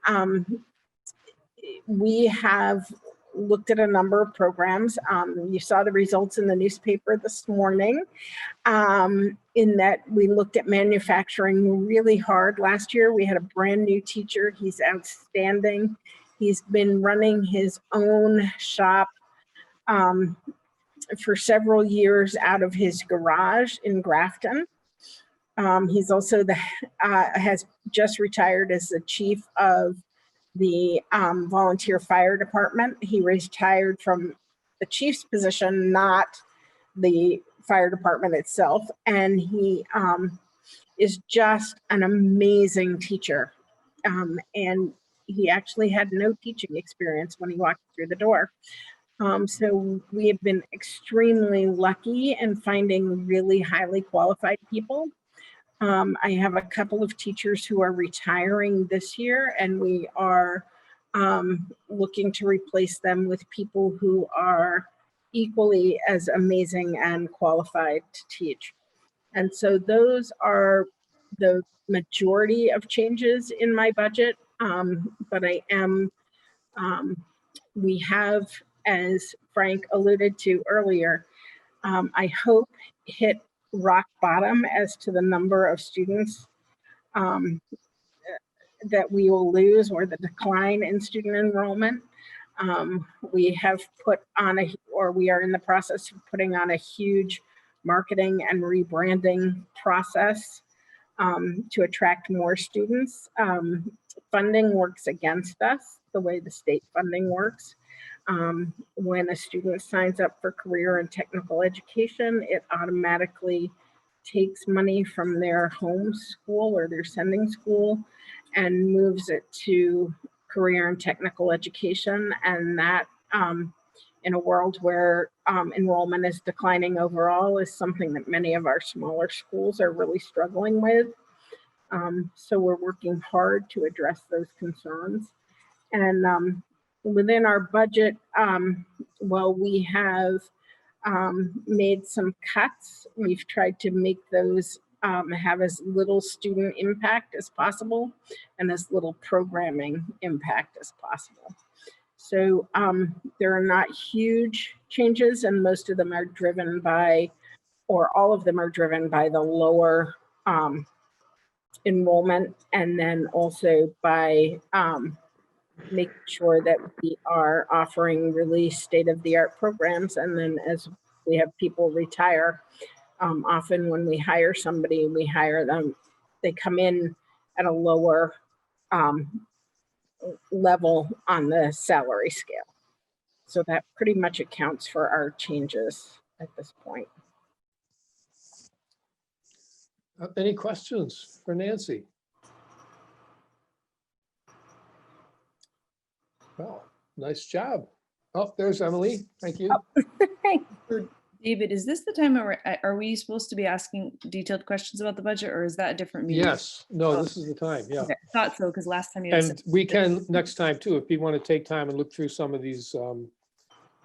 we have looked at a number of programs. You saw the results in the newspaper this morning, in that we looked at manufacturing really hard. Last year, we had a brand new teacher. He's outstanding. He's been running his own shop for several years out of his garage in Grafton. He's also has just retired as the chief of the volunteer fire department. He retired from the chief's position, not the fire department itself. And he is just an amazing teacher. And he actually had no teaching experience when he walked through the door. So we have been extremely lucky in finding really highly qualified people. I have a couple of teachers who are retiring this year, and we are looking to replace them with people who are equally as amazing and qualified to teach. And so those are the majority of changes in my budget. But I am, we have, as Frank alluded to earlier, I hope hit rock bottom as to the number of students that we will lose, or the decline in student enrollment. We have put on we are in the process of putting on a huge marketing and rebranding process to attract more students. Funding works against us, the way the state funding works. When a student signs up for career and technical education, it automatically takes money from their home school or their sending school and moves it to career and technical education. And that, in a world where enrollment is declining overall, is something that many of our smaller schools are really struggling with. So we're working hard to address those concerns. And within our budget, while we have made some cuts, we've tried to make those have as little student impact as possible and as little programming impact as possible. So there are not huge changes, and most of them are driven by, or all of them are driven by, the lower enrollment, and then also by making sure that we are offering really state-of-the-art programs. And then as we have people retire, often when we hire somebody, we hire them, they come in at a lower level on the salary scale. So that pretty much accounts for our changes at this point.
Any questions for Nancy? Well, nice job. Oh, there's Emily. Thank you.
David, is this the time are we supposed to be asking detailed questions about the budget, or is that a different meeting?
Yes. No, this is the time. Yeah.
Okay, I thought so, because last time you had
And we can next time too, if you want to take time and look through some of these,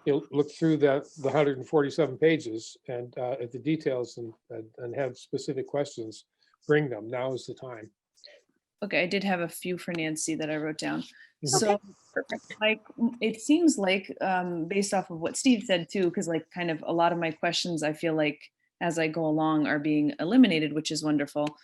you'll look through the 147 pages and at the details and have specific questions, bring them. Now is the time.
Okay, I did have a few for Nancy that I wrote down.
Mhm.
So, like, it seems like, based off of what Steve said too, because like kind of a lot of my questions, I feel like as I go along are being eliminated, which is wonderful.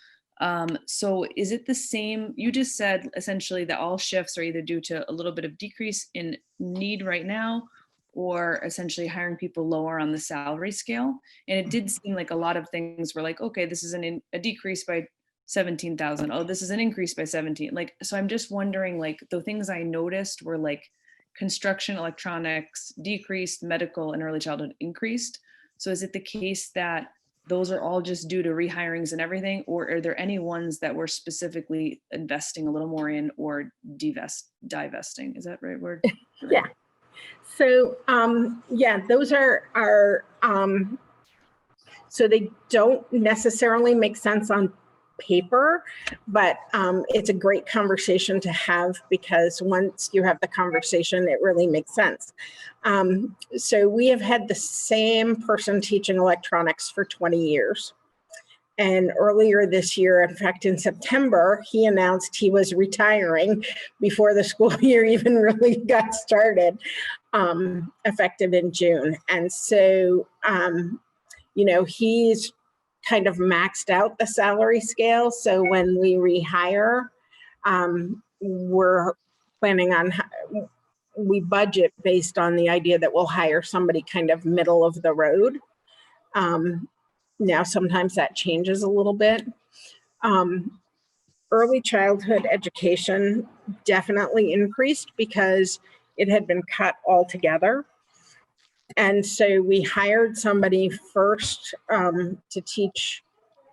So is it the same? You just said essentially that all shifts are either due to a little bit of decrease in need right now, or essentially hiring people lower on the salary scale. And it did seem like a lot of things were like, okay, this is a decrease by 17,000. Oh, this is an increase by 17. Like, so I'm just wondering, like, the things I noticed were like construction, electronics decreased, medical and early childhood increased. So is it the case that those are all just due to rehirings and everything, or are there any ones that we're specifically investing a little more in, or divesting? Is that the right word?
Yeah. So yeah, those are so they don't necessarily make sense on paper, but it's a great conversation to have, because once you have the conversation, it really makes sense. So we have had the same person teaching electronics for 20 years. And earlier this year, in fact, in September, he announced he was retiring before the school year even really got started, effective in June. And so, you know, he's kind of maxed out the salary scale. So when we rehire, we're planning on, we budget based on the idea that we'll hire somebody kind of middle of the road. Now, sometimes that changes a little bit. Early childhood education definitely increased because it had been cut altogether. And so we hired somebody first to teach,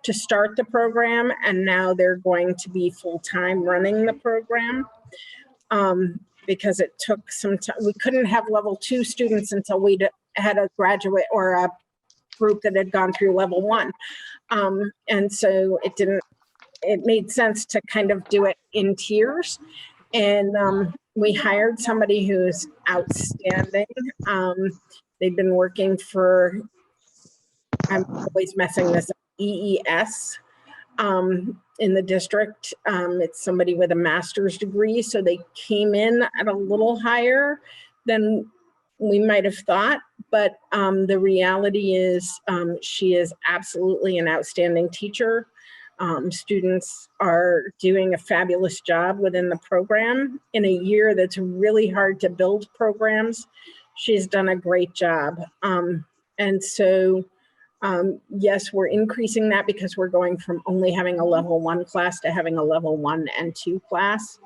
to start the program, and now they're going to be full-time running the program. Because it took some time. We couldn't have level 2 students until we'd had a graduate or a group that had gone through level 1. And so it made sense to kind of do it in tiers. And we hired somebody who's outstanding. They've been working for, I'm always messing this up, EES in the district. It's somebody with a master's degree. So they came in at a little higher than we might have thought, but the reality is she is absolutely an outstanding teacher. Students are doing a fabulous job within the program. In a year that's really hard to build programs, she's done a great job. And so, yes, we're increasing that because we're going from only having a level 1 class to having a level 1 and 2 class,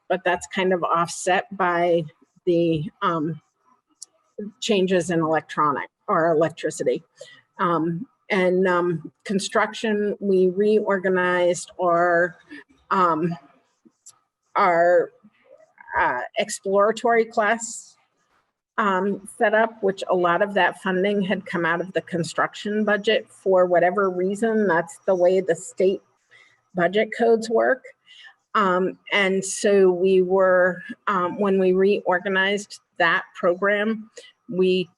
but that's kind of offset by the changes in electricity. Construction, we reorganized our exploratory class setup, which a lot of that funding had come out of the construction budget for whatever reason. That's the way the state budget codes work. And so we were, when we reorganized that program, we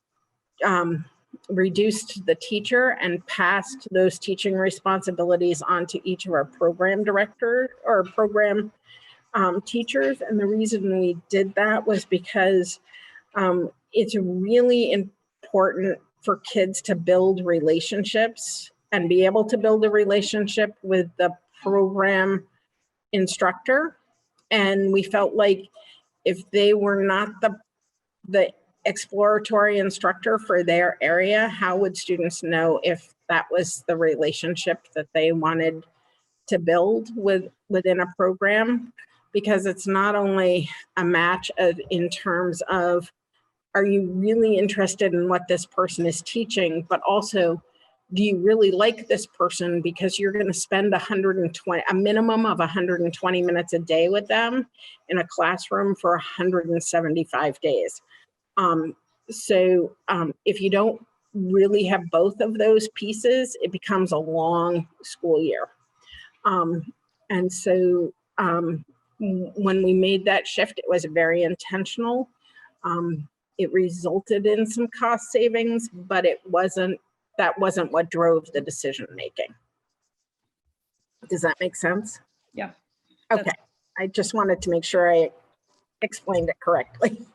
reduced the teacher and passed those teaching responsibilities onto each of our program director or program teachers. And the reason we did that was because it's really important for kids to build relationships and be able to build a relationship with the program instructor. And we felt like if they were not the exploratory instructor for their area, how would students know if that was the relationship that they wanted to build within a program? Because it's not only a match in terms of, are you really interested in what this person is teaching, but also, do you really like this person because you're going to spend a minimum of 120 minutes a day with them in a classroom for 175 days. So if you don't really have both of those pieces, it becomes a long school year. And so when we made that shift, it was very intentional. It resulted in some cost savings, but that wasn't what drove the decision making. Does that make sense?
Yeah.
Okay. I just wanted to make sure I explained it correctly.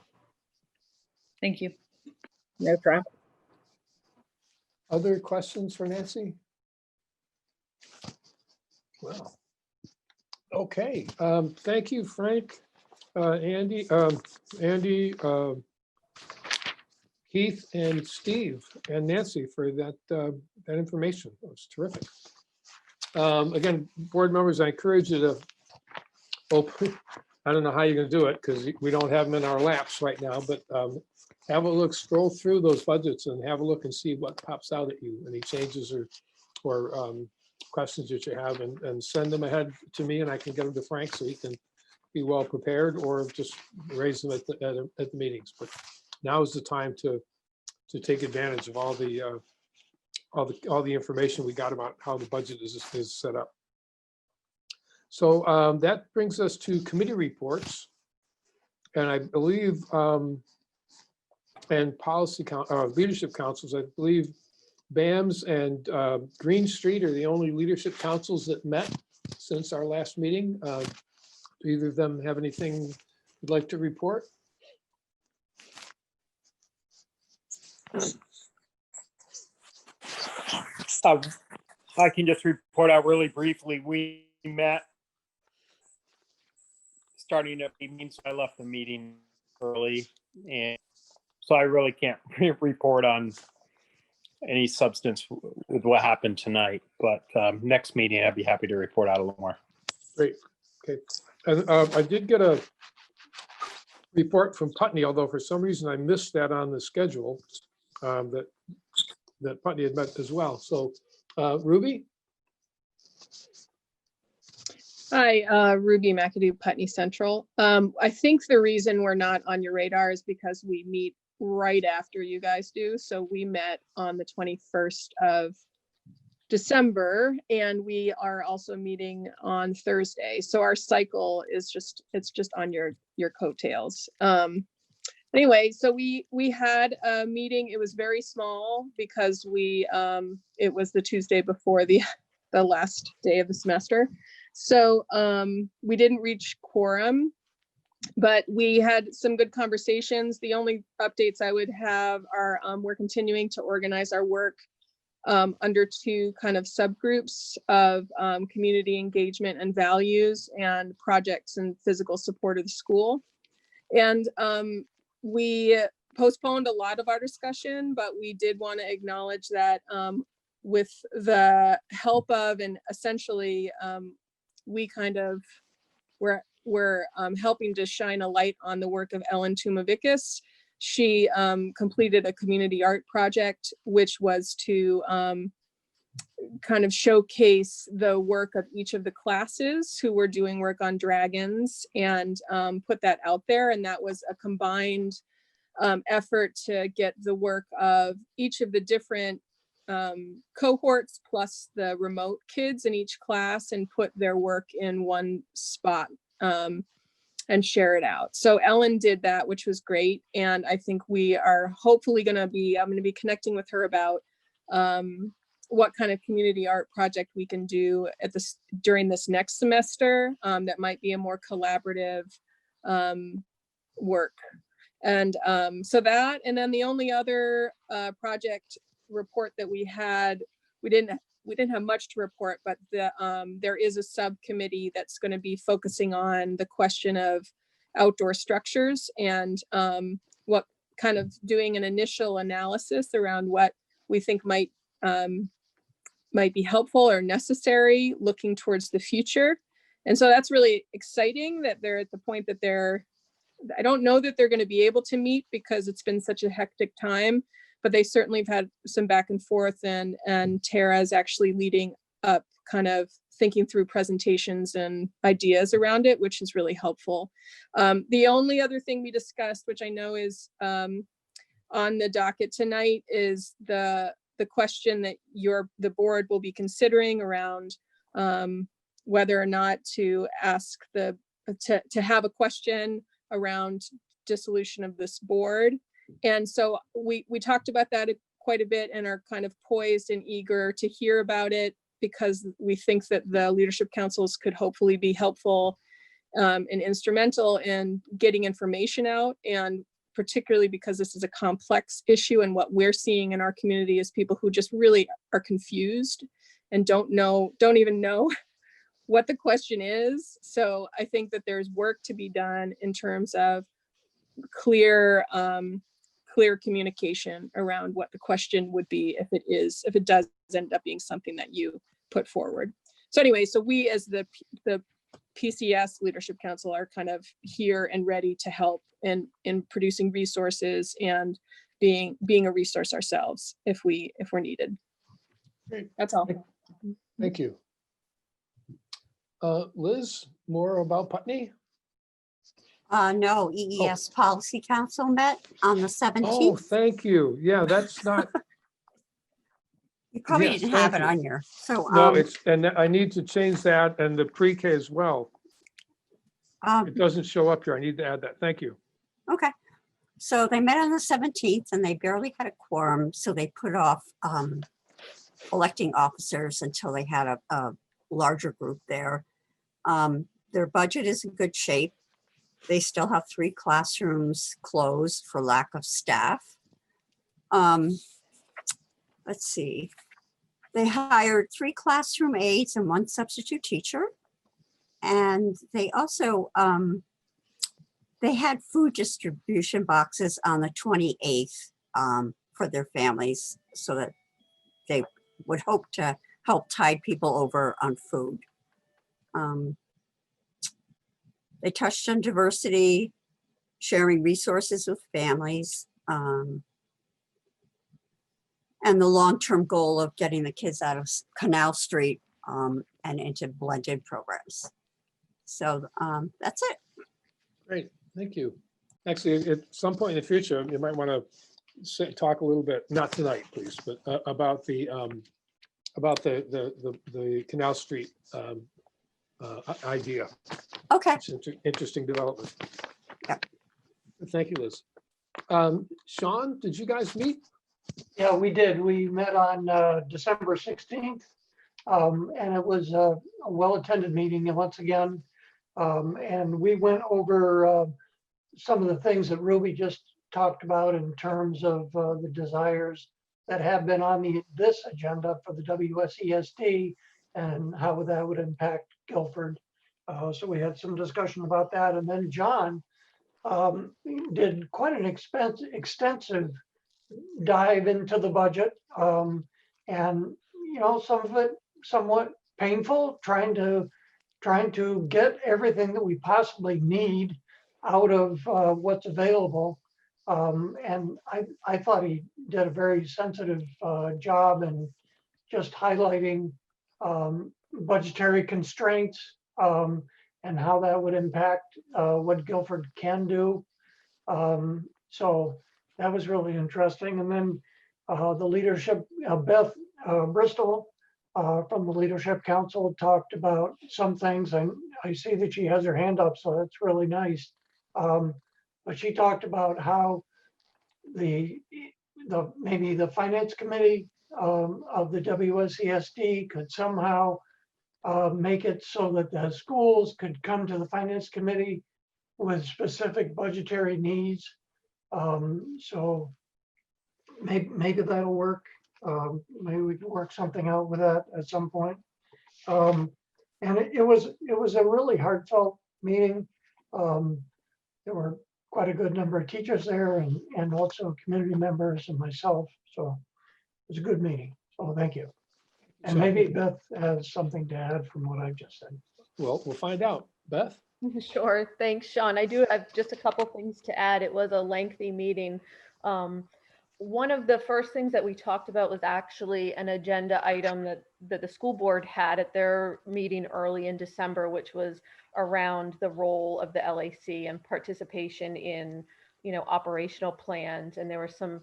Thank you.
No problem.
Other questions for Nancy? Well, okay. Thank you, Frank, Andy, Keith, and Steve, and Nancy for that information. It was terrific. Again, board members, I encourage you to open. I don't know how you're going to do it because we don't have them in our laps right now, but have a look, scroll through those budgets and have a look and see what pops out at you, any changes or questions that you have, and send them ahead to me and I can get them to Frank so he can be well prepared, or just raise them at the meetings. But now is the time to take advantage of all the information we got about how the budget is set up. So that brings us to committee reports, and I believe and policy leadership councils. I believe BAMS and Green Street are the only leadership councils that met since our last meeting. Do either of them have anything you'd like to report?
I can just report out really briefly. We met starting at evening, so I left the meeting early, and so I really can't report on any substance with what happened tonight. But next meeting, I'd be happy to report out a little more.
Great. Okay. And I did get a report from Putney, although for some reason I missed that on the schedule, that Putney had met as well. So Ruby?
Hi, Ruby McAdoo, Putney Central. I think the reason we're not on your radar is because we meet right after you guys do. So we met on the 21st of December, and we are also meeting on Thursday. So our cycle is it's just on your coattails. Anyway, so we had a meeting. It was very small because it was the Tuesday before the last day of the semester. So we didn't reach quorum, but we had some good conversations. The only updates I would have are we're continuing to organize our work under two kind of subgroups of community engagement and values and projects and physical support of the school. And we postponed a lot of our discussion, but we did want to acknowledge that with the help of, and essentially we kind of we're helping to shine a light on the work of Ellen Tumavikas. She completed a community art project, which was to kind of showcase the work of each of the classes who were doing work on dragons and put that out there. And that was a combined effort to get the work of each of the different cohorts plus the remote kids in each class and put their work in one spot and share it out. So Ellen did that, which was great. And I think we are hopefully I'm going to be connecting with her about what kind of community art project we can do during this next semester that might be a more collaborative work. And so that, and then the only other project report that we had, we didn't have much to report, but there is a subcommittee that's going to be focusing on the question of outdoor structures and what kind of doing an initial analysis around what we think might be helpful or necessary looking towards the future. And so that's really exciting that they're at the point that I don't know that they're going to be able to meet because it's been such a hectic time, but they certainly have had some back and forth, and Tara is actually leading up, kind of thinking through presentations and ideas around it, which is really helpful. The only other thing we discussed, which I know is on the docket tonight, is the question that the board will be considering around whether or not to ask to have a question around dissolution of this board. And so we talked about that quite a bit and are kind of poised and eager to hear about it, because we think that the leadership councils could hopefully be helpful and instrumental in getting information out, and particularly because this is a complex issue, and what we're seeing in our community is people who just really are confused and don't even know what the question is. So I think that there's work to be done in terms of clear communication around what the question would be if it does end up being something that you put forward. So anyway, so we as the PCS Leadership Council are kind of here and ready to help in producing resources and being a resource ourselves if we're needed.
Great.
That's all.
Thank you. Liz, more about Putney?
No, EES Policy Council met on the 17th.
Oh, thank you. Yeah, that's not.
You probably
Yes,
didn't have
thank
it
you.
on your, so.
No, and I need to change that, and the pre-K as well. It doesn't show up here. I need to add that. Thank you.
Okay. So they met on the 17th and they barely had a quorum, so they put off electing officers until they had a larger group there. Their budget is in good shape. They still have 3 classrooms closed for lack of staff. Let's see. They hired 3 classroom aides and 1 substitute teacher. And they also, they had food distribution boxes on the 28th for their families so that they would hope to help tide people over on food. They touched on diversity, sharing resources with families, and the long-term goal of getting the kids out of Canal Street and into blended programs. So that's it.
Great, thank you. Actually, at some point in the future, you might want to talk a little bit, not tonight, please, but about the Canal Street idea.
Okay.
It's interesting development.
Yeah.
Thank you, Liz. Sean, did you guys meet?
Yeah, we did. We met on December 16th. And it was a well-attended meeting once again. And we went over some of the things that Ruby just talked about in terms of the desires that have been on this agenda for the WSESD and how that would impact Guilford. So we had some discussion about that. And then John did quite an extensive dive into the budget. And, you know, some of it somewhat painful, trying to get everything that we possibly need out of what's available. And I thought he did a very sensitive job in just highlighting budgetary constraints and how that would impact what Guilford can do. So that was really interesting. And then the leadership, Beth Bristol from the Leadership Council talked about some things, and I see that she has her hand up, so that's really nice. But she talked about how maybe the Finance Committee of the WSESD could somehow make it so that the schools could come to the Finance Committee with specific budgetary needs. So maybe that'll work. Maybe we can work something out with that at some point. And it was a really heartfelt meeting. There were quite a good number of teachers there and also community members and myself. So it was a good meeting. So thank you. And maybe Beth has something to add from what I've just said.
Well, we'll find out. Beth?
Sure. Thanks, Sean. I do have just a couple things to add. It was a lengthy meeting. One of the first things that we talked about was actually an agenda item that the school board had at their meeting early in December, which was around the role of the LAC and participation in, operational plans. And there were some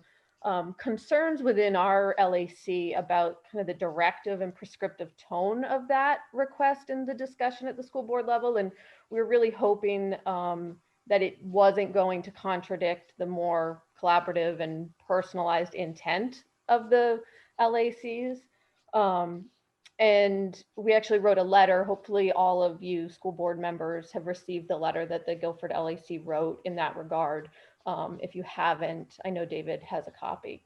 concerns within our LAC about kind of the directive and prescriptive tone of that request in the discussion at the school board level. And we were really hoping that it wasn't going to contradict the more collaborative and personalized intent of the LACs. And we actually wrote a letter. Hopefully all of you school board members have received the letter that the Guilford LAC wrote in that regard. If you haven't, I know David has a copy.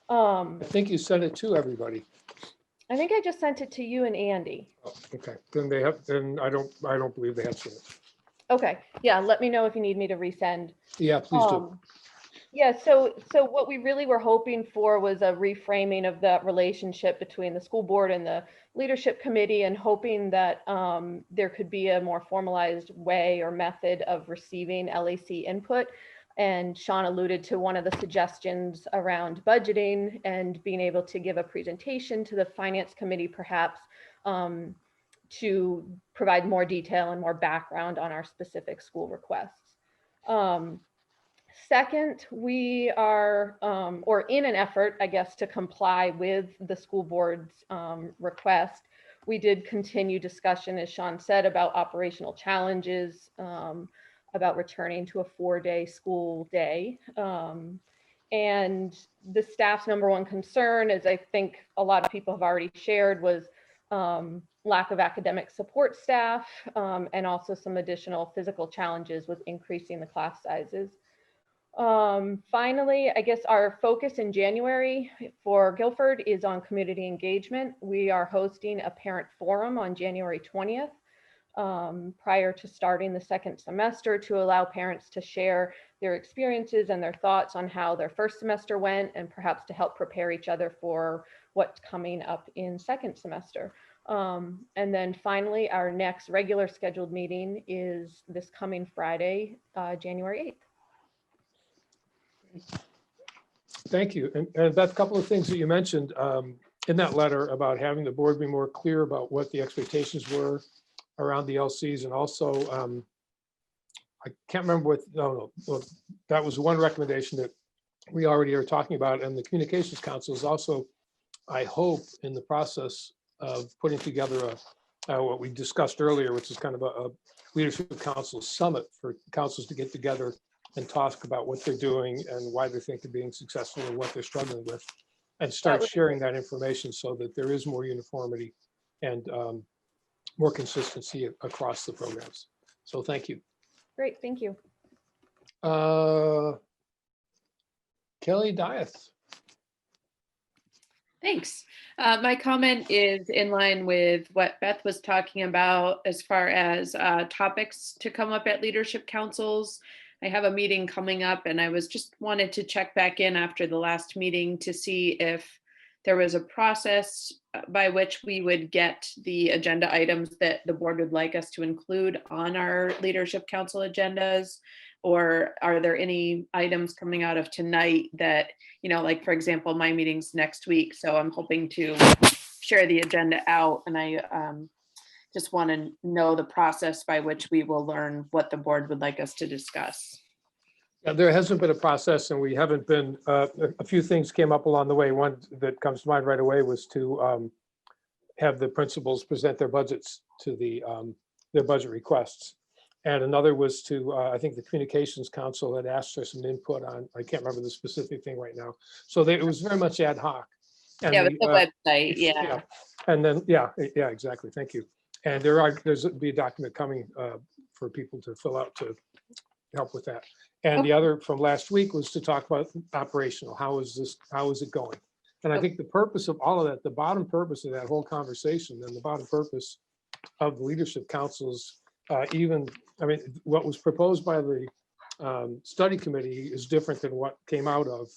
I think you sent it to everybody.
I think I just sent it to you and Andy.
Oh, okay, then I don't believe they have seen it.
Okay, yeah, let me know if you need me to resend.
Yeah, please do.
Yeah, so what we really were hoping for was a reframing of that relationship between the school board and the leadership committee, and hoping that there could be a more formalized way or method of receiving LAC input. And Sean alluded to one of the suggestions around budgeting and being able to give a presentation to the finance committee, perhaps, to provide more detail and more background on our specific school requests. Second, we are, or in an effort, I guess, to comply with the school board's request, we did continue discussion, as Sean said, about operational challenges. about returning to a 4-day school day. And the staff's number one concern, as I think a lot of people have already shared, was lack of academic support staff, and also some additional physical challenges with increasing the class sizes. Finally, I guess our focus in January for Guilford is on community engagement. We are hosting a parent forum on January 20th. Prior to starting the second semester, to allow parents to share their experiences and their thoughts on how their first semester went, and perhaps to help prepare each other for what's coming up in second semester. And then finally, our next regular scheduled meeting is this coming Friday, January 8th.
Thank you. And Beth, a couple of things that you mentioned in that letter about having the board be more clear about what the expectations were around the LCs, and also I can't remember what, well, that was one recommendation that we already are talking about, and the Communications Council is also, I hope, in the process of putting together what we discussed earlier, which is kind of a leadership council summit for councils to get together and talk about what they're doing and why they think they're being successful and what they're struggling with, and start sharing that information so that there is more uniformity and more consistency across the programs. So thank you.
Great, thank you.
Kelly Dieth.
Thanks. My comment is in line with what Beth was talking about as far as topics to come up at leadership councils. I have a meeting coming up, and I was just wanted to check back in after the last meeting to see if there was a process by which we would get the agenda items that the board would like us to include on our leadership council agendas, or are there any items coming out of tonight that, you know, like for example, my meeting's next week, so I'm hoping to share the agenda out, and I just want to know the process by which we will learn what the board would like us to discuss.
Yeah, there hasn't been a process, and we haven't been, a few things came up along the way. One that comes to mind right away was to have the principals present their budgets to their budget requests. And another was to, I think the Communications Council had asked for some input on, I can't remember the specific thing right now. So it was very much ad hoc. And
yeah, with the website, yeah.
And then, yeah, exactly. Thank you. And there's be a document coming for people to fill out to help with that. And the other from last week was to talk about operational. How is it going? And I think the purpose of all of that, the bottom purpose of that whole conversation, and the bottom purpose of the leadership councils, even, I mean, what was proposed by the study committee is different than what came out of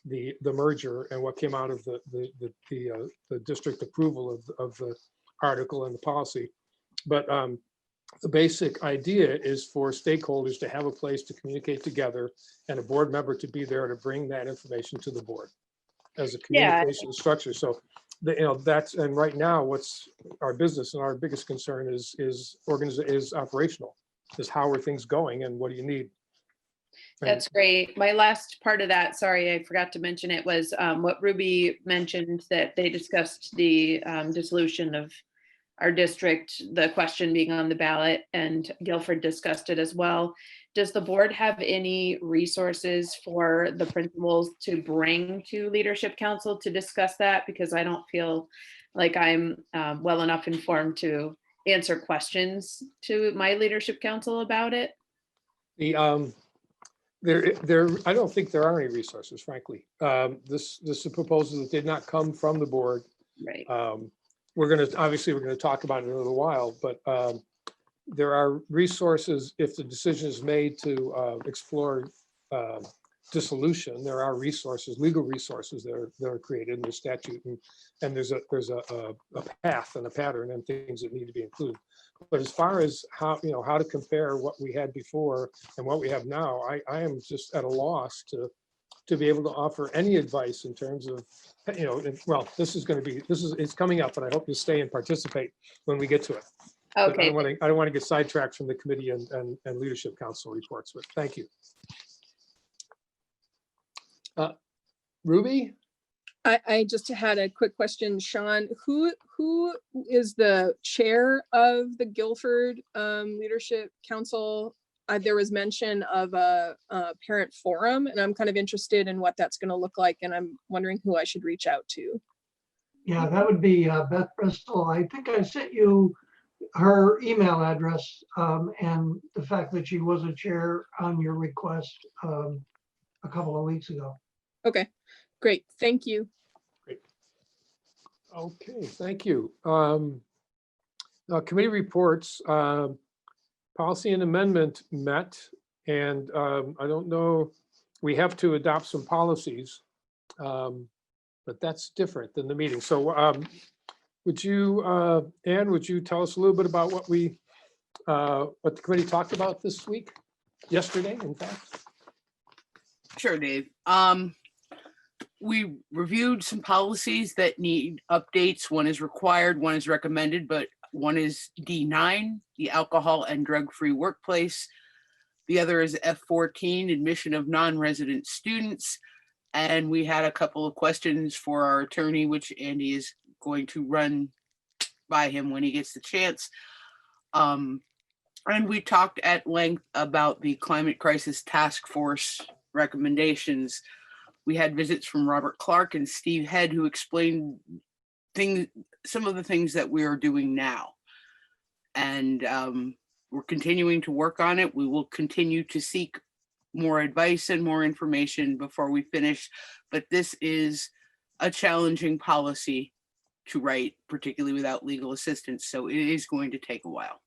the merger and what came out of the district approval of the article and the policy. But the basic idea is for stakeholders to have a place to communicate together, and a board member to be there to bring that information to the board as a communication structure. So, that's, and right now, what's our business and our biggest concern is operational, is how are things going and what do you need?
That's great. My last part of that, sorry, I forgot to mention it, was what Ruby mentioned, that they discussed the dissolution of our district, the question being on the ballot, and Guilford discussed it as well. Does the board have any resources for the principals to bring to leadership council to discuss that? Because I don't feel like I'm well enough informed to answer questions to my leadership council about it.
I don't think there are any resources, frankly. This is a proposal that did not come from the board.
Right.
We're going to talk about it in a little while, but there are resources if the decision is made to explore dissolution. There are resources, legal resources that are created in the statute, and there's a path and a pattern and things that need to be included. But as far as how to compare what we had before and what we have now, I am just at a loss to be able to offer any advice in terms of, well, it's coming up, and I hope you stay and participate when we get to it.
Okay.
I don't want to get sidetracked from the committee and leadership council reports, but thank you. Ruby?
I just had a quick question, Sean. Who is the chair of the Guilford Leadership Council? there was mention of a parent forum, and I'm kind of interested in what that's going to look like, and I'm wondering who I should reach out to.
Yeah, that would be Beth Bristol. I think I sent you her email address and the fact that she was a chair on your request a couple of weeks ago.
Okay, great. Thank you.
Okay, thank you. Committee reports, policy and amendment met, and I don't know, we have to adopt some policies, but that's different than the meeting. So would you, Ann, would you tell us a little bit about what the committee talked about this week? Yesterday, in fact?
Sure, Dave. We reviewed some policies that need updates. One is required, one is recommended, but one is D9, the alcohol and drug-free workplace. The other is F14, admission of non-resident students. And we had a couple of questions for our attorney, which Andy is going to run by him when he gets the chance. And we talked at length about the Climate Crisis Task Force recommendations. We had visits from Robert Clark and Steve Head, who explained some of the things that we are doing now. And we're continuing to work on it. We will continue to seek more advice and more information before we finish. But this is a challenging policy to write, particularly without legal assistance. So it is going to take a while.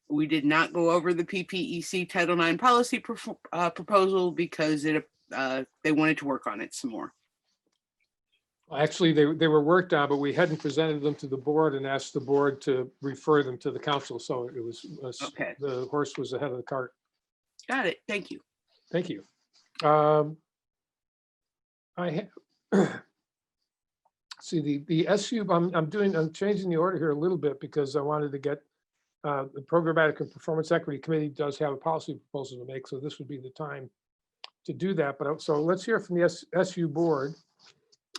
We did not go over the PPEC Title IX policy proposal because they wanted to work on it some more.
Actually, they were worked on, but we hadn't presented them to the board and asked the board to refer them to the council. So it was,
Okay.
The horse was ahead of the cart.
Got it. Thank you.
Thank you. See the SU, I'm changing the order here a little bit because I wanted to get the Programmatic and Performance Equity Committee does have a policy proposal to make, so this would be the time to do that. But so let's hear from the SU board.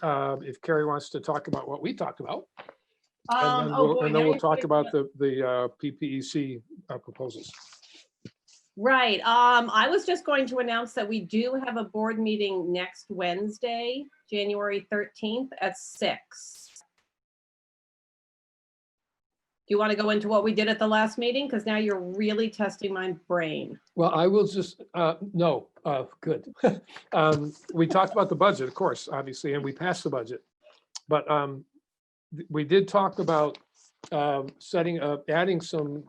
If Carrie wants to talk about what we talked about. And then we'll talk about the PPEC proposals.
Right. I was just going to announce that we do have a board meeting next Wednesday, January 13th at 6. Do you want to go into what we did at the last meeting? Because now you're really testing my brain.
Well, I will just, no, good. We talked about the budget, of course, obviously, and we passed the budget. But we did talk about adding some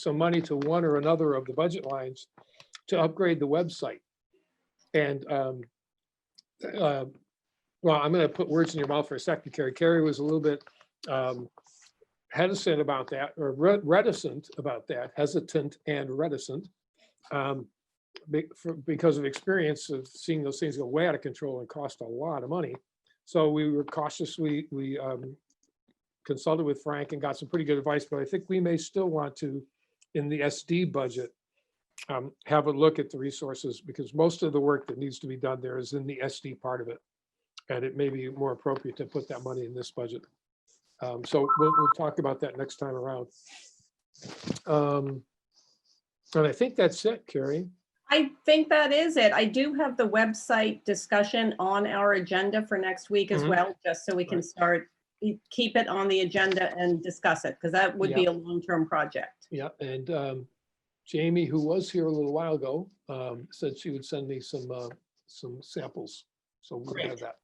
money to one or another of the budget lines to upgrade the website. And well, I'm going to put words in your mouth for a second, Carrie. Carrie was a little bit hesitant about that, or reticent about that, hesitant and reticent, because of experience of seeing those things go way out of control and cost a lot of money. So we were cautious. We consulted with Frank and got some pretty good advice, but I think we may still want to, in the SD budget, have a look at the resources, because most of the work that needs to be done there is in the SD part of it. And it may be more appropriate to put that money in this budget. So we'll talk about that next time around. And I think that's it, Carrie.
I think that is it. I do have the website discussion on our agenda for next week as well, just so we can start, keep it on the agenda and discuss it, because that would be a long-term project.
Yeah, and Jamie, who was here a little while ago, said she would send me some samples. So we'll have that.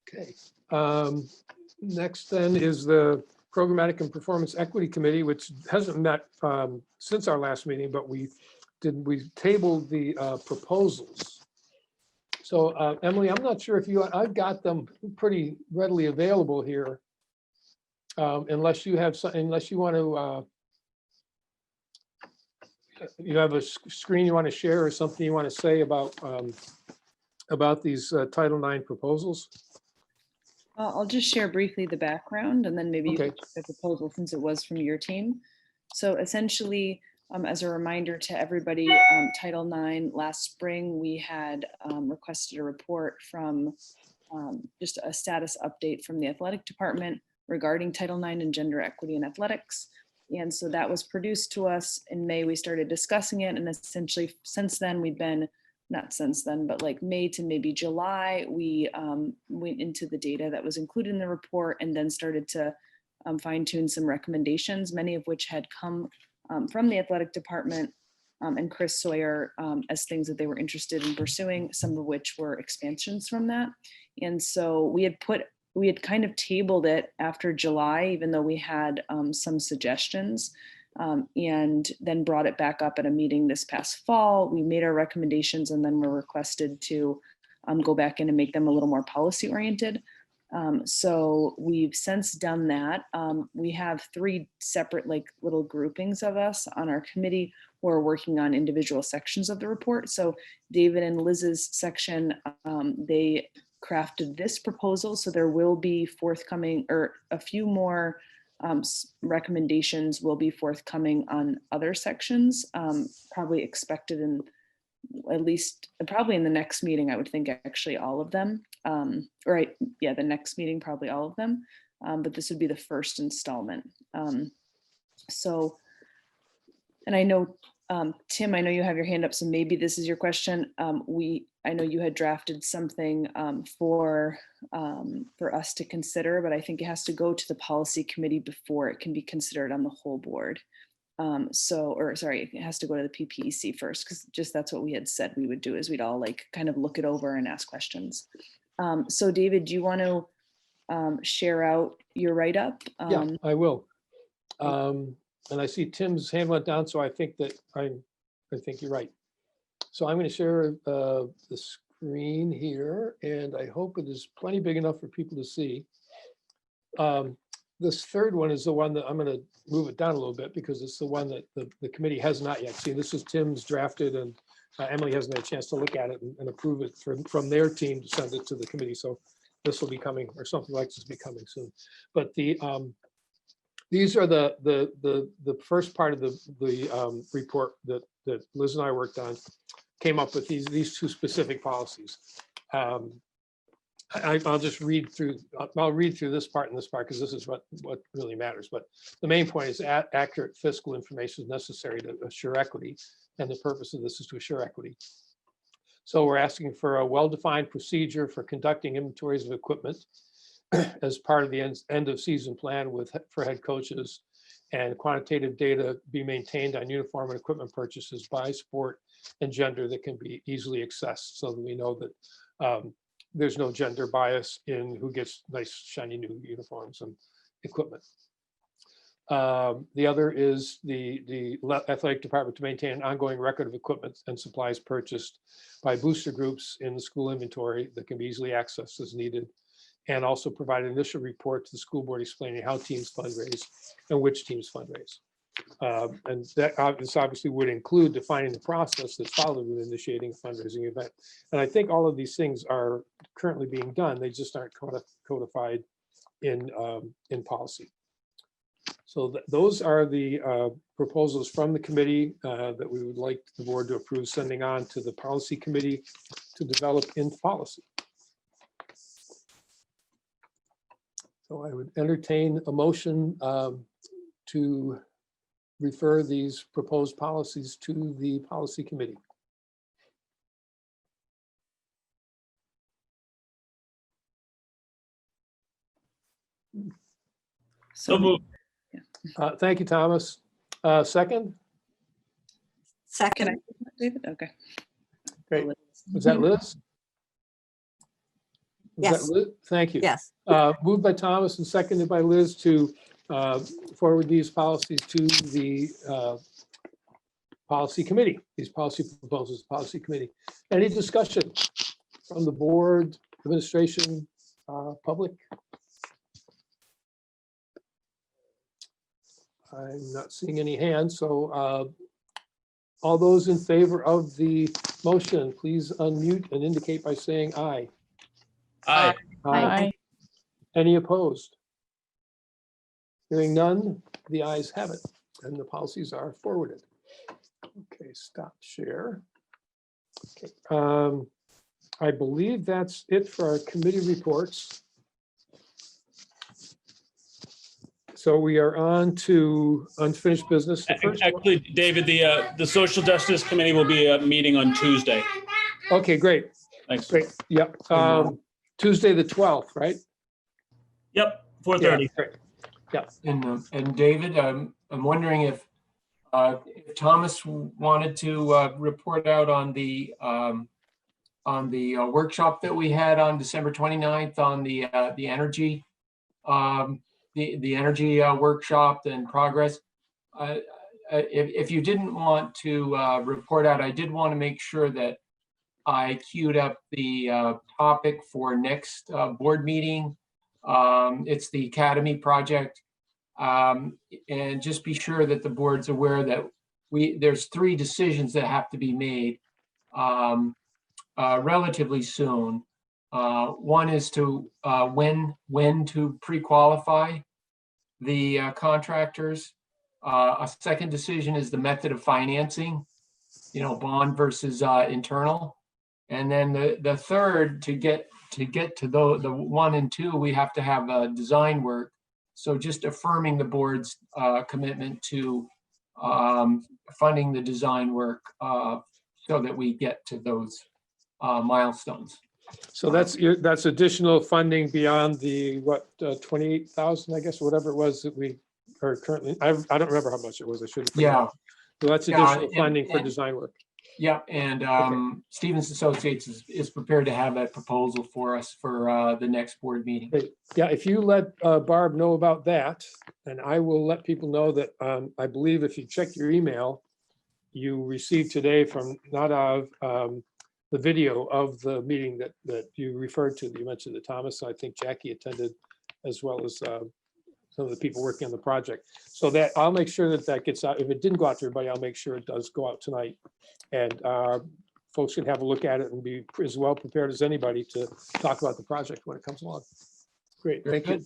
Okay. Next then is the Programmatic and Performance Equity Committee, which hasn't met since our last meeting, but we tabled the proposals. So Emily, I'm not sure if I've got them pretty readily available here, unless you have some, unless you want to, you have a screen you want to share or something you want to say about these Title IX proposals.
I'll just share briefly the background, and then maybe you can check the proposal since it was from your team. So essentially, as a reminder to everybody, Title IX last spring, we had requested a report from just a status update from the athletic department regarding Title IX and gender equity in athletics. And so that was produced to us in May. We started discussing it, and essentially since then we've been, not since then, but like May to maybe July, we went into the data that was included in the report and then started to fine tune some recommendations, many of which had come from the athletic department and Chris Sawyer as things that they were interested in pursuing, some of which were expansions from that. And so we had kind of tabled it after July, even though we had some suggestions, and then brought it back up at a meeting this past fall. We made our recommendations and then were requested to go back in and make them a little more policy oriented. So we've since done that. We have 3 separate like little groupings of us on our committee who are working on individual sections of the report. So David and Liz's section, they crafted this proposal. So there will be forthcoming, or a few more recommendations will be forthcoming on other sections, probably expected in at least probably in the next meeting. I would think actually all of them, the next meeting, probably all of them. But this would be the first installment. And I know, Tim, I know you have your hand up, so maybe this is your question. I know you had drafted something for us to consider, but I think it has to go to the policy committee before it can be considered on the whole board. It has to go to the PPEC first, because just that's what we had said we would do, is we'd all like kind of look it over and ask questions. So David, do you want to share out your write-up?
Yeah, I will. And I see Tim's hand went down, so I think you're right. So I'm going to share the screen here, and I hope it is plenty big enough for people to see. This third one is the one that I'm going to move it down a little bit because it's the one that the committee has not yet seen. This is Tim's drafted, and Emily hasn't had a chance to look at it and approve it from their team to send it to the committee. So this will be coming, or something like this will be coming soon. But these are the first part of the report that Liz and I worked on, came up with these 2 specific policies. I'll just read through. I'll read through this part and this part because this is what really matters. But the main point is accurate fiscal information is necessary to assure equity, and the purpose of this is to assure equity. So we're asking for a well-defined procedure for conducting inventories of equipment as part of the end of season plan for head coaches, and quantitative data be maintained on uniform and equipment purchases by sport and gender that can be easily accessed, so that we know that there's no gender bias in who gets nice shiny new uniforms and equipment. The other is the athletic department to maintain an ongoing record of equipment and supplies purchased by booster groups in the school inventory that can be easily accessed as needed, and also provide an initial report to the school board explaining how teams fundraise and which teams fundraise. And this obviously would include defining the process that's followed with initiating a fundraising event. And I think all of these things are currently being done. They just aren't codified in policy. So those are the proposals from the committee that we would like the board to approve sending on to the policy committee to develop into policy. So I would entertain a motion to refer these proposed policies to the policy committee.
So moved.
Thank you, Thomas. Second?
Second.
David? Okay.
Great. Was that Liz?
Yes.
Liz? Thank you.
Yes.
Moved by Thomas and seconded by Liz to forward these policies to the policy committee, these policy proposals, policy committee. Any discussion from the board, administration, public? I'm not seeing any hands, so all those in favor of the motion, please unmute and indicate by saying aye.
Aye.
Aye. Any opposed? Hearing none, the ayes have it, and the policies are forwarded. Okay, stop share. Okay, I believe that's it for our committee reports. So we are on to unfinished business. The first one-
Actually, David, the Social Justice Committee will be meeting on Tuesday.
Okay, great.
Thanks.
Great. Yep. Tuesday, the 12th, right?
Yep, 4:30.
Yeah, great. Yeah.
And David, I'm wondering if Thomas wanted to report out on the workshop that we had on December 29th on the energy, the energy workshop and progress. If you didn't want to report out, I did want to make sure that I queued up the topic for next board meeting. It's the Academy project. And just be sure that the board's aware that there's 3 decisions that have to be made relatively soon. One is to when to pre-qualify the contractors. A second decision is the method of financing, bond versus internal. And then the third, to get to the 1 and 2, we have to have design work. So just affirming the board's commitment to funding the design work so that we get to those milestones.
So that's additional funding beyond the, 28,000, I guess, or whatever it was that we are currently, I don't remember how much it was. I should have.
Yeah.
So that's additional funding for design work.
Yeah, and Stevens Associates is prepared to have that proposal for us for the next board meeting.
Okay. Yeah, if you let Barb know about that, and I will let people know that I believe if you check your email, you received today from Nadav the video of the meeting that you referred to, that you mentioned to Thomas. I think Jackie attended, as well as some of the people working on the project. So that I'll make sure that gets out. If it didn't go out to everybody, I'll make sure it does go out tonight. And folks can have a look at it and be as well prepared as anybody to talk about the project when it comes along. Great, thank you.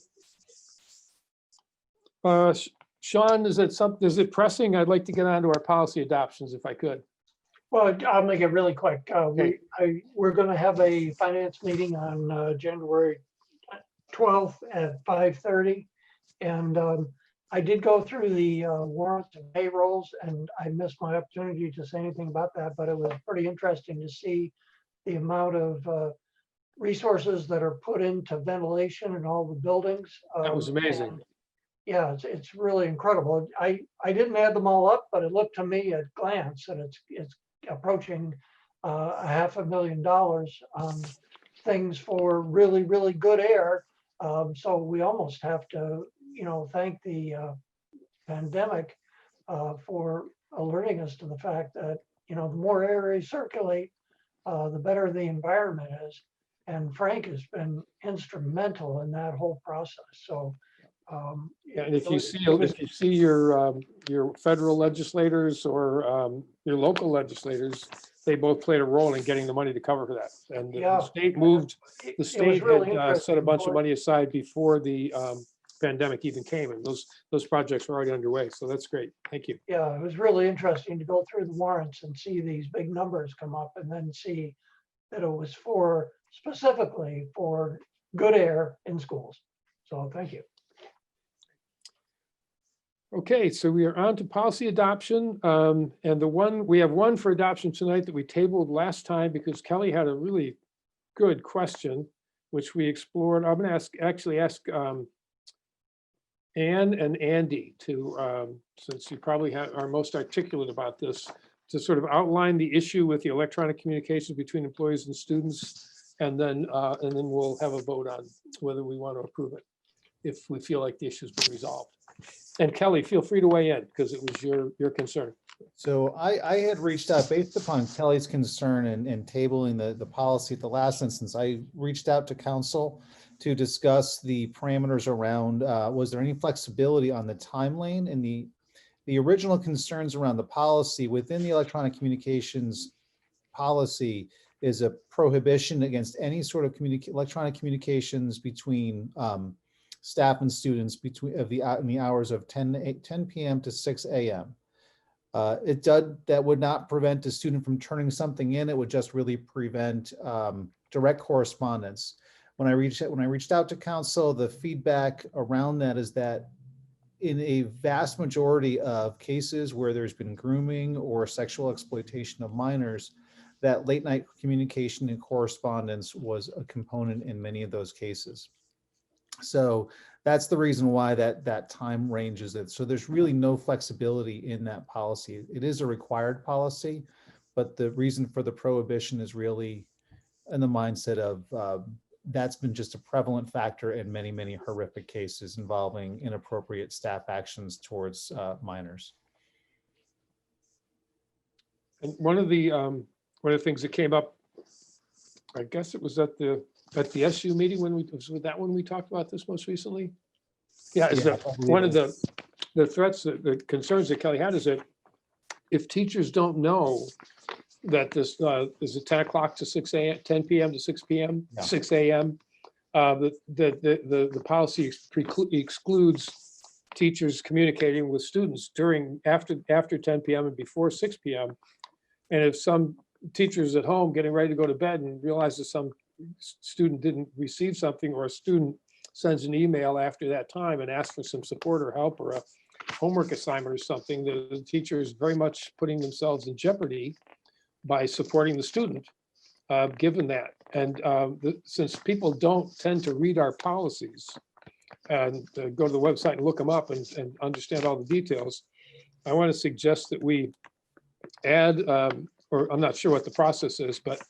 Sean, is it pressing? I'd like to get on to our policy adoptions if I could.
Well, I'll make it really quick. We're going to have a finance meeting on January 12th at 5:30. And I did go through the warrants and payrolls, and I missed my opportunity to say anything about that, but it was pretty interesting to see the amount of resources that are put into ventilation in all the buildings.
That was amazing.
Yeah, it's really incredible. I didn't add them all up, but it looked to me at glance that it's approaching $500,000 on things for really, really good air. So we almost have to, thank the pandemic for alerting us to the fact that, the more air we circulate, the better the environment is. And Frank has been instrumental in that whole process. So,
yeah, and if you see your federal legislators or your local legislators, they both played a role in getting the money to cover for that. And the state moved. The state had set a bunch of money aside before the pandemic even came, and those projects were already underway. So that's great. Thank you.
Yeah, it was really interesting to go through the warrants and see these big numbers come up, and then see that it was specifically for good air in schools. So thank you.
Okay, so we are on to policy adoption. And we have one for adoption tonight that we tabled last time because Kelly had a really good question, which we explored. I'm going to ask Anne and Andy to, since you probably are most articulate about this, to sort of outline the issue with the electronic communications between employees and students, and then we'll have a vote on whether we want to approve it if we feel like the issue's been resolved. And Kelly, feel free to weigh in because it was your concern.
So I had reached out based upon Kelly's concern and tabling the policy at the last instance. I reached out to council to discuss the parameters around, was there any flexibility on the time lane, and the original concerns around the policy within the electronic communications policy is a prohibition against any sort of electronic communications between staff and students in the hours of 10 p.m. to 6 a.m. That would not prevent a student from turning something in. It would just really prevent direct correspondence. When I reached out to council, the feedback around that is that in a vast majority of cases where there's been grooming or sexual exploitation of minors, that late night communication and correspondence was a component in many of those cases. So that's the reason why that time range is it. So there's really no flexibility in that policy. It is a required policy, but the reason for the prohibition is really in the mindset of that's been just a prevalent factor in many, many horrific cases involving inappropriate staff actions towards minors.
And one of the things that came up, I guess it was at the SU meeting when was that when we talked about this most recently? Yeah, is that one of the threats, the concerns that Kelly had is that if teachers don't know that this is a 10 o'clock to 6 a.m., 10 p.m. to 6 p.m., 6 a.m., the policy excludes teachers communicating with students after 10 p.m. and before 6 p.m. And if some teachers at home getting ready to go to bed and realizes some student didn't receive something, or a student sends an email after that time and asks for some support or help or a homework assignment or something, the teacher is very much putting themselves in jeopardy by supporting the student, given that. And since people don't tend to read our policies and go to the website and look them up and understand all the details, I want to suggest that we add, or I'm not sure what the process is, but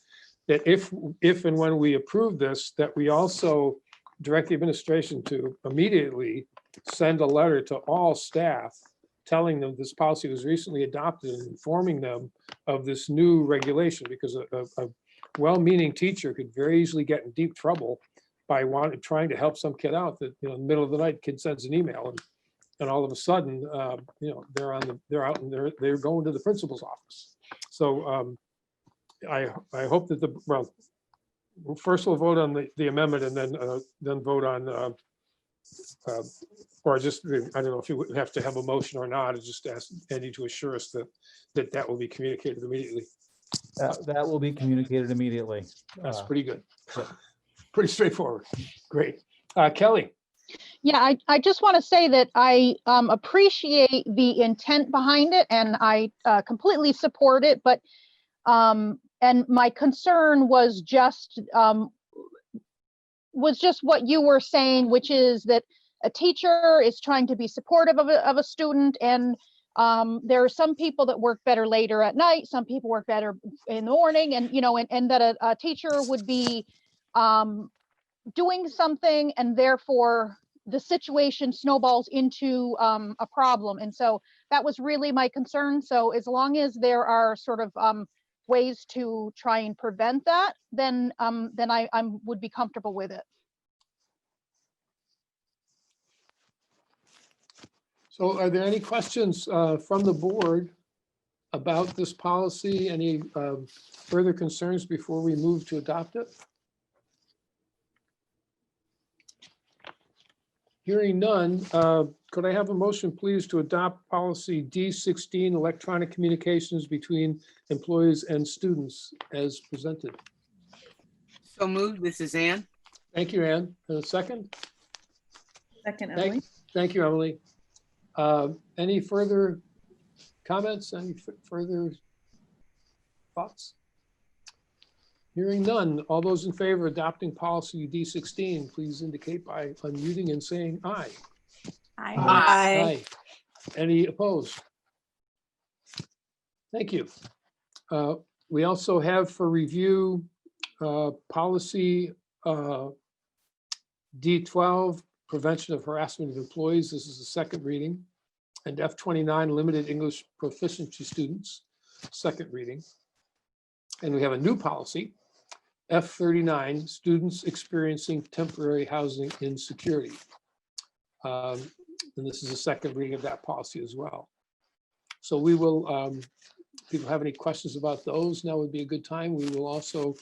that if and when we approve this, that we also direct the administration to immediately send a letter to all staff telling them this policy was recently adopted and informing them of this new regulation, because a well-meaning teacher could very easily get in deep trouble by trying to help some kid out that, in the middle of the night, kid sends an email and all of a sudden, they're out and they're going to the principal's office. So I hope that first we'll vote on the amendment and then vote on or just, I don't know if you would have to have a motion or not. It's just ask Andy to assure us that will be communicated immediately.
That will be communicated immediately.
That's pretty good. Pretty straightforward. Great. Kelly.
Yeah, I just want to say that I appreciate the intent behind it, and I completely support it. But and my concern was just what you were saying, which is that a teacher is trying to be supportive of a student, and there are some people that work better later at night, some people work better in the morning, and and that a teacher would be doing something, and therefore the situation snowballs into a problem. And so that was really my concern. So as long as there are sort of ways to try and prevent that, then I would be comfortable with it.
So are there any questions from the board about this policy? Any further concerns before we move to adopt it? Hearing none, could I have a motion, please, to adopt policy D16, electronic communications between employees and students, as presented?
So moved. This is Ann.
Thank you, Ann. And a second?
Second, Emily.
Thank you, Emily. Any further comments? Any further thoughts? Hearing none, all those in favor of adopting policy D16, please indicate by unmuting and saying aye.
Aye.
Aye. Any opposed? Thank you. We also have for review policy D12, prevention of harassment of employees. This is the second reading. And F29, limited English proficiency students, second reading. And we have a new policy, F39, students experiencing temporary housing insecurity. And this is the second reading of that policy as well. So we will, if people have any questions about those, now would be a good time. We will also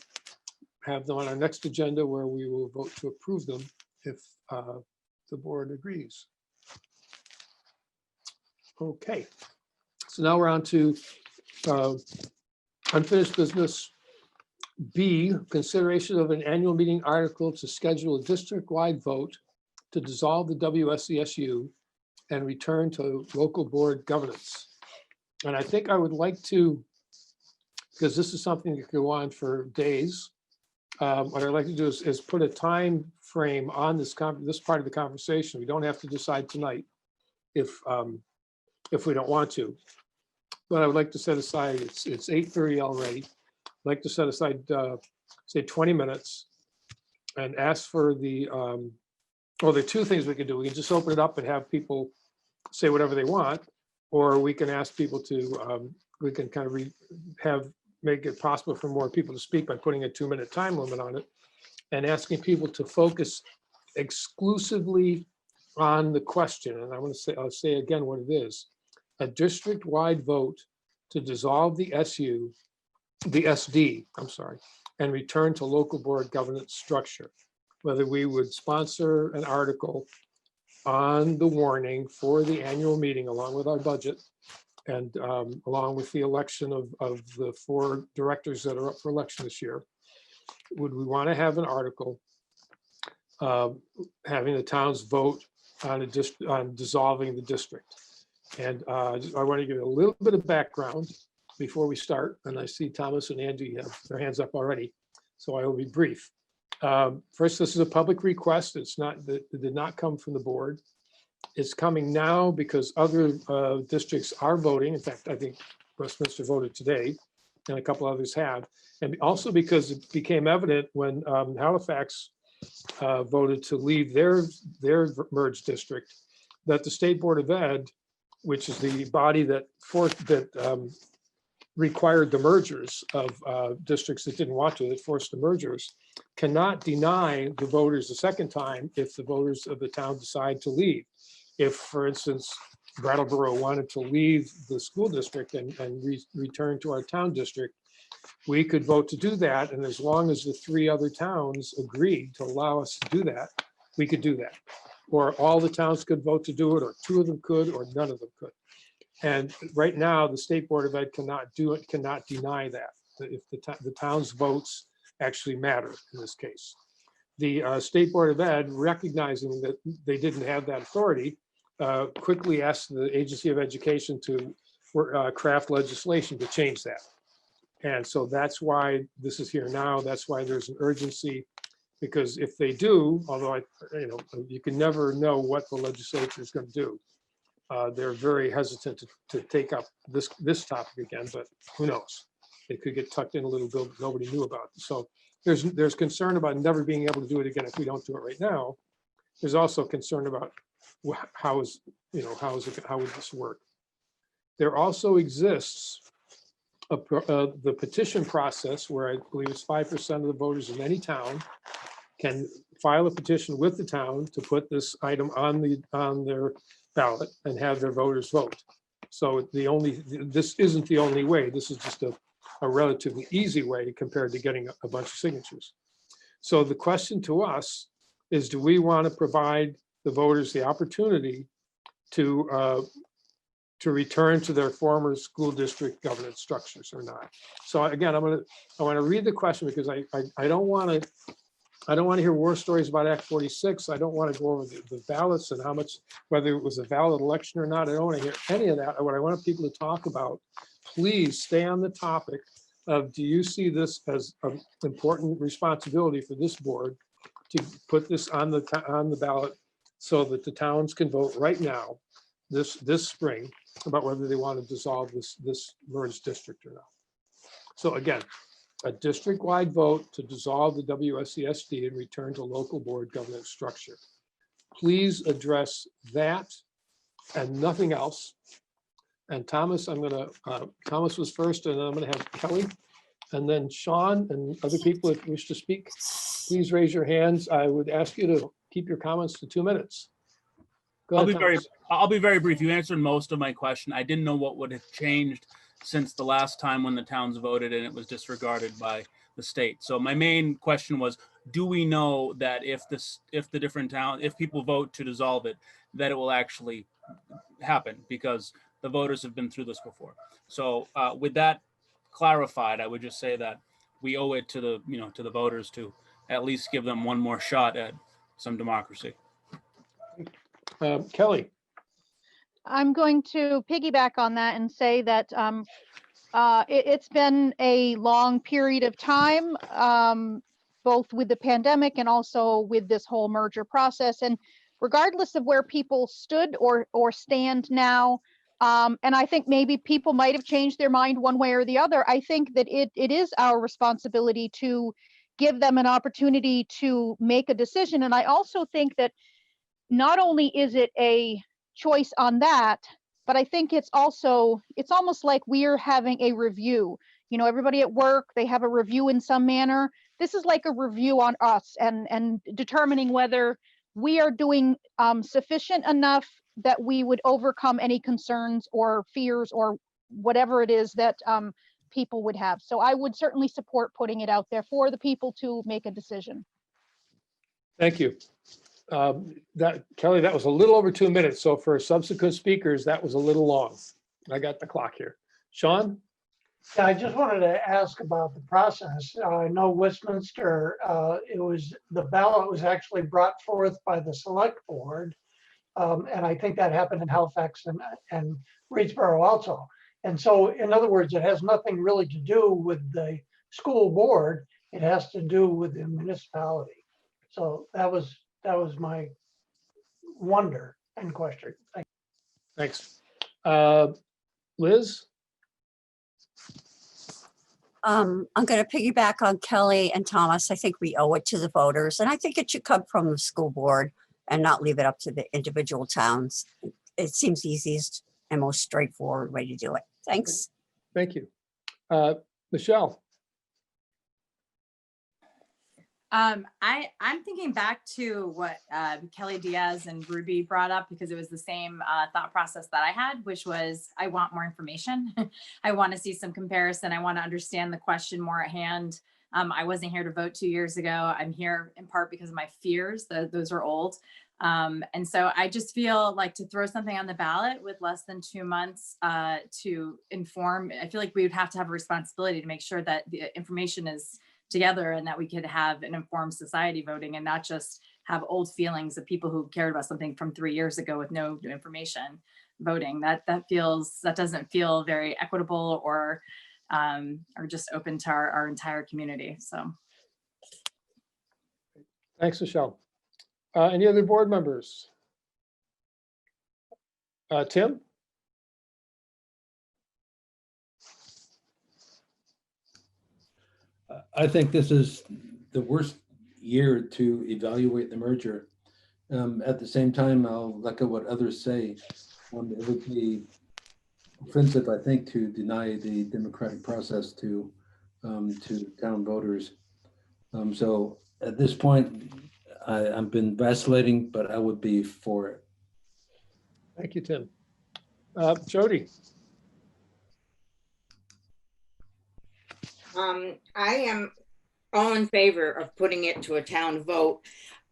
have them on our next agenda where we will vote to approve them if the board agrees. Okay, so now we're on to unfinished business B, consideration of an annual meeting article to schedule a district-wide vote to dissolve the WSESU and return to local board governance. And I think I would like to, because this is something that could go on for days. What I'd like to do is put a time frame on this part of the conversation. We don't have to decide tonight if we don't want to. But I would like to set aside, it's 8:30 already. I'd like to set aside, say 20 minutes and ask for the, well, there are two things we can do. We can just open it up and have people say whatever they want, or we can ask people to, we can kind of make it possible for more people to speak by putting a 2-minute time limit on it and asking people to focus exclusively on the question. And I'll say again what it is. A district-wide vote to dissolve the SD, and return to local board governance structure. Whether we would sponsor an article on the warning for the annual meeting along with our budget and along with the election of the 4 directors that are up for election this year. Would we want to have an article having the towns vote on dissolving the district? And I want to give you a little bit of background before we start. And I see Thomas and Andy have their hands up already, so I will be brief. First, this is a public request. It did not come from the board. It's coming now because other districts are voting. In fact, I think Westminster voted today, and a couple others have. And also because it became evident when Halifax voted to leave their merged district, that the State Board of Ed, which is the body that required the mergers of districts that didn't want to, that forced the mergers, cannot deny the voters a second time if the voters of the town decide to leave. If, for instance, Brattleboro wanted to leave the school district and return to our town district, we could vote to do that. And as long as the 3 other towns agreed to allow us to do that, we could do that. Or all the towns could vote to do it, or 2 of them could, or none of them could. And right now, the State Board of Ed cannot do it, cannot deny that. If the town's votes actually matter in this case. The State Board of Ed, recognizing that they didn't have that authority, quickly asked the Agency of Education to craft legislation to change that. And so that's why this is here now. That's why there's an urgency, because if they do, although you can never know what the legislature is going to do. They're very hesitant to take up this topic again, but who knows? It could get tucked in a little bit that nobody knew about. So there's concern about never being able to do it again if we don't do it right now. There's also concern about how would this work? There also exists the petition process where I believe it's 5% of the voters in any town can file a petition with the town to put this item on their ballot and have their voters vote. So this isn't the only way. This is just a relatively easy way compared to getting a bunch of signatures. So the question to us is, do we want to provide the voters the opportunity to return to their former school district governance structures or not? So again, I want to read the question because I don't want to hear war stories about Act 46. I don't want to go over the ballots and how much, whether it was a valid election or not. I don't want to hear any of that. What I want people to talk about, please stay on the topic of, do you see this as an important responsibility for this board to put this on the ballot so that the towns can vote right now, this spring, about whether they want to dissolve this merged district or not. So again, a district-wide vote to dissolve the WSESD and return to local board governance structure. Please address that and nothing else. And Thomas, Thomas was first, and I'm gonna have Kelly, and then Sean and other people if you wish to speak. Please raise your hands. I would ask you to keep your comments to 2 minutes. Go ahead, Thomas.
I'll be very brief. You answered most of my question. I didn't know what would have changed since the last time when the towns voted and it was disregarded by the state. So my main question was, do we know that if people vote to dissolve it, that it will actually happen? Because the voters have been through this before. So with that clarified, I would just say that we owe it to the voters to at least give them one more shot at some democracy.
Kelly.
I'm going to piggyback on that and say that it's been a long period of time, both with the pandemic and also with this whole merger process. And regardless of where people stood or stand now, and I think maybe people might have changed their mind one way or the other, I think that it is our responsibility to give them an opportunity to make a decision. And I also think that not only is it a choice on that, but I think it's almost like we're having a review. You know, everybody at work, they have a review in some manner. This is like a review on us and determining whether we are doing sufficient enough that we would overcome any concerns or fears or whatever it is that people would have. So I would certainly support putting it out there for the people to make a decision.
Thank you. Kelly, that was a little over 2 minutes. So for subsequent speakers, that was a little long. I got the clock here. Sean?
Yeah, I just wanted to ask about the process. I know Westminster, the ballot was actually brought forth by the select board. And I think that happened in Halifax and Reedsboro also. And so in other words, it has nothing really to do with the school board. It has to do with the municipality. So that was my wonder and question.
Thanks. Liz?
I'm going to piggyback on Kelly and Thomas. I think we owe it to the voters, and I think it should come from the school board and not leave it up to the individual towns. It seems the easiest and most straightforward way to do it. Thanks.
Thank you. Michelle?
I'm thinking back to what Kelly Diaz and Ruby brought up, because it was the same thought process that I had, which was I want more information. I want to see some comparison. I want to understand the question more at hand. I wasn't here to vote 2 years ago. I'm here in part because of my fears. Those are old. And so I just feel like to throw something on the ballot with less than 2 months to inform, I feel like we would have to have a responsibility to make sure that the information is together and that we could have an informed society voting and not just have old feelings of people who cared about something from 3 years ago with no information voting. That doesn't feel very equitable or just open to our entire community. So
Thanks, Michelle. Any other board members? Tim?
I think this is the worst year to evaluate the merger. At the same time, I'll echo what others say. It would be offensive, I think, to deny the democratic process to town voters. So at this point, I've been vacillating, but I would be for it.
Thank you, Tim. Jody?
I am all in favor of putting it to a town vote.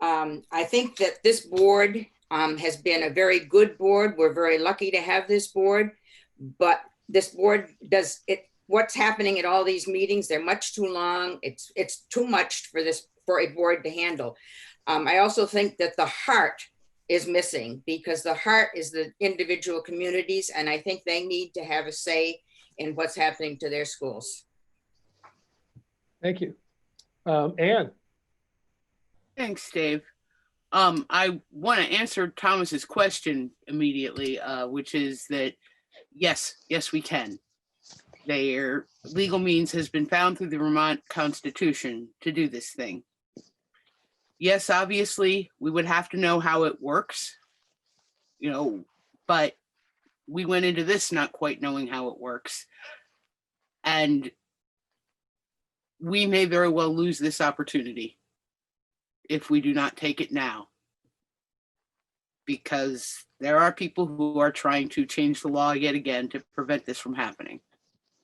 I think that this board has been a very good board. We're very lucky to have this board, but this board does it. What's happening at all these meetings, they're much too long. It's too much for a board to handle. I also think that the heart is missing, because the heart is the individual communities, and I think they need to have a say in what's happening to their schools.
Thank you. Ann?
Thanks, Dave. I want to answer Thomas's question immediately, which is that yes, we can. Their legal means has been found through the Vermont Constitution to do this thing. Yes, obviously, we would have to know how it works, but we went into this not quite knowing how it works. And we may very well lose this opportunity if we do not take it now, because there are people who are trying to change the law yet again to prevent this from happening.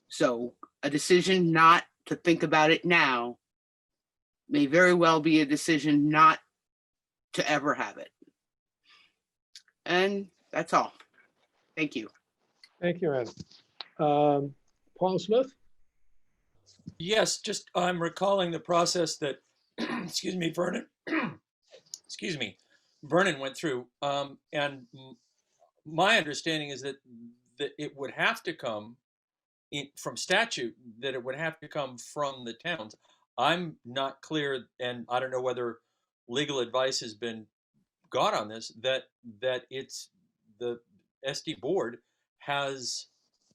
So a decision not to think about it now may very well be a decision not to ever have it. And that's all. Thank you.
Thank you, Ann. Paul Smith?
Yes, just I'm recalling the process that, excuse me, Vernon, excuse me, Vernon went through. And my understanding is that it would have to come from statute, that it would have to come from the towns. I'm not clear, and I don't know whether legal advice has been got on this, that it's the SD board has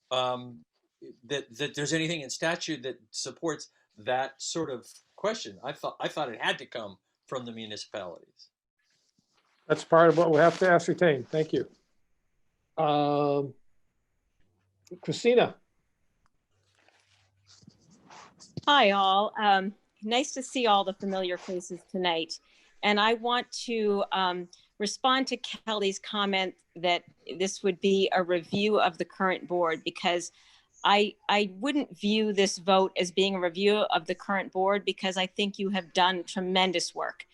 that there's anything in statute that supports that sort of question. I thought it had to come from the municipalities.
That's part of what we'll have to ascertain. Thank you. Christina.
Hi, all. Nice to see all the familiar faces tonight. And I want to respond to Kelly's comment that this would be a review of the current board, because I wouldn't view this vote as being a review of the current board, because I think you have done tremendous work.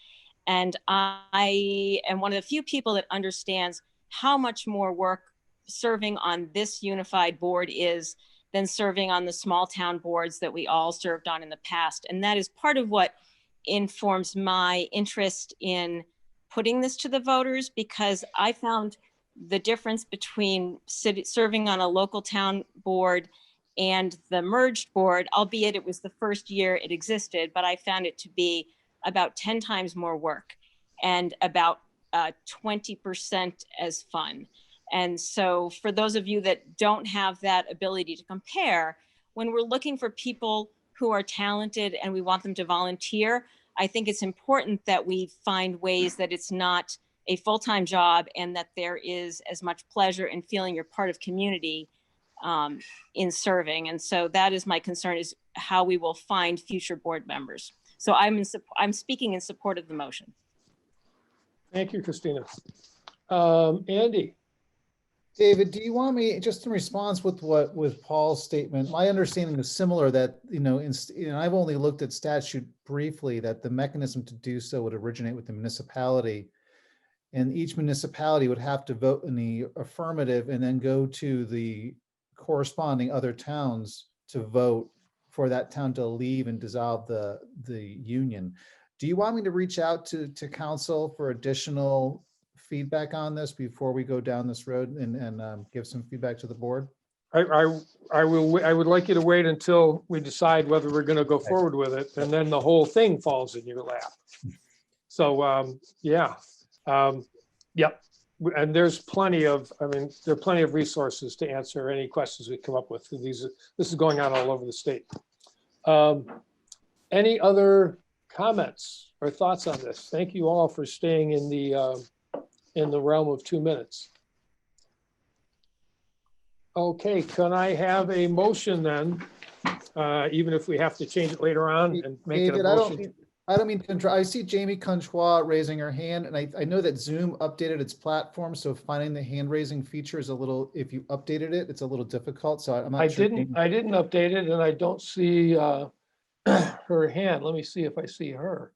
And I am one of the few people that understands how much more work serving on this unified board is than serving on the small town boards that we all served on in the past. And that is part of what informs my interest in putting this to the voters, because I found the difference between serving on a local town board and the merged board, albeit it was the first year it existed, but I found it to be about 10 times more work and about 20% as fun. And so for those of you that don't have that ability to compare, when we're looking for people who are talented and we want them to volunteer, I think it's important that we find ways that it's not a full-time job and that there is as much pleasure in feeling you're part of community in serving. And so that is my concern, is how we will find future board members. So I'm speaking in support of the motion.
Thank you, Christina. Andy.
David, do you want me, just in response with Paul's statement, my understanding is similar, that, I've only looked at statute briefly, that the mechanism to do so would originate with the municipality. And each municipality would have to vote in the affirmative and then go to the corresponding other towns to vote for that town to leave and dissolve the union. Do you want me to reach out to council for additional feedback on this before we go down this road and give some feedback to the board?
I would like you to wait until we decide whether we're going to go forward with it, and then the whole thing falls in your lap. So yeah. Yep. And there's plenty of, there are plenty of resources to answer any questions we come up with. This is going on all over the state. Any other comments or thoughts on this? Thank you all for staying in the realm of 2 minutes. Okay, can I have a motion then? Even if we have to change it later on and make it a motion.
I don't mean to interrupt. I see Jamie Conchois raising her hand, and I know that Zoom updated its platform, so finding the hand raising feature is a little, if you updated it, it's a little difficult. So I'm not sure.
I didn't update it, and I don't see her hand. Let me see if I see her.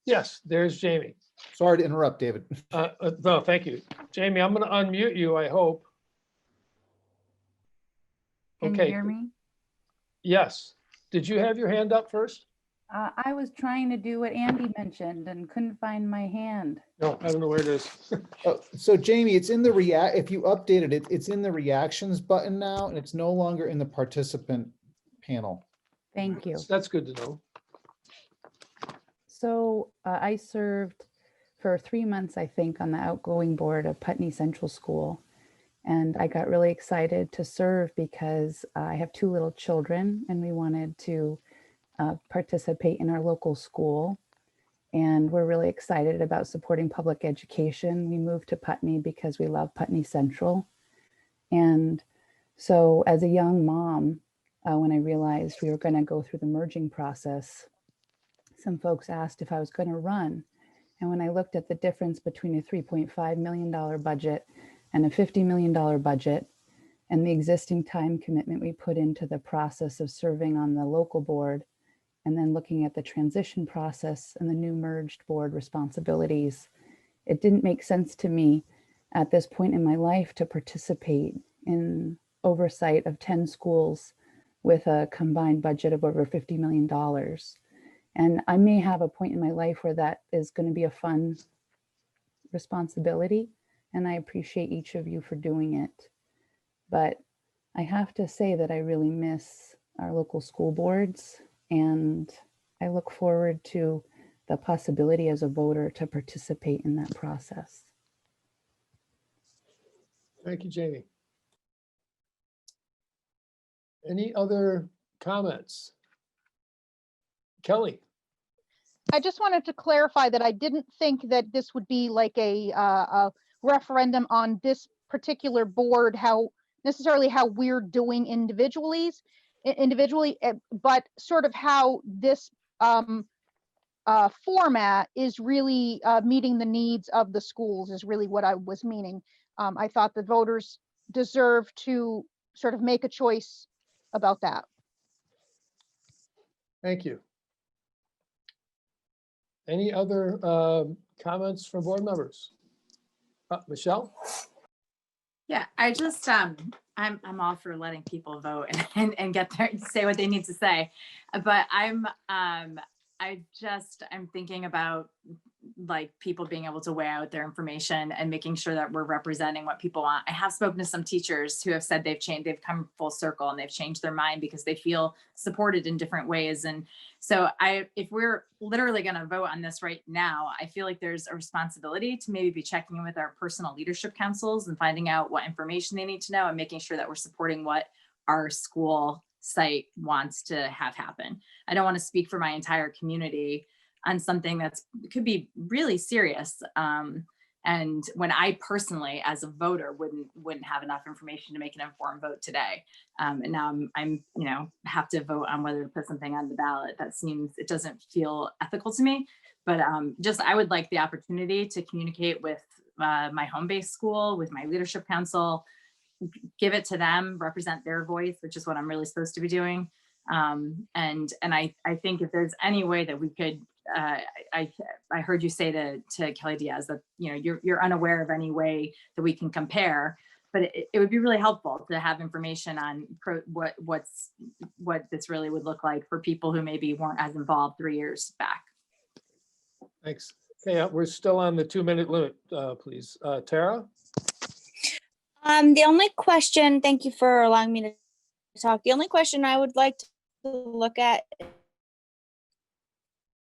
Yes, there's Jamie.
Sorry to interrupt, David.
No, thank you. Jamie, I'm going to unmute you, I hope.
Can you hear me?
Yes. Did you have your hand up first?
I was trying to do what Andy mentioned and couldn't find my hand.
No, I don't know where it is.
So Jamie, it's in the if you updated it, it's in the reactions button now, and it's no longer in the participant panel.
Thank you.
That's good to know.
So I served for 3 months, I think, on the outgoing board of Putney Central School. And I got really excited to serve because I have 2 little children and we wanted to participate in our local school. And we're really excited about supporting public education. We moved to Putney because we love Putney Central. And so as a young mom, when I realized we were going to go through the merging process, some folks asked if I was going to run. And when I looked at the difference between a $3.5 million budget and a $50 million budget, and the existing time commitment we put into the process of serving on the local board, and then looking at the transition process and the new merged board responsibilities, it didn't make sense to me at this point in my life to participate in oversight of 10 schools with a combined budget of over $50 million. And I may have a point in my life where that is going to be a fun responsibility and I appreciate each of you for doing it. But I have to say that I really miss our local school boards, and I look forward to the possibility as a voter to participate in that process.
Thank you, Jamie. Any other comments? Kelly?
I just wanted to clarify that I didn't think that this would be like a referendum on this particular board, how we're doing individually, but sort of how this format is really meeting the needs of the schools is really what I was meaning. I thought the voters deserve to sort of make a choice about that.
Thank you. Any other comments from board members? Michelle?
Yeah, I just I'm all for letting people vote and get there, say what they need to say, but I'm thinking about like people being able to weigh out their information and making sure that we're representing what people want. I have spoken to some teachers who have said they've come full circle and they've changed their mind because they feel supported in different ways. And so if we're literally going to vote on this right now, I feel like there's a responsibility to maybe be checking in with our personal leadership councils and finding out what information they need to know and making sure that we're supporting what our school site wants to have happen. I don't want to speak for my entire community on something that's could be really serious. And when I personally, as a voter, wouldn't have enough information to make an informed vote today. And now I'm have to vote on whether to put something on the ballot. It doesn't feel ethical to me, but I would like the opportunity to communicate with my home-based school, with my leadership council, give it to them, represent their voice, which is what I'm really supposed to be doing. And I think if there's any way that we could, I heard you say to Kelly Diaz that you're unaware of any way that we can compare, but it would be really helpful to have information on what this really would look like for people who maybe weren't as involved 3 years back.
Thanks. Okay, we're still on the 2-minute limit, please. Tara?
The only question, thank you for allowing me to talk. The only question I would like to look at,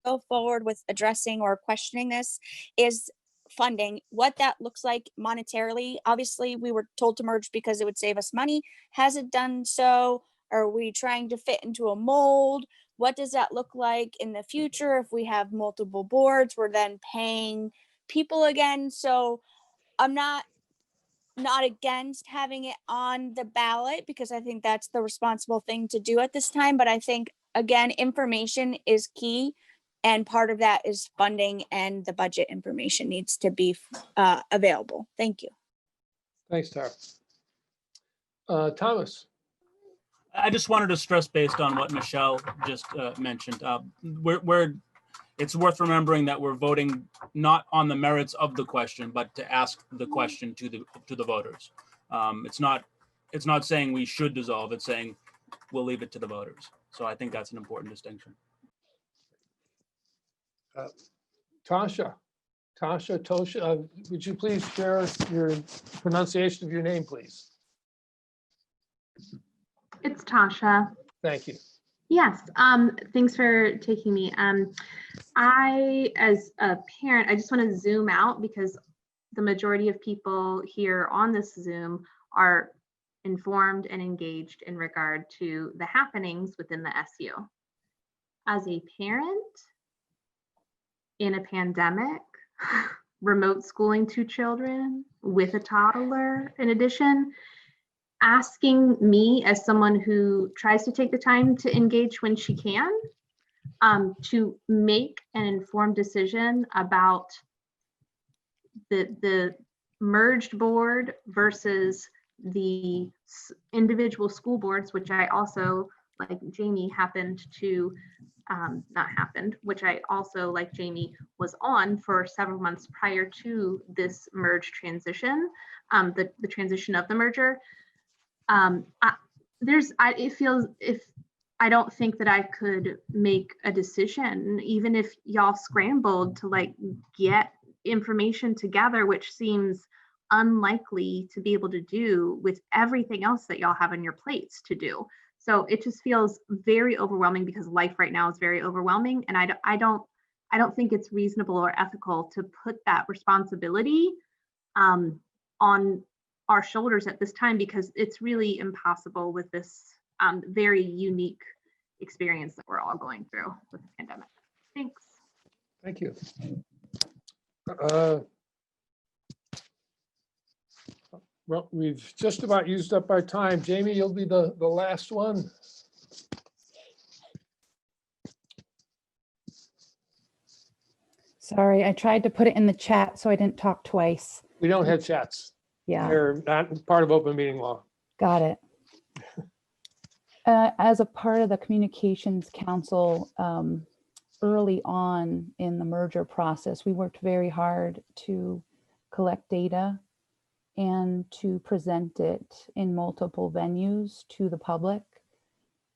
go forward with addressing or questioning this, is funding, what that looks like monetarily. Obviously, we were told to merge because it would save us money. Has it done so? Are we trying to fit into a mold? What does that look like in the future? If we have multiple boards, we're then paying people again. So I'm not against having it on the ballot because I think that's the responsible thing to do at this time. But I think, again, information is key. And part of that is funding, and the budget information needs to be available. Thank you.
Thanks, Tara. Thomas?
I just wanted to stress, based on what Michelle just mentioned, it's worth remembering that we're voting not on the merits of the question, but to ask the question to the voters. It's not saying we should dissolve. It's saying we'll leave it to the voters. So I think that's an important distinction.
Tosha, would you please share your pronunciation of your name, please?
It's Tasha.
Thank you.
Yes, thanks for taking me. I, as a parent, I just want to zoom out because the majority of people here on this Zoom are informed and engaged in regard to the happenings within the SU. As a parent in a pandemic, remote schooling 2 children with a toddler in addition, asking me as someone who tries to take the time to engage when she can, to make an informed decision about the merged board versus the individual school boards, which I also, like Jamie, which I also, like Jamie, was on for several months prior to this merge transition, the transition of the merger. It feels, if I don't think that I could make a decision, even if y'all scrambled to like get information together, which seems unlikely to be able to do with everything else that y'all have on your plates to do. So it just feels very overwhelming because life right now is very overwhelming. And I don't think it's reasonable or ethical to put that responsibility on our shoulders at this time, because it's really impossible with this very unique experience that we're all going through with the pandemic. Thanks.
Thank you. Well, we've just about used up our time. Jamie, you'll be the last one.
Sorry, I tried to put it in the chat so I didn't talk twice.
We don't have chats.
Yeah.
They're not part of open meeting law.
Got it. As a part of the Communications Council, early on in the merger process, we worked very hard to collect data and to present it in multiple venues to the public.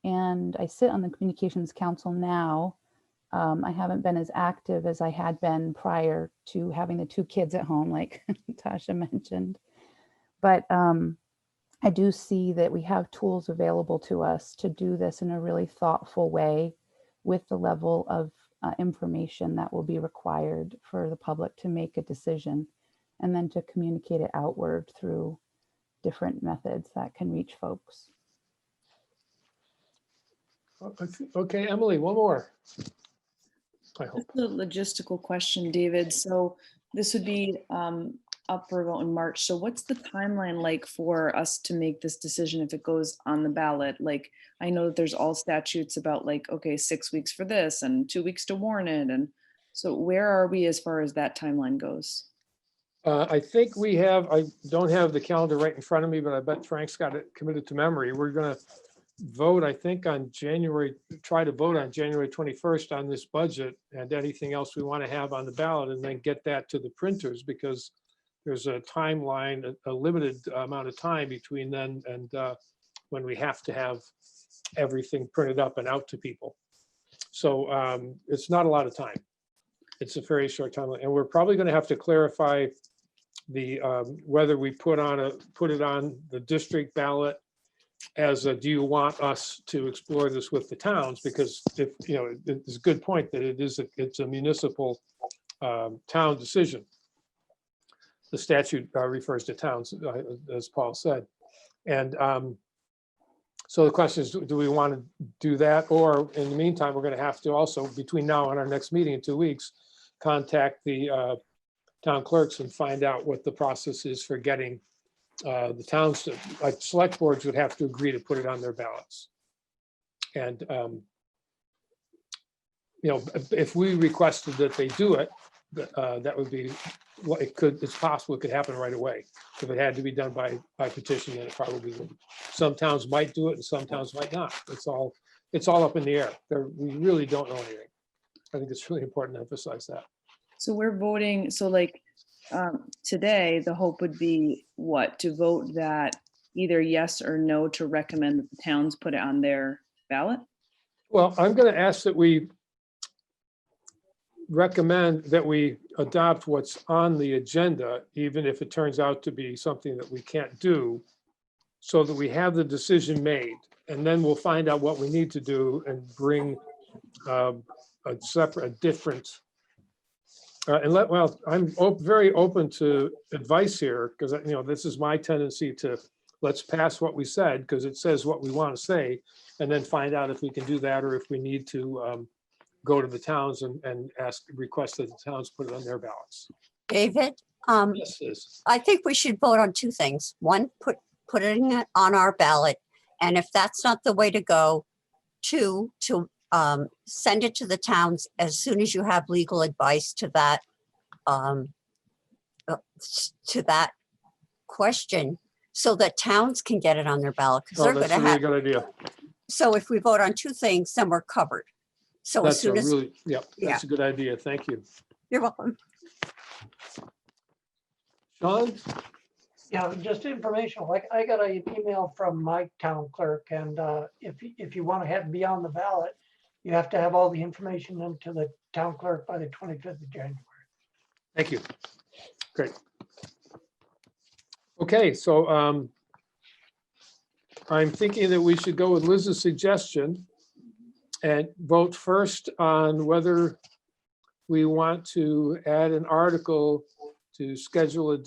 And I sit on the Communications Council now. I haven't been as active as I had been prior to having the 2 kids at home, like Tasha mentioned. But I do see that we have tools available to us to do this in a really thoughtful way with the level of information that will be required for the public to make a decision, and then to communicate it outward through different methods that can reach folks.
Okay, Emily, one more. I hope.
Just a logistical question, David. So this would be up for vote in March. So what's the timeline like for us to make this decision if it goes on the ballot? Like, I know that there's all statutes about like, okay, 6 weeks for this and 2 weeks to warn it. And so where are we as far as that timeline goes?
I think we have, I don't have the calendar right in front of me, but I bet Frank's got it committed to memory. We're going to vote, I think, on try to vote on January 21st on this budget and anything else we want to have on the ballot, and then get that to the printers, because there's a timeline, a limited amount of time between then and when we have to have everything printed up and out to people. So it's not a lot of time. It's a very short timeline, and we're probably going to have to clarify the whether we put it on the district ballot as a, do you want us to explore this with the towns? Because if, you know, it's a good point that it's a municipal town decision. The statute refers to towns, as Paul said. And so the question is, do we want to do that? Or in the meantime, we're going to have to also, between now and our next meeting in 2 weeks, contact the town clerks and find out what the process is for getting the towns to, like select boards would have to agree to put it on their ballots. And, you know, if we requested that they do it, that would be, well, it's possible it could happen right away. If it had to be done by petition, then it probably would. Some towns might do it and some towns might not. It's all up in the air. We really don't know anything. I think it's really important to emphasize that.
So we're voting, so like today, the hope would be what? To vote that either yes or no to recommend that the towns put it on their ballot?
Well, I'm going to ask that we recommend that we adopt what's on the agenda, even if it turns out to be something that we can't do, so that we have the decision made, and then we'll find out what we need to do and bring a different, well, I'm very open to advice here, because, you know, this is my tendency to let's pass what we said, because it says what we want to say, and then find out if we can do that, or if we need to go to the towns and request that the towns put it on their ballots.
David,
Yes, Liz.
I think we should vote on 2 things. One, putting it on our ballot, and if that's not the way to go, 2, to send it to the towns as soon as you have legal advice to that question, so that towns can get it on their ballot, because they're going to have.
That's a really good idea.
So if we vote on 2 things, then we're covered. So as
That's
soon as,
that's a good idea. Thank you.
you're welcome.
Sean?
Yeah, just informational. Like, I got an email from my town clerk, and if you want to have it be on the ballot, you have to have all the information into the town clerk by the 25th of January.
Thank you. Great. Okay, so I'm thinking that we should go with Liz's suggestion and vote first on whether we want to add an article to schedule a,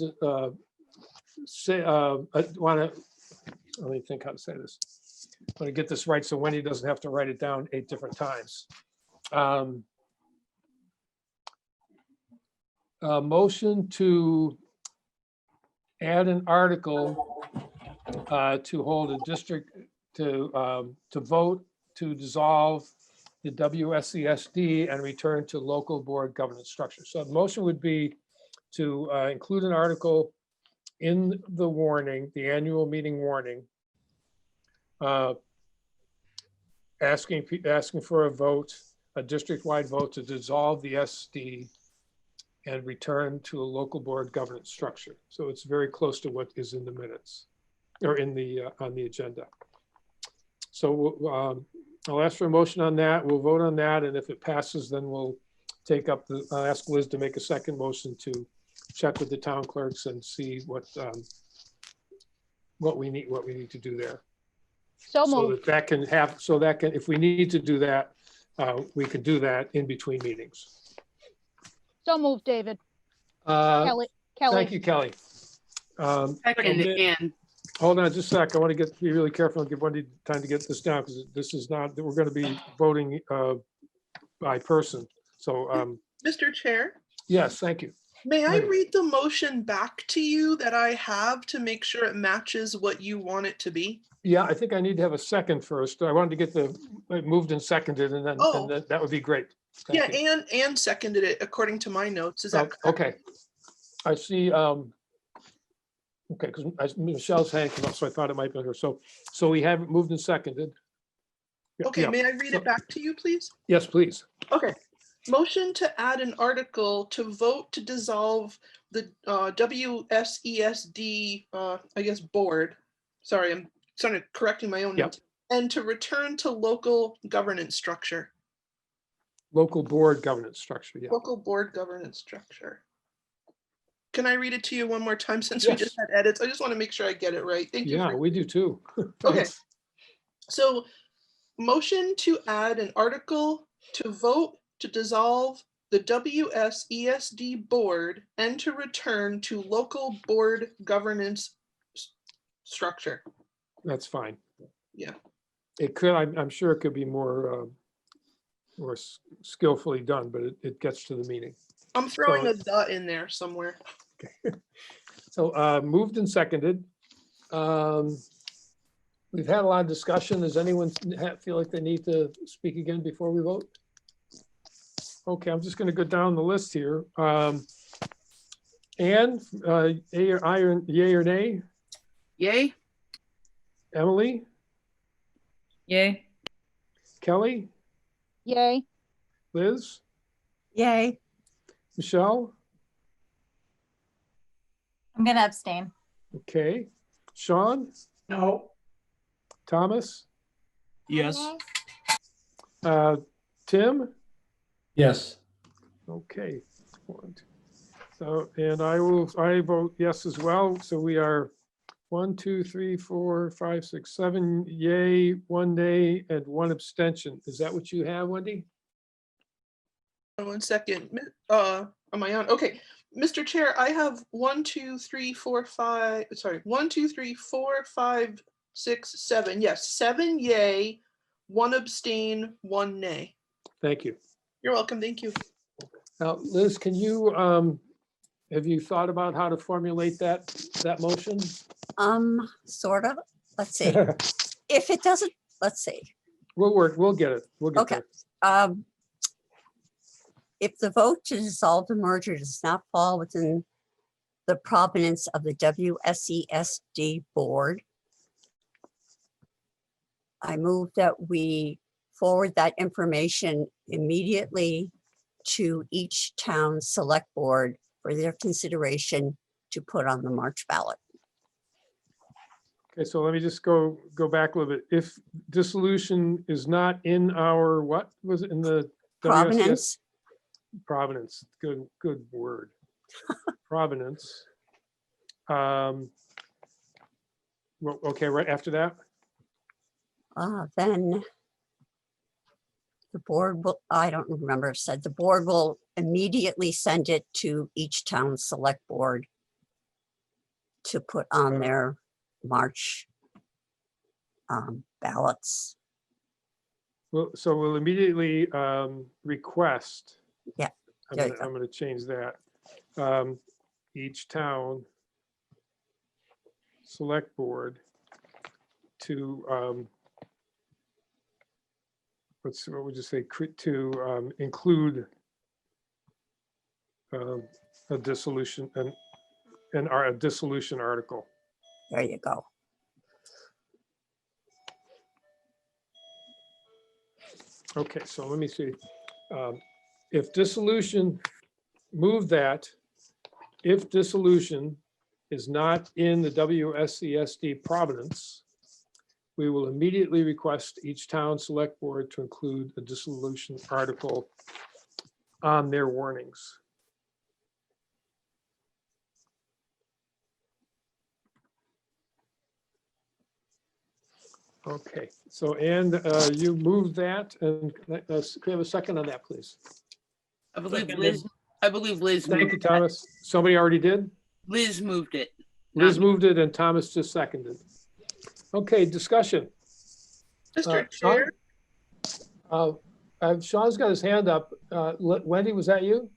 let me think how to say this. I want to get this right so Wendy doesn't have to write it down 8 different times. A motion to add an article to hold a district to vote to dissolve the WSESD and return to local board governance structure. So the motion would be to include an article in the warning, the annual meeting warning, asking for a vote, a district-wide vote to dissolve the SD and return to a local board governance structure. So it's very close to what is in the minutes or in the on the agenda. So I'll ask for a motion on that. We'll vote on that, and if it passes, then we'll take up the. I'll ask Liz to make a second motion to check with the town clerks and see what we need to do there.
So
So
moved.
that can if we need to do that, we can do that in between meetings.
So moved, David. Kelly.
Thank you, Kelly.
Second, and
Hold on just a sec. I want to be really careful and give Wendy time to get this down because this is not, we're going to be voting by person. So,
Mr. Chair,
yes, thank you.
may I
Wendy.
read the motion back to you that I have to make sure it matches what you want it to be?
Yeah, I think I need to have a second first. I wanted to get the moved and seconded and then,
Oh.
that would be great. Thank
Yeah,
you.
and seconded it according to my notes. Is that correct?
Okay. I see. Okay, because Michelle's hand came up, so I thought it might be her. So we have it moved and seconded.
Okay,
Yeah.
may I read it back to you, please?
Yes, please.
Okay. Motion to add an article to vote to dissolve the WSESD, I guess, board. Sorry, I'm sort of correcting my own
Yep.
notes. And to return to local governance structure.
Local board governance structure, yeah.
Local board governance structure. Can I read it to you one more time since we just had edits? I just want to make sure I get it right. Thank you.
Yeah, we do too.
Okay. So motion to add an article to vote to dissolve the WSESD board and to return to local board governance structure.
That's fine.
Yeah.
It could, I'm sure it could be more skillfully done, but it gets to the meaning.
I'm throwing a dot in there somewhere.
So moved and seconded. We've had a lot of discussion. Does anyone feel like they need to speak again before we vote? Okay, I'm just going to go down the list here. Anne, yay or nay?
Yay.
Emily?
Yay.
Kelly?
Yay.
Liz?
Yay.
Michelle?
I'm gonna abstain.
Okay. Sean?
No.
Yes.
Thomas? Tim?
Yes.
Okay. So, and I vote yes as well. So we are 1, 2, 3, 4, 5, 6, 7 yay, 1 nay, and 1 abstention. Is that what you have, Wendy?
1 second. Am I on? Okay. Mr. Chair, I have 1, 2, 3, 4, 5. Sorry, 1, 2, 3, 4, 5, 6, 7. Yes, 7 yay, 1 abstain, 1 nay.
Thank you.
You're welcome. Thank you.
Now, Liz, can you, have you thought about how to formulate that motion?
Sort of. Let's see. If it doesn't, let's see.
We'll get it. We'll get
Okay.
there.
If the vote to dissolve the merger does not fall within the provenance of the WSESD board, I move that we forward that information immediately to each town select board for their consideration to put on the March ballot.
Okay, so let me just go back a little bit. If dissolution is not in our, what was it in the?
Provenance.
Provenance, good word. Provenance. Well, okay, right after that?
Then the board will, I don't remember, if it said the board will immediately send it to each town select board to put on their March ballots.
Well, so we'll immediately request.
Yeah,
I'm
there you
gonna,
go.
I'm gonna change that. Each town select board to, what would you say, to include a dissolution, a dissolution article.
There you go.
Okay, so let me see. If dissolution, move that, if dissolution is not in the WSESD province, we will immediately request each town select board to include a dissolution article on their warnings. Okay, so, and you moved that, and can we have a second on that, please?
I believe Liz
Thank
moved
you,
that.
Thomas. Somebody already did?
Liz moved it.
Liz moved it and Thomas just seconded. Okay, discussion.
Mr.
Sean?
Chair?
Sean's got his hand up. Wendy, was that you?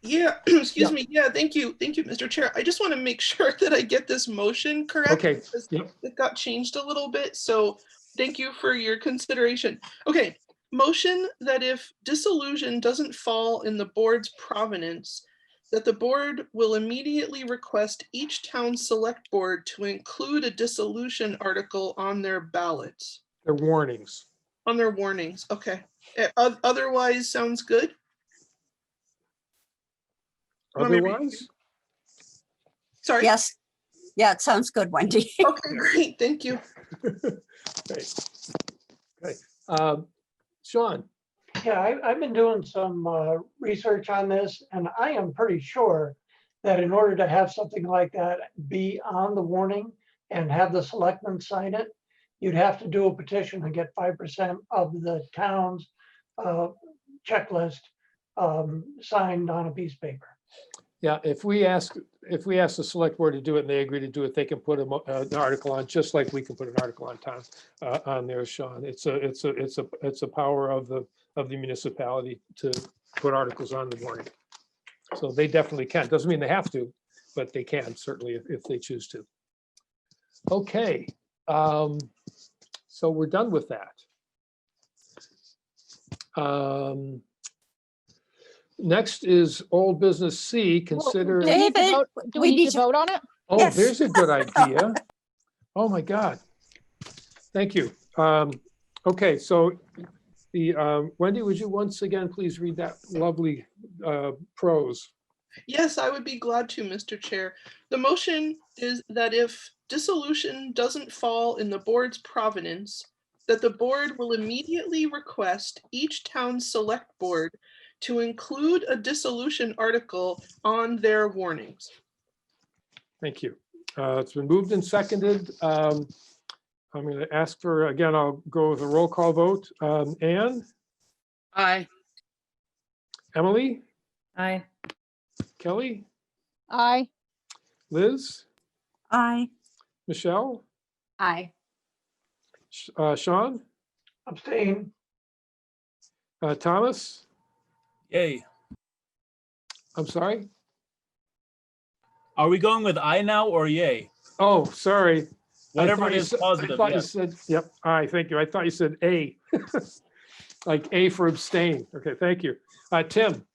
Yeah, excuse me. Yeah, thank you. Thank you, Mr. Chair. I just want to make sure that I get this motion correct.
Okay,
Because
yep.
it got changed a little bit. So thank you for your consideration. Okay, motion that if dissolution doesn't fall in the board's provenance, that the board will immediately request each town select board to include a dissolution article on their ballots.
Their warnings.
On their warnings, okay. Otherwise, sounds good?
Otherwise?
Sorry.
Yes. Yeah, it sounds good, Wendy.
Okay, great. Thank you.
Okay. Sean?
Yeah, I've been doing some research on this, and I am pretty sure that in order to have something like that be on the warning and have the selectmen sign it, you'd have to do a petition and get 5% of the town's checklist signed on a piece of paper.
Yeah, if we ask the select board to do it and they agree to do it, they can put an article on, just like we can put an article on town on there, Sean. It's a power of the municipality to put articles on the warning. So they definitely can. Doesn't mean they have to, but they can certainly if they choose to. Okay, so we're done with that. Next is old business C, consider.
Do we need to vote- do we need to vote on it?
Oh,
Yes.
there's a good idea. Oh, my God. Thank you. Okay, so the, Wendy, would you once again, please read that lovely prose?
Yes, I would be glad to, Mr. Chair. The motion is that if dissolution doesn't fall in the board's provenance, that the board will immediately request each town select board to include a dissolution article on their warnings.
Thank you. It's been moved and seconded. I'm going to ask for, again, I'll go with a roll call vote. Anne?
Aye.
Emily?
Aye.
Kelly?
Aye.
Liz?
Aye.
Michelle?
Aye.
Sean?
Abstain.
Thomas?
Yay.
I'm sorry?
Are we going with aye now or yay?
Oh, sorry.
Whatever it
you
is
said-
positive,
I thought you
yes.
said, yep, aye, thank you. I thought you said A. Like A for abstain. Okay, thank you. Tim?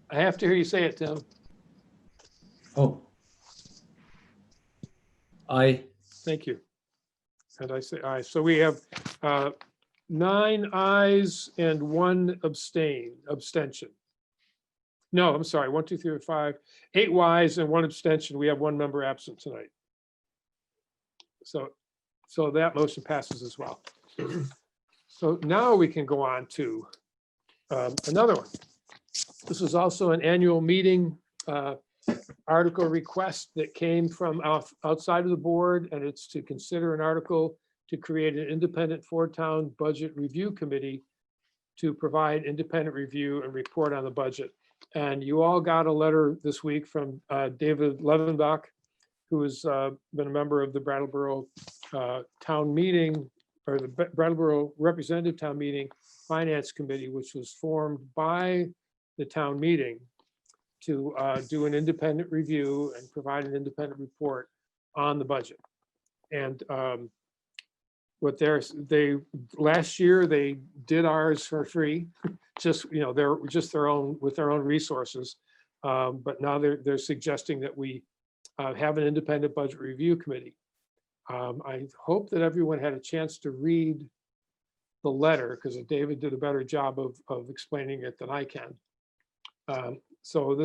I have to hear you say it, Tim.
Oh. Aye.
Thank you. And I say aye. So we have 9 ayes and 1 abstention. No, I'm sorry, 1, 2, 3, 4, 5, 8 ayes and 1 abstention. We have 1 member absent tonight. So that motion passes as well. So now we can go on to another one. This was also an annual meeting article request that came from outside of the board, and it's to consider an article to create an independent four-town budget review committee to provide independent review and report on the budget. And you all got a letter this week from David Levenbach, who has been a member of the Brattleboro town meeting, or the Brattleboro Representative Town Meeting Finance Committee, which was formed by the town meeting to do an independent review and provide an independent report on the budget. And what last year they did ours for free, just, you know, they're just with their own resources. But now they're suggesting that we have an independent budget review committee. I hope that everyone had a chance to read the letter, because David did a better job of explaining it than I can. So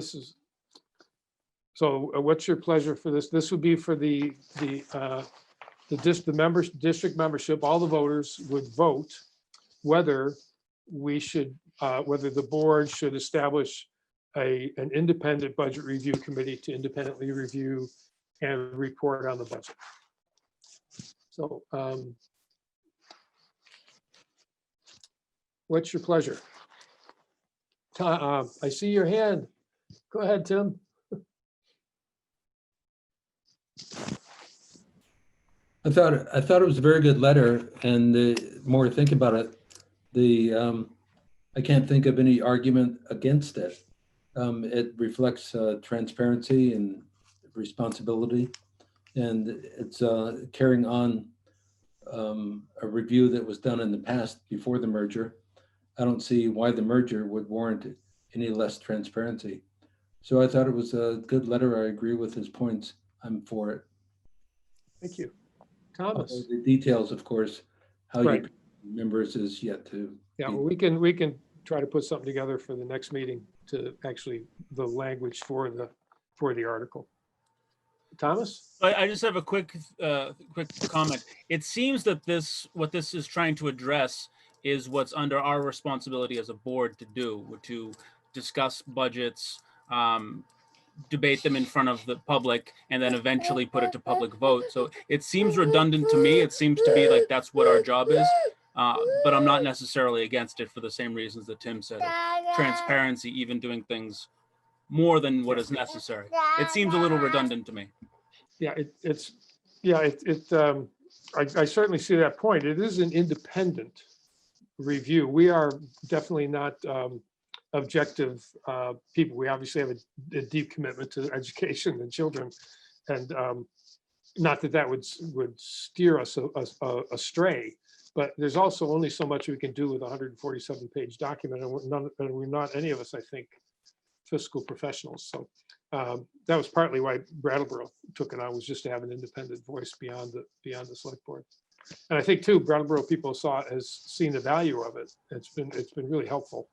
what's your pleasure for this? This would be for the district membership. All the voters would vote whether we should, whether the board should establish an independent budget review committee to independently review and report on the budget. So what's your pleasure? I see your hand. Go ahead, Tim.
I thought it was a very good letter, and the more I think about it, I can't think of any argument against it. It reflects transparency and responsibility, and it's carrying on a review that was done in the past before the merger. I don't see why the merger would warrant any less transparency. So I thought it was a good letter. I agree with his points. I'm for it.
Thank you. Thomas.
Although the details, of course, how
Right.
you pick members is yet to.
Yeah,
be.
well, we can try to put something together for the next meeting to actually the language for the article. Thomas?
I just have a quick comment. It seems that what this is trying to address is what's under our responsibility as a board to do, to discuss budgets, debate them in front of the public, and then eventually put it to public vote. So it seems redundant to me. It seems to be like that's what our job is, but I'm not necessarily against it for the same reasons that Tim said. Transparency, even doing things more than what is necessary. It seems a little redundant to me.
Yeah, I certainly see that point. It is an independent review. We are definitely not objective people. We obviously have a deep commitment to education and children, and not that would steer us astray. But there's also only so much we can do with a 147-page document, and we're not any of us, I think, fiscal professionals. So that was partly why Brattleboro took it on, was just to have an independent voice beyond the select board. And I think too, Brattleboro people seen the value of it. It's been really helpful.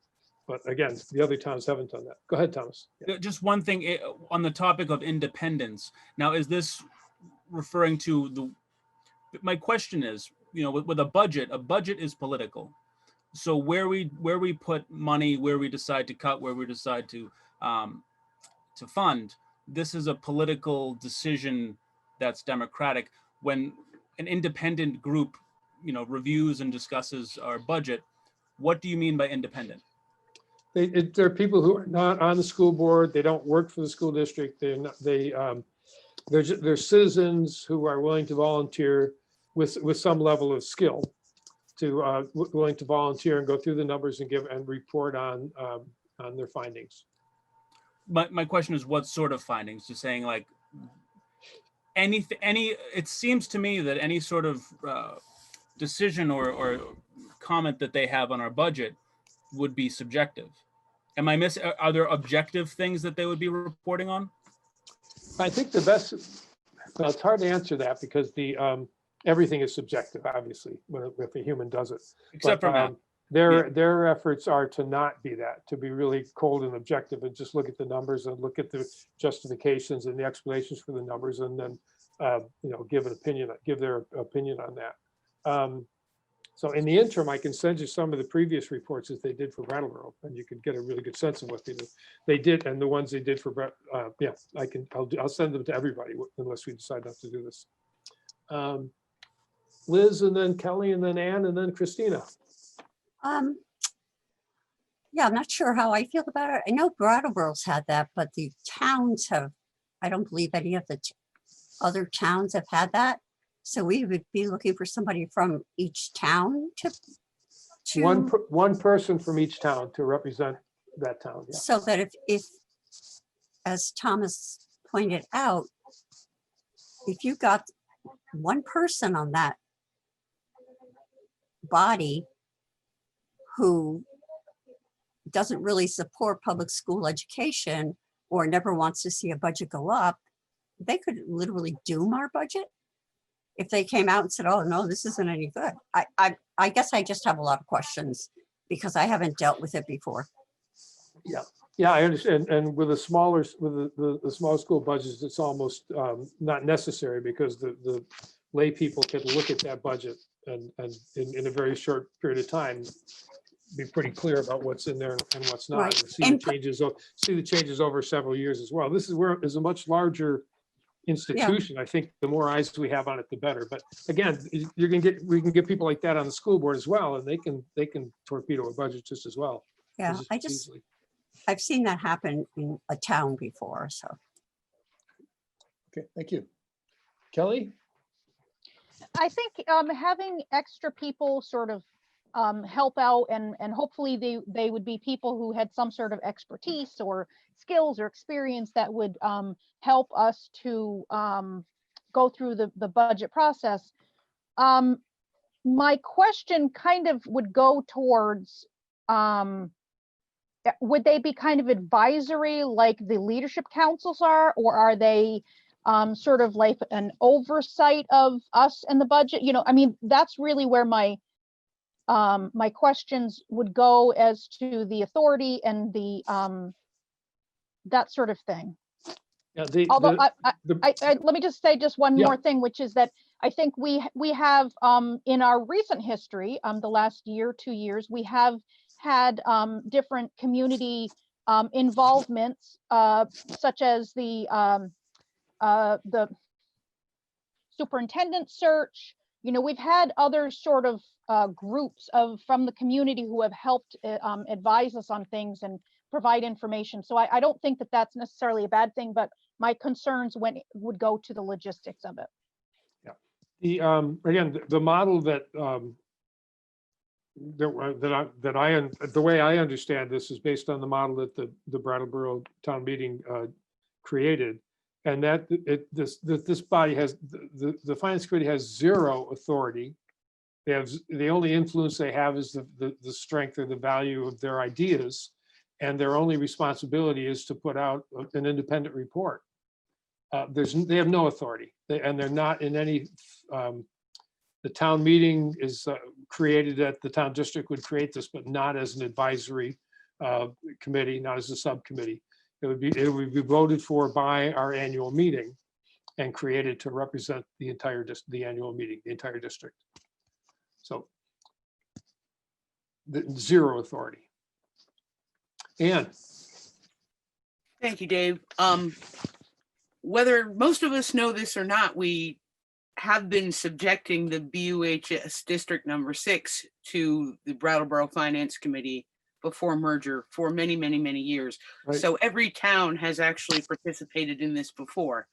But again, the other towns haven't done that. Go ahead, Thomas. Yeah.
Just one thing on the topic of independence. Now, is this referring to my question is, you know, with a budget is political. So where we put money, where we decide to cut, where we decide to fund, this is a political decision that's democratic. When an independent group, you know, reviews and discusses our budget, what do you mean by independent?
They're people who are not on the school board. They don't work for the school district. They're citizens who are willing to volunteer with some level of skill, willing to volunteer and go through the numbers and report on their findings.
My question is, what sort of findings? Just saying, like, it seems to me that any sort of decision or comment that they have on our budget would be subjective. Am I missing? Are there objective things that they would be reporting on?
I think well, it's hard to answer that because everything is subjective, obviously, if a human does it.
Except for math.
Their efforts are to not be that, to be really cold and objective and just look at the numbers and look at the justifications and the explanations for the numbers, and then give their opinion on that. So in the interim, I can send you some of the previous reports that they did for Brattleboro, and you could get a really good sense of what they did, and the ones they did for yeah, I'll send them to everybody unless we decide not to do this. Liz, and then Kelly, and then Ann, and then Christina.
Yeah, I'm not sure how I feel about it. I know Brattleboro's had that, but the towns have, I don't believe any of the other towns have had that. So we would be looking for somebody from each town to
One person from each town to represent that town. Yeah.
so that if, as Thomas pointed out, if you got one person on that body who doesn't really support public school education or never wants to see a budget go up, they could literally doom our budget if they came out and said, oh no, this isn't any good. I guess I just have a lot of questions because I haven't dealt with it before.
Yeah, yeah, I understand. And with the smaller, with the small school budgets, it's almost not necessary because the lay people can look at that budget and in a very short period of time, be pretty clear about what's in there and what's not.
Right.
And see the changes over several years as well. This is where is a much larger institution. I think the more eyes we have on it, the better. But again, we can get people like that on the school board as well, and they can torpedo a budget just as well.
Yeah, I've seen that happen in a town before. So.
Okay, thank you. Kelly?
I think having extra people sort of help out and hopefully they would be people who had some sort of expertise or skills or experience that would help us to go through the budget process. My question kind of would go towards, would they be kind of advisory like the leadership councils are, or are they sort of like an oversight of us and the budget? You know, I mean, that's really where my questions would go as to the authority and the that sort of thing.
Yeah,
Although let me just say just one more thing, which is that I think we have in our recent history, the last year, 2 years, we have had different community involvements, such as the superintendent search. You know, we've had other sort of groups from the community who have helped advise us on things and provide information. So I don't think that that's necessarily a bad thing, but my concerns would go to the logistics of it.
Yeah. Again, the model the way I understand this is based on the model that the Brattleboro town meeting created, and that this body has the finance committee has zero authority. They have the only influence they have is the strength or the value of their ideas, and their only responsibility is to put out an independent report. They have no authority, and they're not in any. The town meeting is created that the town district would create this, but not as an advisory committee, not as a subcommittee. It would be voted for by our annual meeting and created to represent the entire annual meeting, the entire district. So zero authority. Ann.
Thank you, Dave. Whether most of us know this or not, we have been subjecting the BUHS District Number 6 to the Brattleboro Finance Committee before merger for many, many, many years. Right. So every town has actually participated in this before.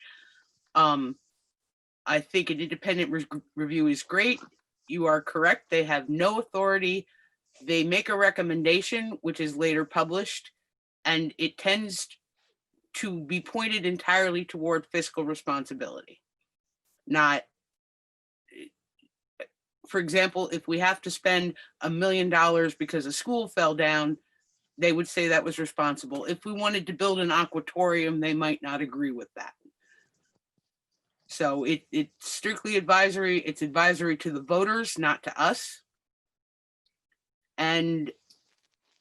I think an independent review is great. You are correct. They have no authority. They make a recommendation, which is later published, and it tends to be pointed entirely toward fiscal responsibility. Not, for example, if we have to spend $1 million because a school fell down, they would say that was responsible. If we wanted to build an aquatorium, they might not agree with that. So it's strictly advisory. It's advisory to the voters, not to us. And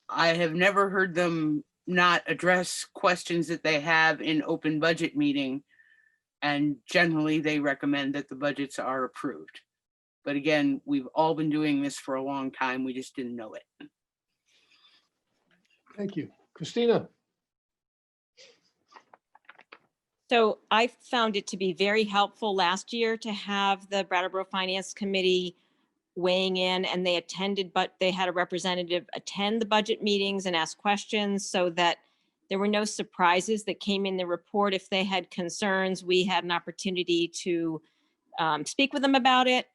I have never heard them not address questions that they have in open budget meeting. And generally they recommend that the budgets are approved. But again, we've all been doing this for a long time. We just didn't know it.
Thank you. Christina?
So I found it to be very helpful last year to have the Brattleboro Finance Committee weighing in, and they attended, but they had a representative attend the budget meetings and ask questions so that there were no surprises that came in the report. If they had concerns, we had an opportunity to speak with them about it.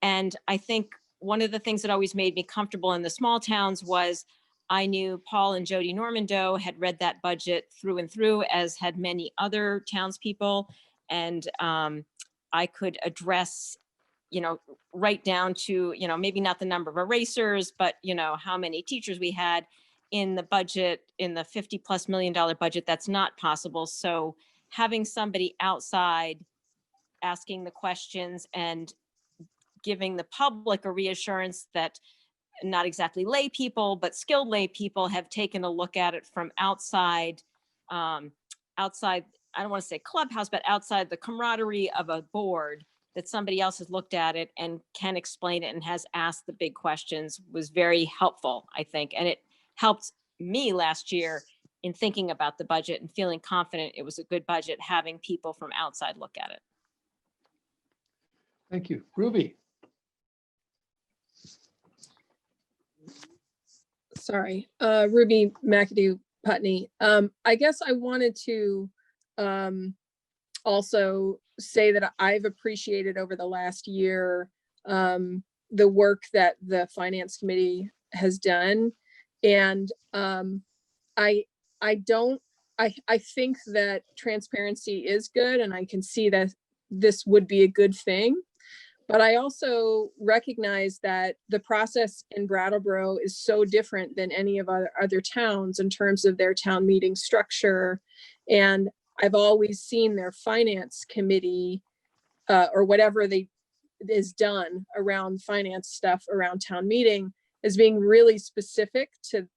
And I think one of the things that always made me comfortable in the small towns was I knew Paul and Jody Normando had read that budget through and through, as had many other townspeople. And I could address, right down to, maybe not the number of erasers, but, how many teachers we had in the budget, in the $50+ million budget. That's not possible. So having somebody outside asking the questions and giving the public a reassurance that not exactly lay people, but skilled lay people have taken a look at it from outside, outside, I don't want to say clubhouse, but outside the camaraderie of a board, that somebody else has looked at it and can explain it and has asked the big questions, was very helpful, I think. And it helped me last year in thinking about the budget and feeling confident it was a good budget, having people from outside look at it.
Thank you. Ruby?
Sorry, Ruby McAdoo Putney. I guess I wanted to also say that I've appreciated over the last year the work that the Finance Committee has done. And I think that transparency is good, and I can see that this would be a good thing. But I also recognize that the process in Brattleboro is so different than any of our other towns in terms of their town meeting structure. And I've always seen their finance committee or whatever is done around finance stuff around town meeting as being really specific to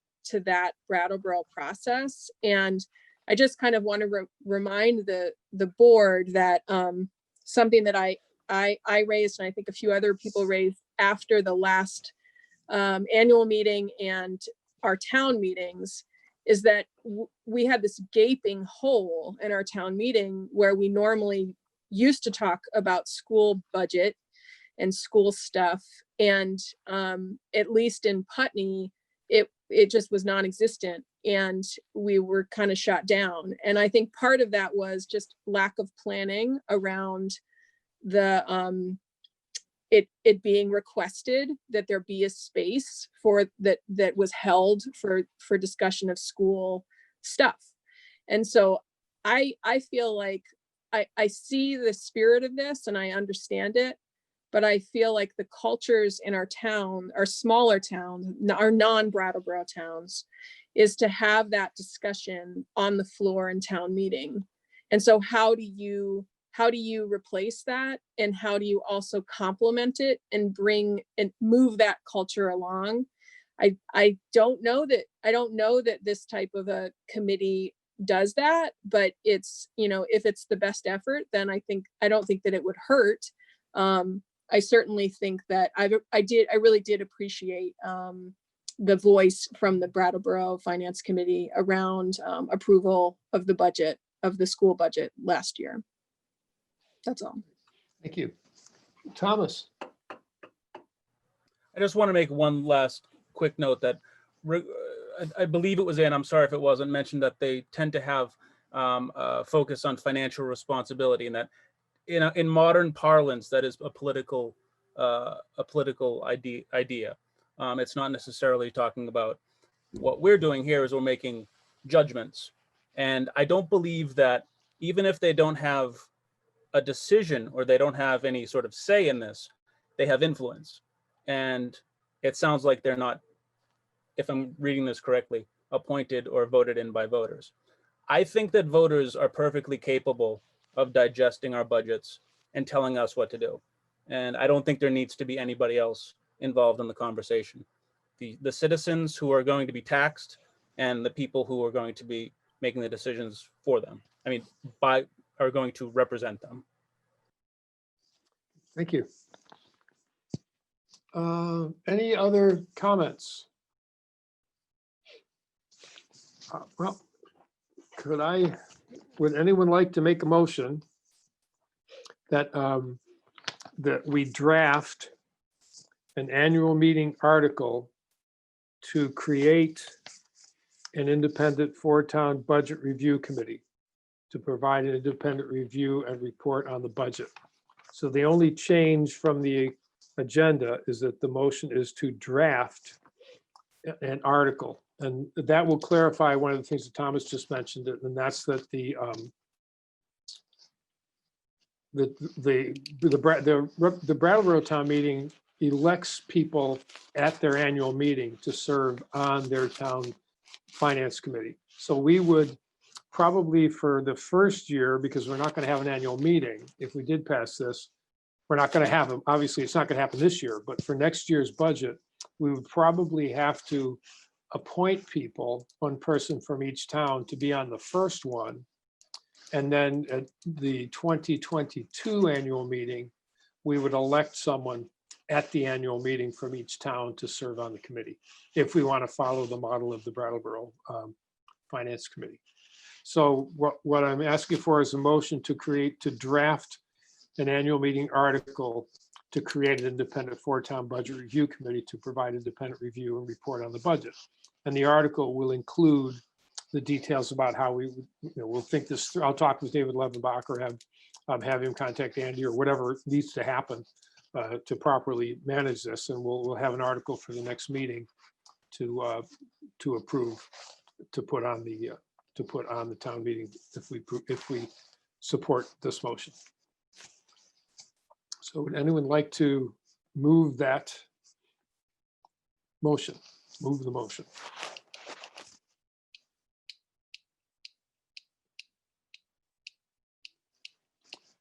that Brattleboro process. And I just kind of want to remind the board that something that I raised, and I think a few other people raised after the last annual meeting and our town meetings, is that we had this gaping hole in our town meeting where we normally used to talk about school budget and school stuff. And at least in Putney, it just was non-existent, and we were kind of shut down. And I think part of that was just lack of planning around the it being requested that there be a space for that was held for discussion of school stuff. And so I feel like I see the spirit of this and I understand it, but I feel like the cultures in our town, our smaller towns, our non-Brattleboro towns, is to have that discussion on the floor in town meeting. And so how do you replace that, and how do you also complement it and bring and move that culture along? I don't know that this type of a committee does that, but it's, if it's the best effort, then I don't think that it would hurt. I certainly think that I really did appreciate the voice from the Brattleboro Finance Committee around approval of the budget, of the school budget last year. That's all.
Thank you. Thomas?
I just want to make one last quick note that I believe it was I'm sorry if it wasn't mentioned, that they tend to have a focus on financial responsibility, and that in modern parlance, that is a political idea. It's not necessarily talking about what we're doing here is we're making judgments. And I don't believe that even if they don't have a decision or they don't have any sort of say in this, they have influence. And it sounds like they're not, if I'm reading this correctly, appointed or voted in by voters. I think that voters are perfectly capable of digesting our budgets and telling us what to do. And I don't think there needs to be anybody else involved in the conversation. The citizens who are going to be taxed and the people who are going to be making the decisions for them, are going to represent them.
Thank you. Any other comments? Well, would anyone like to make a motion that, that we draft an annual meeting article to create an independent four-town budget review committee to provide an independent review and report on the budget? So the only change from the agenda is that the motion is to draft an article. And that will clarify one of the things that Thomas just mentioned, and that's that the Brattleboro town meeting elects people at their annual meeting to serve on their town finance committee. So we would probably, for the first year, because we're not going to have an annual meeting, if we did pass this, we're not going to have them. Obviously, it's not going to happen this year, but for next year's budget, we would probably have to appoint people, one person from each town, to be on the first one. And then at the 2022 annual meeting, we would elect someone at the annual meeting from each town to serve on the committee, if we want to follow the model of the Brattleboro Finance Committee. So what I'm asking for is a motion to draft an annual meeting article to create an independent four-town budget review committee to provide independent review and report on the budget. And the article will include the details about how we'll think this through. I'll talk with David Levenbach or have him contact Andy or whatever needs to happen to properly manage this. And we'll have an article for the next meeting to approve, to put on the town meeting if we support this motion. So would anyone like to move that motion? Move the motion.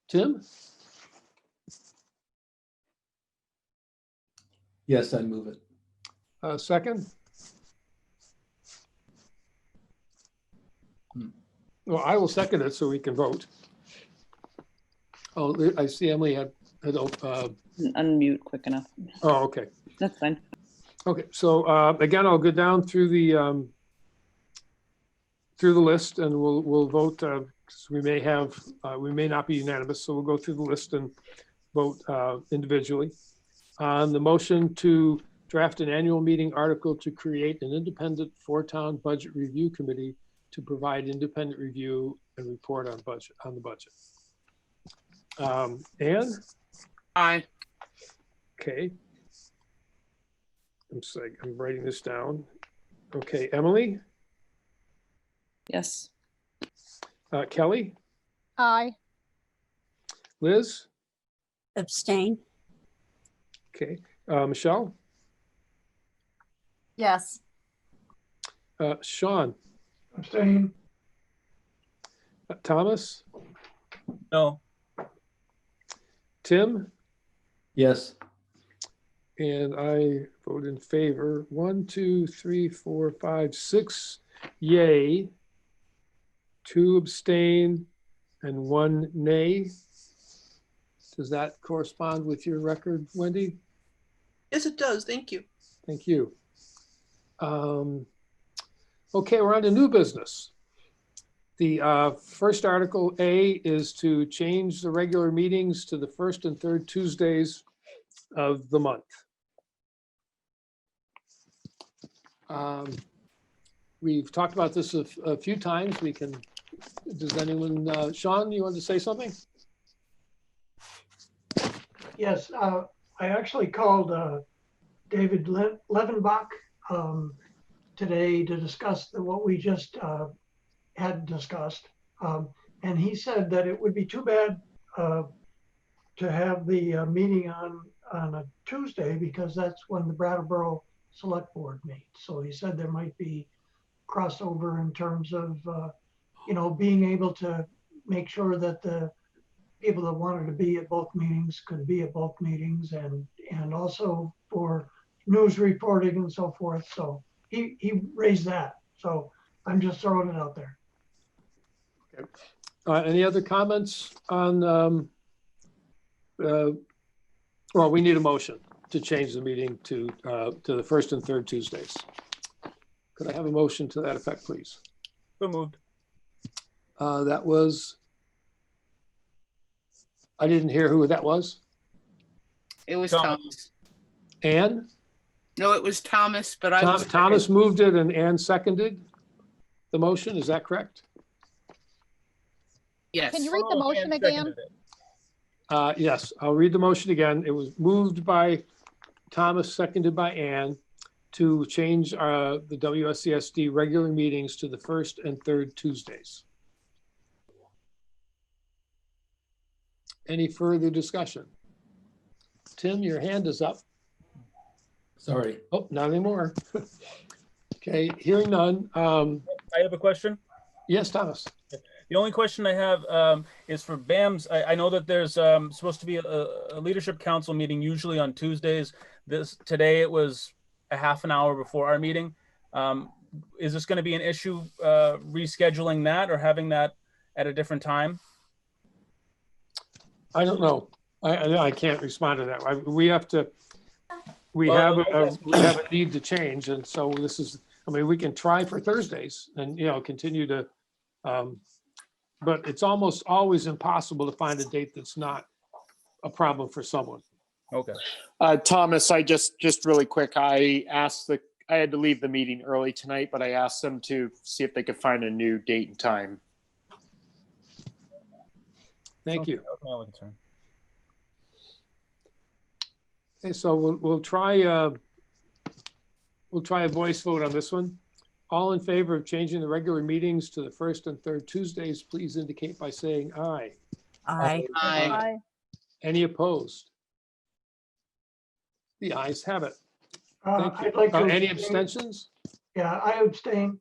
Tim?
Yes, I move it.
Second? Well, I will second it so we can vote. Oh, I see Emily had
Unmute quick enough.
Oh, okay.
That's fine.
Okay, so again, I'll go down through the list and we'll vote. 'Cause we may not be unanimous, so we'll go through the list and vote individually. On the motion to draft an annual meeting article to create an independent four-town budget review committee to provide independent review and report on the budget. Anne?
Aye.
Okay. I'm writing this down. Okay, Emily?
Yes.
Kelly?
Aye.
Liz?
Abstain.
Okay, Michelle?
Yes.
Sean?
Abstain.
Thomas?
No.
Tim?
Yes.
And I vote in favor. 1, 2, 3, 4, 5, 6 yay, 2 abstain, and 1 nay. Does that correspond with your record, Wendy?
Yes, it does. Thank you.
Thank you. Okay, we're on to new business. The first article A is to change the regular meetings to the first and third Tuesdays of the month. We've talked about this a few times. Does anyone, Sean, you want to say something?
Yes, I actually called David Levenbach today to discuss what we just had discussed. And he said that it would be too bad to have the meeting on a Tuesday because that's when the Brattleboro Select Board meets. So he said there might be crossover in terms of, being able to make sure that the people that wanted to be at both meetings could be at both meetings and also for news reporting and so forth. So he raised that. So I'm just throwing it out there.
Okay. Any other comments on, well, we need a motion. to change the meeting to the first and third Tuesdays. Could I have a motion to that effect, please?
So moved.
That was, I didn't hear who that was.
It was
Thomas.
Thomas.
Ann?
No, it was Thomas, but I was.
Thomas moved it and Ann seconded the motion. Is that correct?
Yes.
Can you read the motion again?
Yes, I'll read the motion again. It was moved by Thomas, seconded by Ann, to change the WSESD regular meetings to the first and third Tuesdays. Any further discussion? Tim, your hand is up.
Sorry.
Oh, not anymore. Okay, hearing none.
I have a question.
Yes, Thomas.
The only question I have is for BAMS. I know that there's supposed to be a leadership council meeting usually on Tuesdays. Today it was a half an hour before our meeting. Is this going to be an issue rescheduling that or having that at a different time?
I don't know. I can't respond to that. We have a need to change, and so this is. I mean, we can try for Thursdays and continue to. But it's almost always impossible to find a date that's not a problem for someone.
Okay.
Thomas, I just really quick, I had to leave the meeting early tonight, but I asked them to see if they could find a new date and time.
Thank you.
That was my only concern.
Okay, so we'll try a voice vote on this one. All in favor of changing the regular meetings to the first and third Tuesdays, please indicate by saying aye.
Aye.
Aye.
Any opposed? The ayes have it. Thank you.
I'd like to
Any
abstain.
abstentions?
Yeah, I abstain.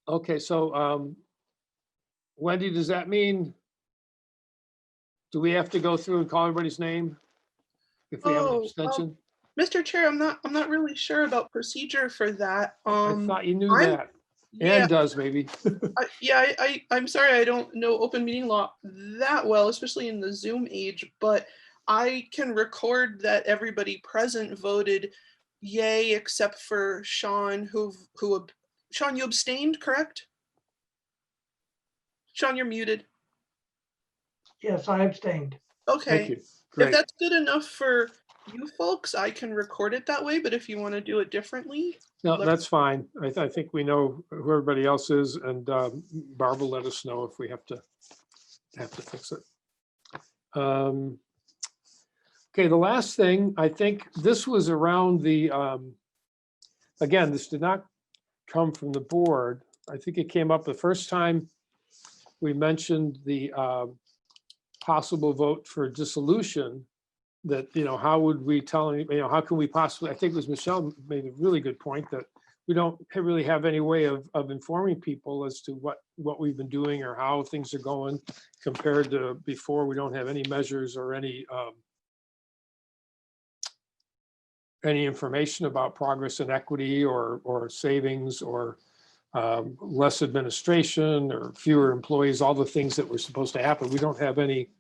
Okay, so Wendy, does that mean, do we have to go through and call everybody's name if we have an abstention?
Mr. Chair, I'm not really sure about procedure for that.
I thought you knew that.
Yeah.
Ann does maybe.
I'm sorry, I don't know open meeting law that well, especially in the Zoom age, but I can record that everybody present voted yay, except for Sean, Sean, you abstained, correct? Sean, you're muted.
Yes, I abstained.
Okay.
Thank you. Great.
If that's good enough for you folks, I can record it that way, but if you want to do it differently.
No,
let-
that's fine. I think we know who everybody else is, and Barb will let us know if we have to fix it. Okay, the last thing, I think this was around the, again, this did not come from the board. I think it came up the first time we mentioned the possible vote for dissolution. That, how would we tell any, how can we possibly, I think it was Michelle made a really good point that we don't really have any way of informing people as to what we've been doing or how things are going compared to before. We don't have any measures or any information about progress and equity or savings or less administration or fewer employees, all the things that were supposed to happen. We don't have any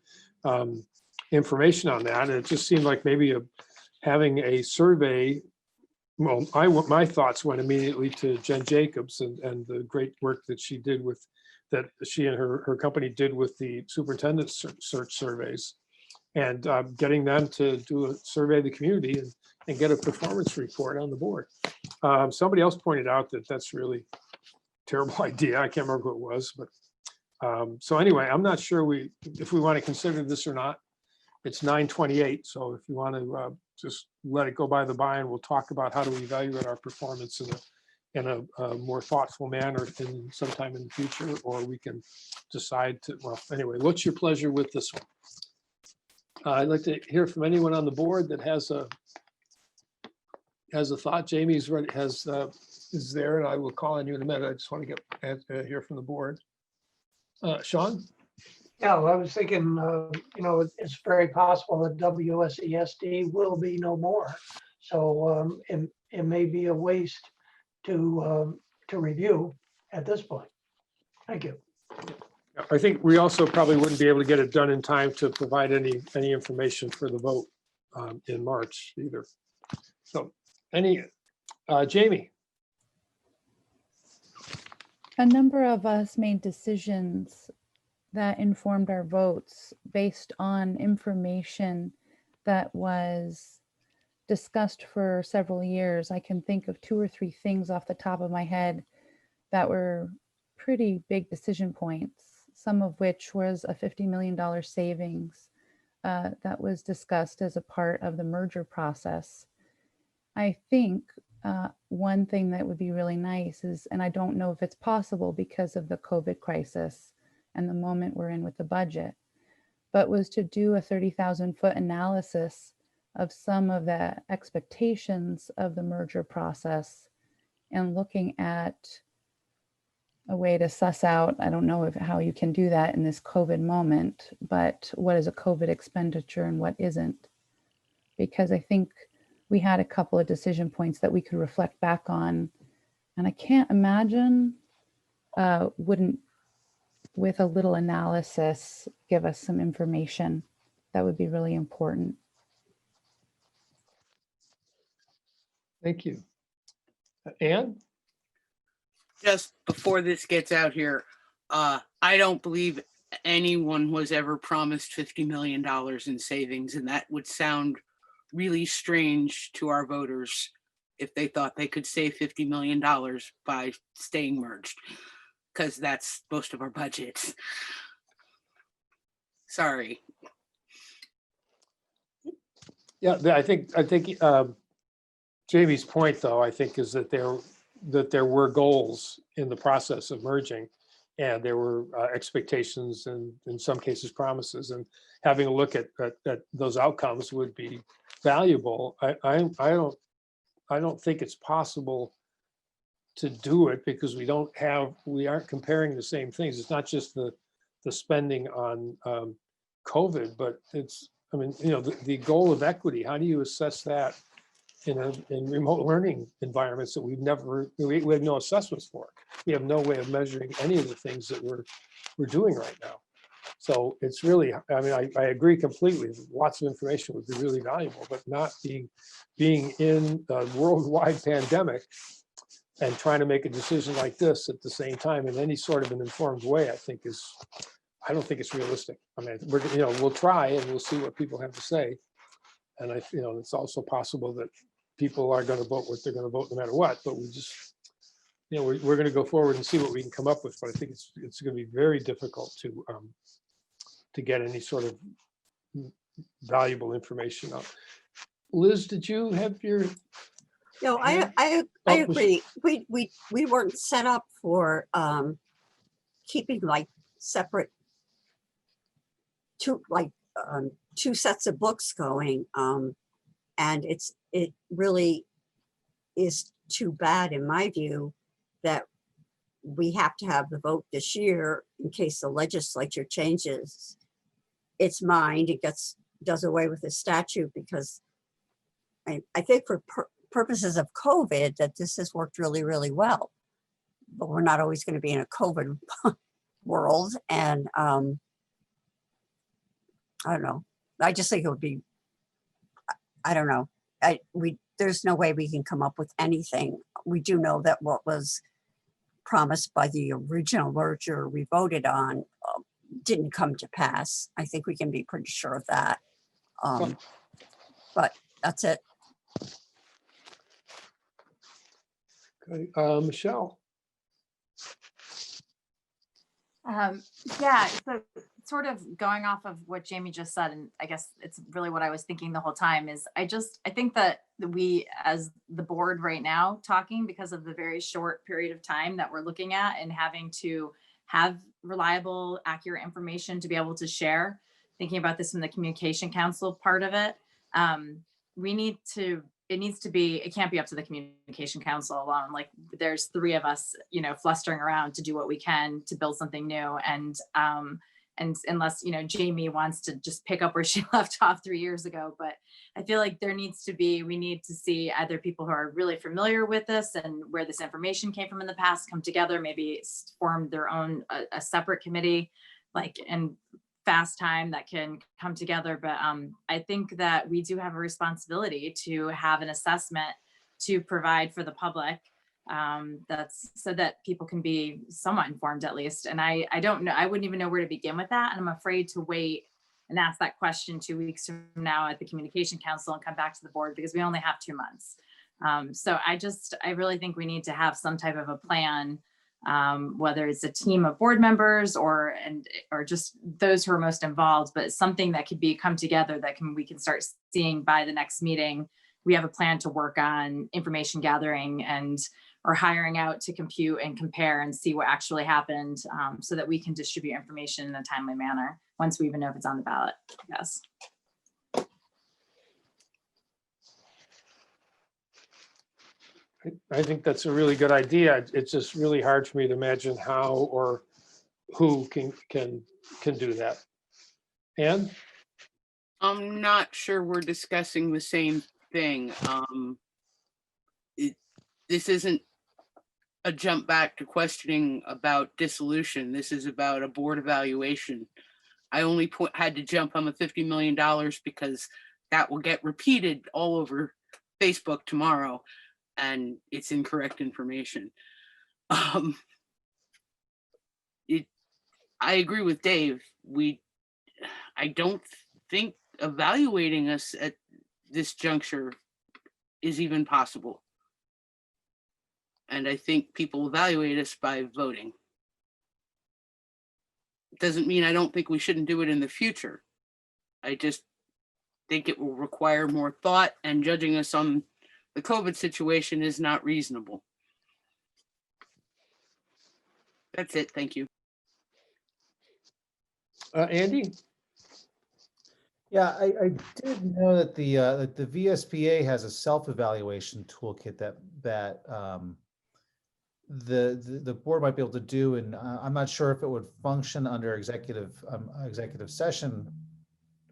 information on that. And it just seemed like maybe having a survey. Well, my thoughts went immediately to Jen Jacobs and the great work that she did that she and her company did with the superintendent search surveys, and getting them to do a survey of the community and get a performance report on the board. Somebody else pointed out that that's really a terrible idea. I can't remember who it was, but so anyway, I'm not sure if we want to consider this or not. It's 9:28, so if you want to just let it go by the by, and we'll talk about how do we evaluate our performance in a more thoughtful manner sometime in the future, or we can decide to, well, anyway, what's your pleasure with this one? I'd like to hear from anyone on the board that has a thought. Jamie's ready, is there, and I will call on you in a minute. I just want to hear from the board. Sean?
Yeah, well, I was thinking, it's very possible that WSESD will be no more. So it may be a waste to review at this point. Thank you.
I think we also probably wouldn't be able to get it done in time to provide any information for the vote in March either. So Jamie.
A number of us made decisions that informed our votes based on information that was discussed for several years. I can think of 2 or 3 things off the top of my head that were pretty big decision points, some of which was a $50 million savings that was discussed as a part of the merger process. I think one thing that would be really nice is, and I don't know if it's possible because of the COVID crisis and the moment we're in with the budget, but was to do a 30,000-foot analysis of some of the expectations of the merger process and looking at a way to suss out, I don't know how you can do that in this COVID moment, but what is a COVID expenditure and what isn't? Because I think we had a couple of decision points that we could reflect back on. And I can't imagine wouldn't, with a little analysis, give us some information that would be really important.
Thank you. Ann?
Just before this gets out here, I don't believe anyone was ever promised $50 million in savings, and that would sound really strange to our voters if they thought they could save $50 million by staying merged, because that's most of our budget. Sorry.
Yeah, I think Jamie's point, though, I think, is that there were goals in the process of merging, and there were expectations and in some cases promises, and having a look at those outcomes would be valuable. I don't think it's possible to do it because we aren't comparing the same things. It's not just the spending on COVID, but it's, I mean, you know, the goal of equity. How do you assess that in remote learning environments that we have no assessments for? We have no way of measuring any of the things that we're doing right now. So it's really, I mean, I agree completely. Lots of information would be really valuable, but not being in a worldwide pandemic and trying to make a decision like this at the same time in any sort of an informed way, I don't think it's realistic. I mean, we'll try and we'll see what people have to say. And it's also possible that people are going to vote what they're going to vote no matter what, but we just, we're going to go forward and see what we can come up with. But I think it's going to be very difficult to get any sort of valuable information out. Liz, did you have your?
No, I agree. We weren't set up for keeping like separate two sets of books going, and it really is too bad in my view that we have to have the vote this year in case the legislature changes its mind. It does away with the statute, because I think for purposes of COVID that this has worked really, really well, but we're not always going to be in a COVID world. And I don't know. I just think it would be, I don't know. There's no way we can come up with anything. We do know that what was promised by the original merger we voted on didn't come to pass. I think we can be pretty sure of that. But that's it.
Okay, Michelle.
Yeah, so sort of going off of what Jamie just said, and I guess it's really what I was thinking the whole time, is I think that we as the board right now talking, because of the very short period of time that we're looking at and having to have reliable, accurate information to be able to share, thinking about this from the communication council part of it, it can't be up to the communication council alone. Like there's 3 of us, flustering around to do what we can to build something new. And unless, Jamie wants to just pick up where she left off 3 years ago, but I feel like we need to see either people who are really familiar with this and where this information came from in the past come together, maybe form their own, a separate committee, and fast time that can come together. But I think that we do have a responsibility to have an assessment to provide for the public. That's so that people can be somewhat informed at least. And I don't know, I wouldn't even know where to begin with that. And I'm afraid to wait and ask that question 2 weeks from now at the Communication Council and come back to the board because we only have 2 months. So I really think we need to have some type of a plan, whether it's a team of board members or just those who are most involved, but something that could come together that we can start seeing by the next meeting. We have a plan to work on information gathering or hiring out to compute and compare and see what actually happened, so that we can distribute information in a timely manner once we even know if it's on the ballot. Yes.
I think that's a really good idea. It's just really hard for me to imagine how or who can do that. And
I'm not sure we're discussing the same thing. This isn't a jump back to questioning about dissolution. This is about a board evaluation. I only had to jump on the $50 million because that will get repeated all over Facebook tomorrow, and it's incorrect information. I agree with Dave. I don't think evaluating us at this juncture is even possible. And I think people evaluate us by voting. Doesn't mean I don't think we shouldn't do it in the future. I just think it will require more thought, and judging us on the COVID situation is not reasonable. That's it. Thank you.
Andy?
Yeah, I did know that the VSBA has a self-evaluation toolkit that the board might be able to do, and I'm not sure if it would function under executive session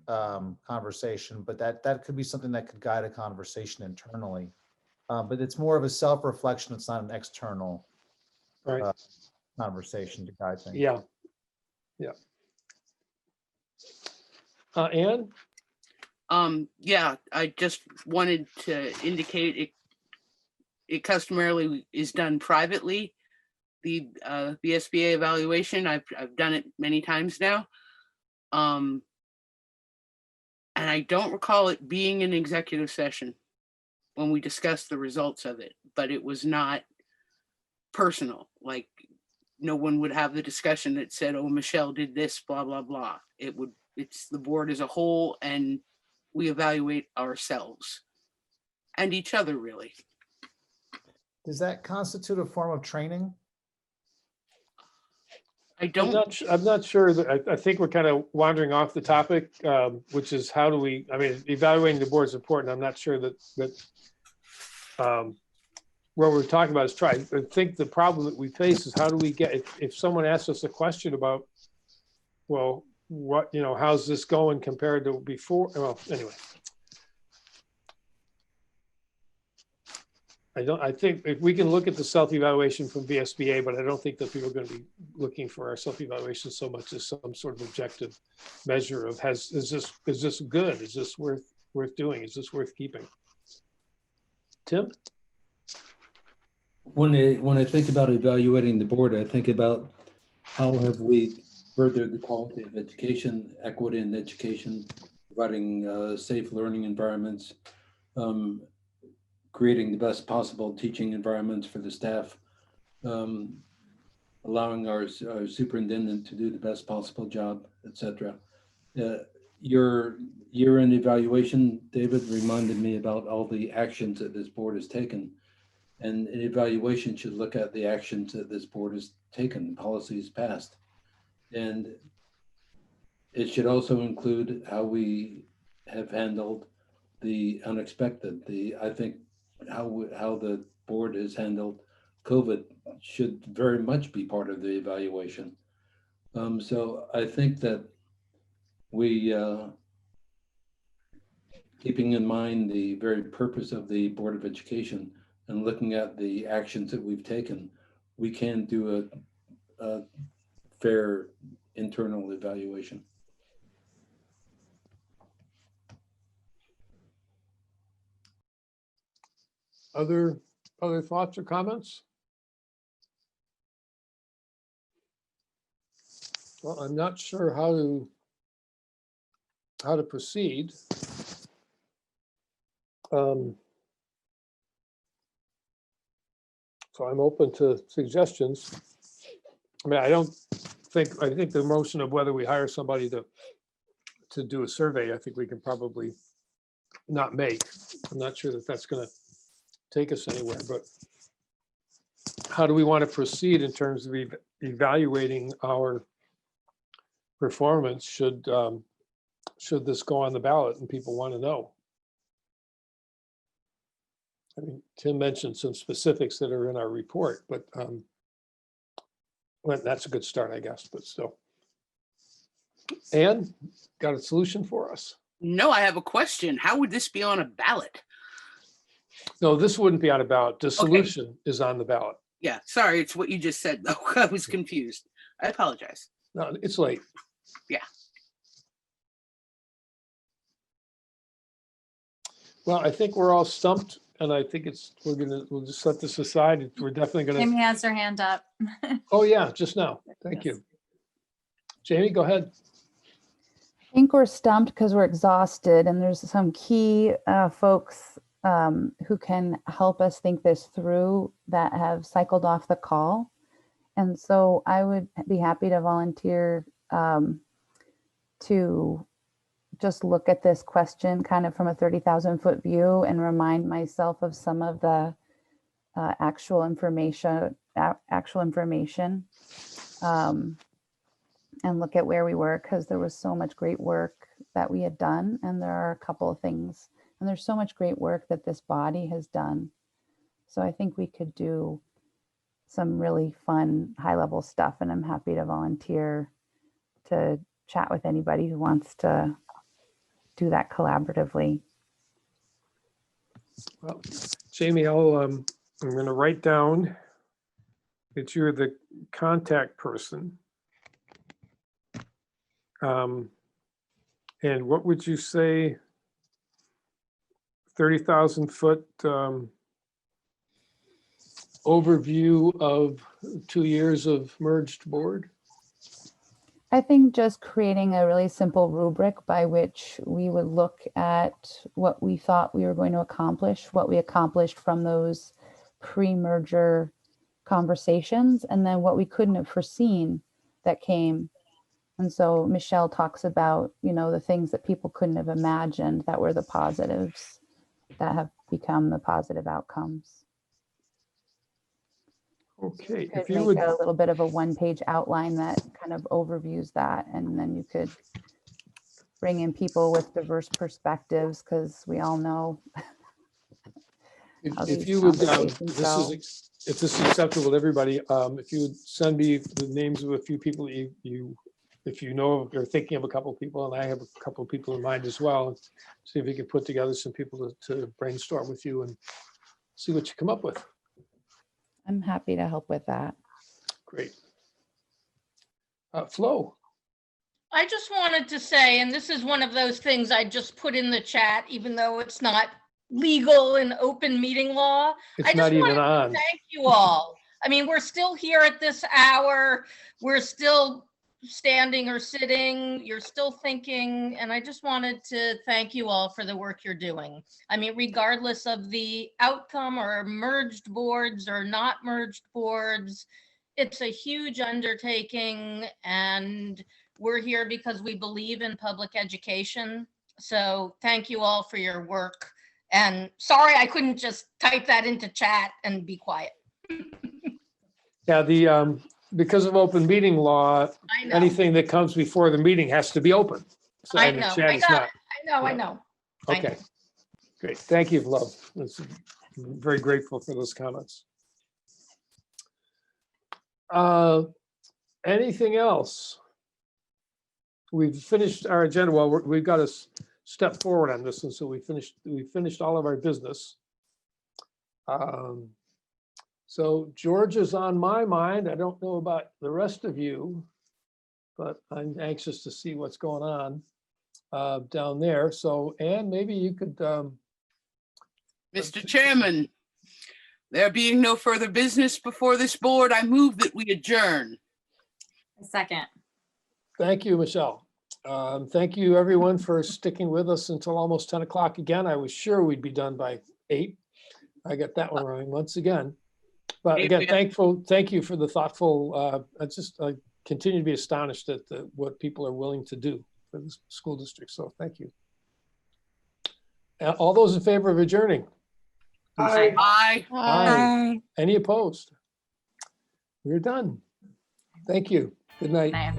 conversation, but that could be something that could guide a conversation internally. But it's more of a self-reflection. It's not an external conversation to guide things.
Yeah. Ann?
Yeah, I just wanted to indicate it customarily is done privately. The VSBA evaluation, I've done it many times now. And I don't recall it being an executive session when we discussed the results of it, but it was not personal. Like, no one would have the discussion that said, oh, Michelle did this, blah, blah, blah. It's the board as a whole, and we evaluate ourselves and each other, really.
Does that constitute a form of training?
I'm not sure that I think we're kind of wandering off the topic, which is how do we, evaluating the board is important. I'm not sure that what we're talking about is try. I think the problem that we face is how do we get, if someone asks us a question about, well, what, how's this going compared to before? Well, anyway. I think if we can look at the self-evaluation from VSBA, but I don't think that people are going to be looking for our self-evaluation so much as some sort of objective measure of is this good? Is this worth doing? Is this worth keeping? Tim?
When I think about evaluating the board, I think about how have we furthered the quality of education, equity in education, providing safe learning environments, creating the best possible teaching environments for the staff, allowing our superintendent to do the best possible job, etc. Your year-end evaluation, David, reminded me about all the actions that this board has taken. And an evaluation should look at the actions that this board has taken, policies passed. And it should also include how we have handled the unexpected. I think how the board has handled COVID should very much be part of the evaluation. So I think that we, keeping in mind the very purpose of the Board of Education and looking at the actions that we've taken, we can do a fair internal evaluation.
Other thoughts or comments? Well, I'm not sure how to proceed. So I'm open to suggestions. I mean, I think the motion of whether we hire somebody to do a survey, I think we can probably not make. I'm not sure that that's going to take us anywhere, but how do we want to proceed in terms of evaluating our performance should this go on the ballot and people want to know? I mean, Tim mentioned some specifics that are in our report, but well, that's a good start, I guess, but still. Ann, got a solution for us?
No, I have a question. How would this be on a ballot?
No, this wouldn't be on a ballot. The solution is on the ballot.
Yeah, sorry, it's what you just said, though. I was confused. I apologize.
No, it's late.
Yeah.
Well, I think we're all stumped, and I think we'll just set this aside. We're definitely gonna.
Jamie has her hand up.
Oh, yeah, just now. Thank you. Jamie, go ahead.
I think we're stumped because we're exhausted, and there's some key folks who can help us think this through that have cycled off the call. And so I would be happy to volunteer to just look at this question kind of from a 30,000-foot view and remind myself of some of the actual information, and look at where we were, because there was so much great work that we had done, and there are a couple of things, and there's so much great work that this body has done. So I think we could do some really fun high-level stuff, and I'm happy to volunteer to chat with anybody who wants to do that collaboratively.
Well, Jamie, I'm going to write down that you're the contact person. And what would you say, 30,000 foot overview of 2 years of merged board?
I think just creating a really simple rubric by which we would look at what we thought we were going to accomplish, what we accomplished from those pre-merger conversations, and then what we couldn't have foreseen that came. And so Michelle talks about, the things that people couldn't have imagined that were the positives that have become the positive outcomes.
Okay,
If you would make a little bit of a one-page outline that kind of overviews that, and then you could bring in people with diverse perspectives, because we all know.
If you would, if this is acceptable to everybody, if you would send me the names of a few people if you know you're thinking of a couple of people, and I have a couple of people in mind as well, and see if we can put together some people to brainstorm with you and see what you come up with.
I'm happy to help with that.
Great. Flo.
I just wanted to say, and this is one of those things I just put in the chat, even though it's not legal in open meeting law.
It's not even on.
Thank you all. I mean, we're still here at this hour. We're still standing or sitting. You're still thinking. And I just wanted to thank you all for the work you're doing. I mean, regardless of the outcome or merged boards or not merged boards, it's a huge undertaking, and we're here because we believe in public education. So thank you all for your work. And sorry, I couldn't just type that into chat and be quiet.
Yeah, because of open meeting law, anything that comes before the meeting has to be open. So,
I
and the
know,
chat
I
is
got
not.
it. I know.
Okay, great. Thank you, love. I'm very grateful for those comments. Anything else? We've finished our agenda. Well, we've got to step forward on this, and so we finished all of our business. So George is on my mind. I don't know about the rest of you, but I'm anxious to see what's going on down there. So Ann, maybe you could.
Mr. Chairman. There being no further business before this board, I move that we adjourn.
A second.
Thank you, Michelle. Thank you, everyone, for sticking with us until almost 10 o'clock again. I was sure we'd be done by 8. I got that one wrong once again. But again, thank you for the thoughtful, I continue to be astonished at what people are willing to do for the school district. So thank you. All those in favor of adjourning?
Aye.
Aye.
Aye. Any opposed? We're done. Thank you. Good night.
Aye.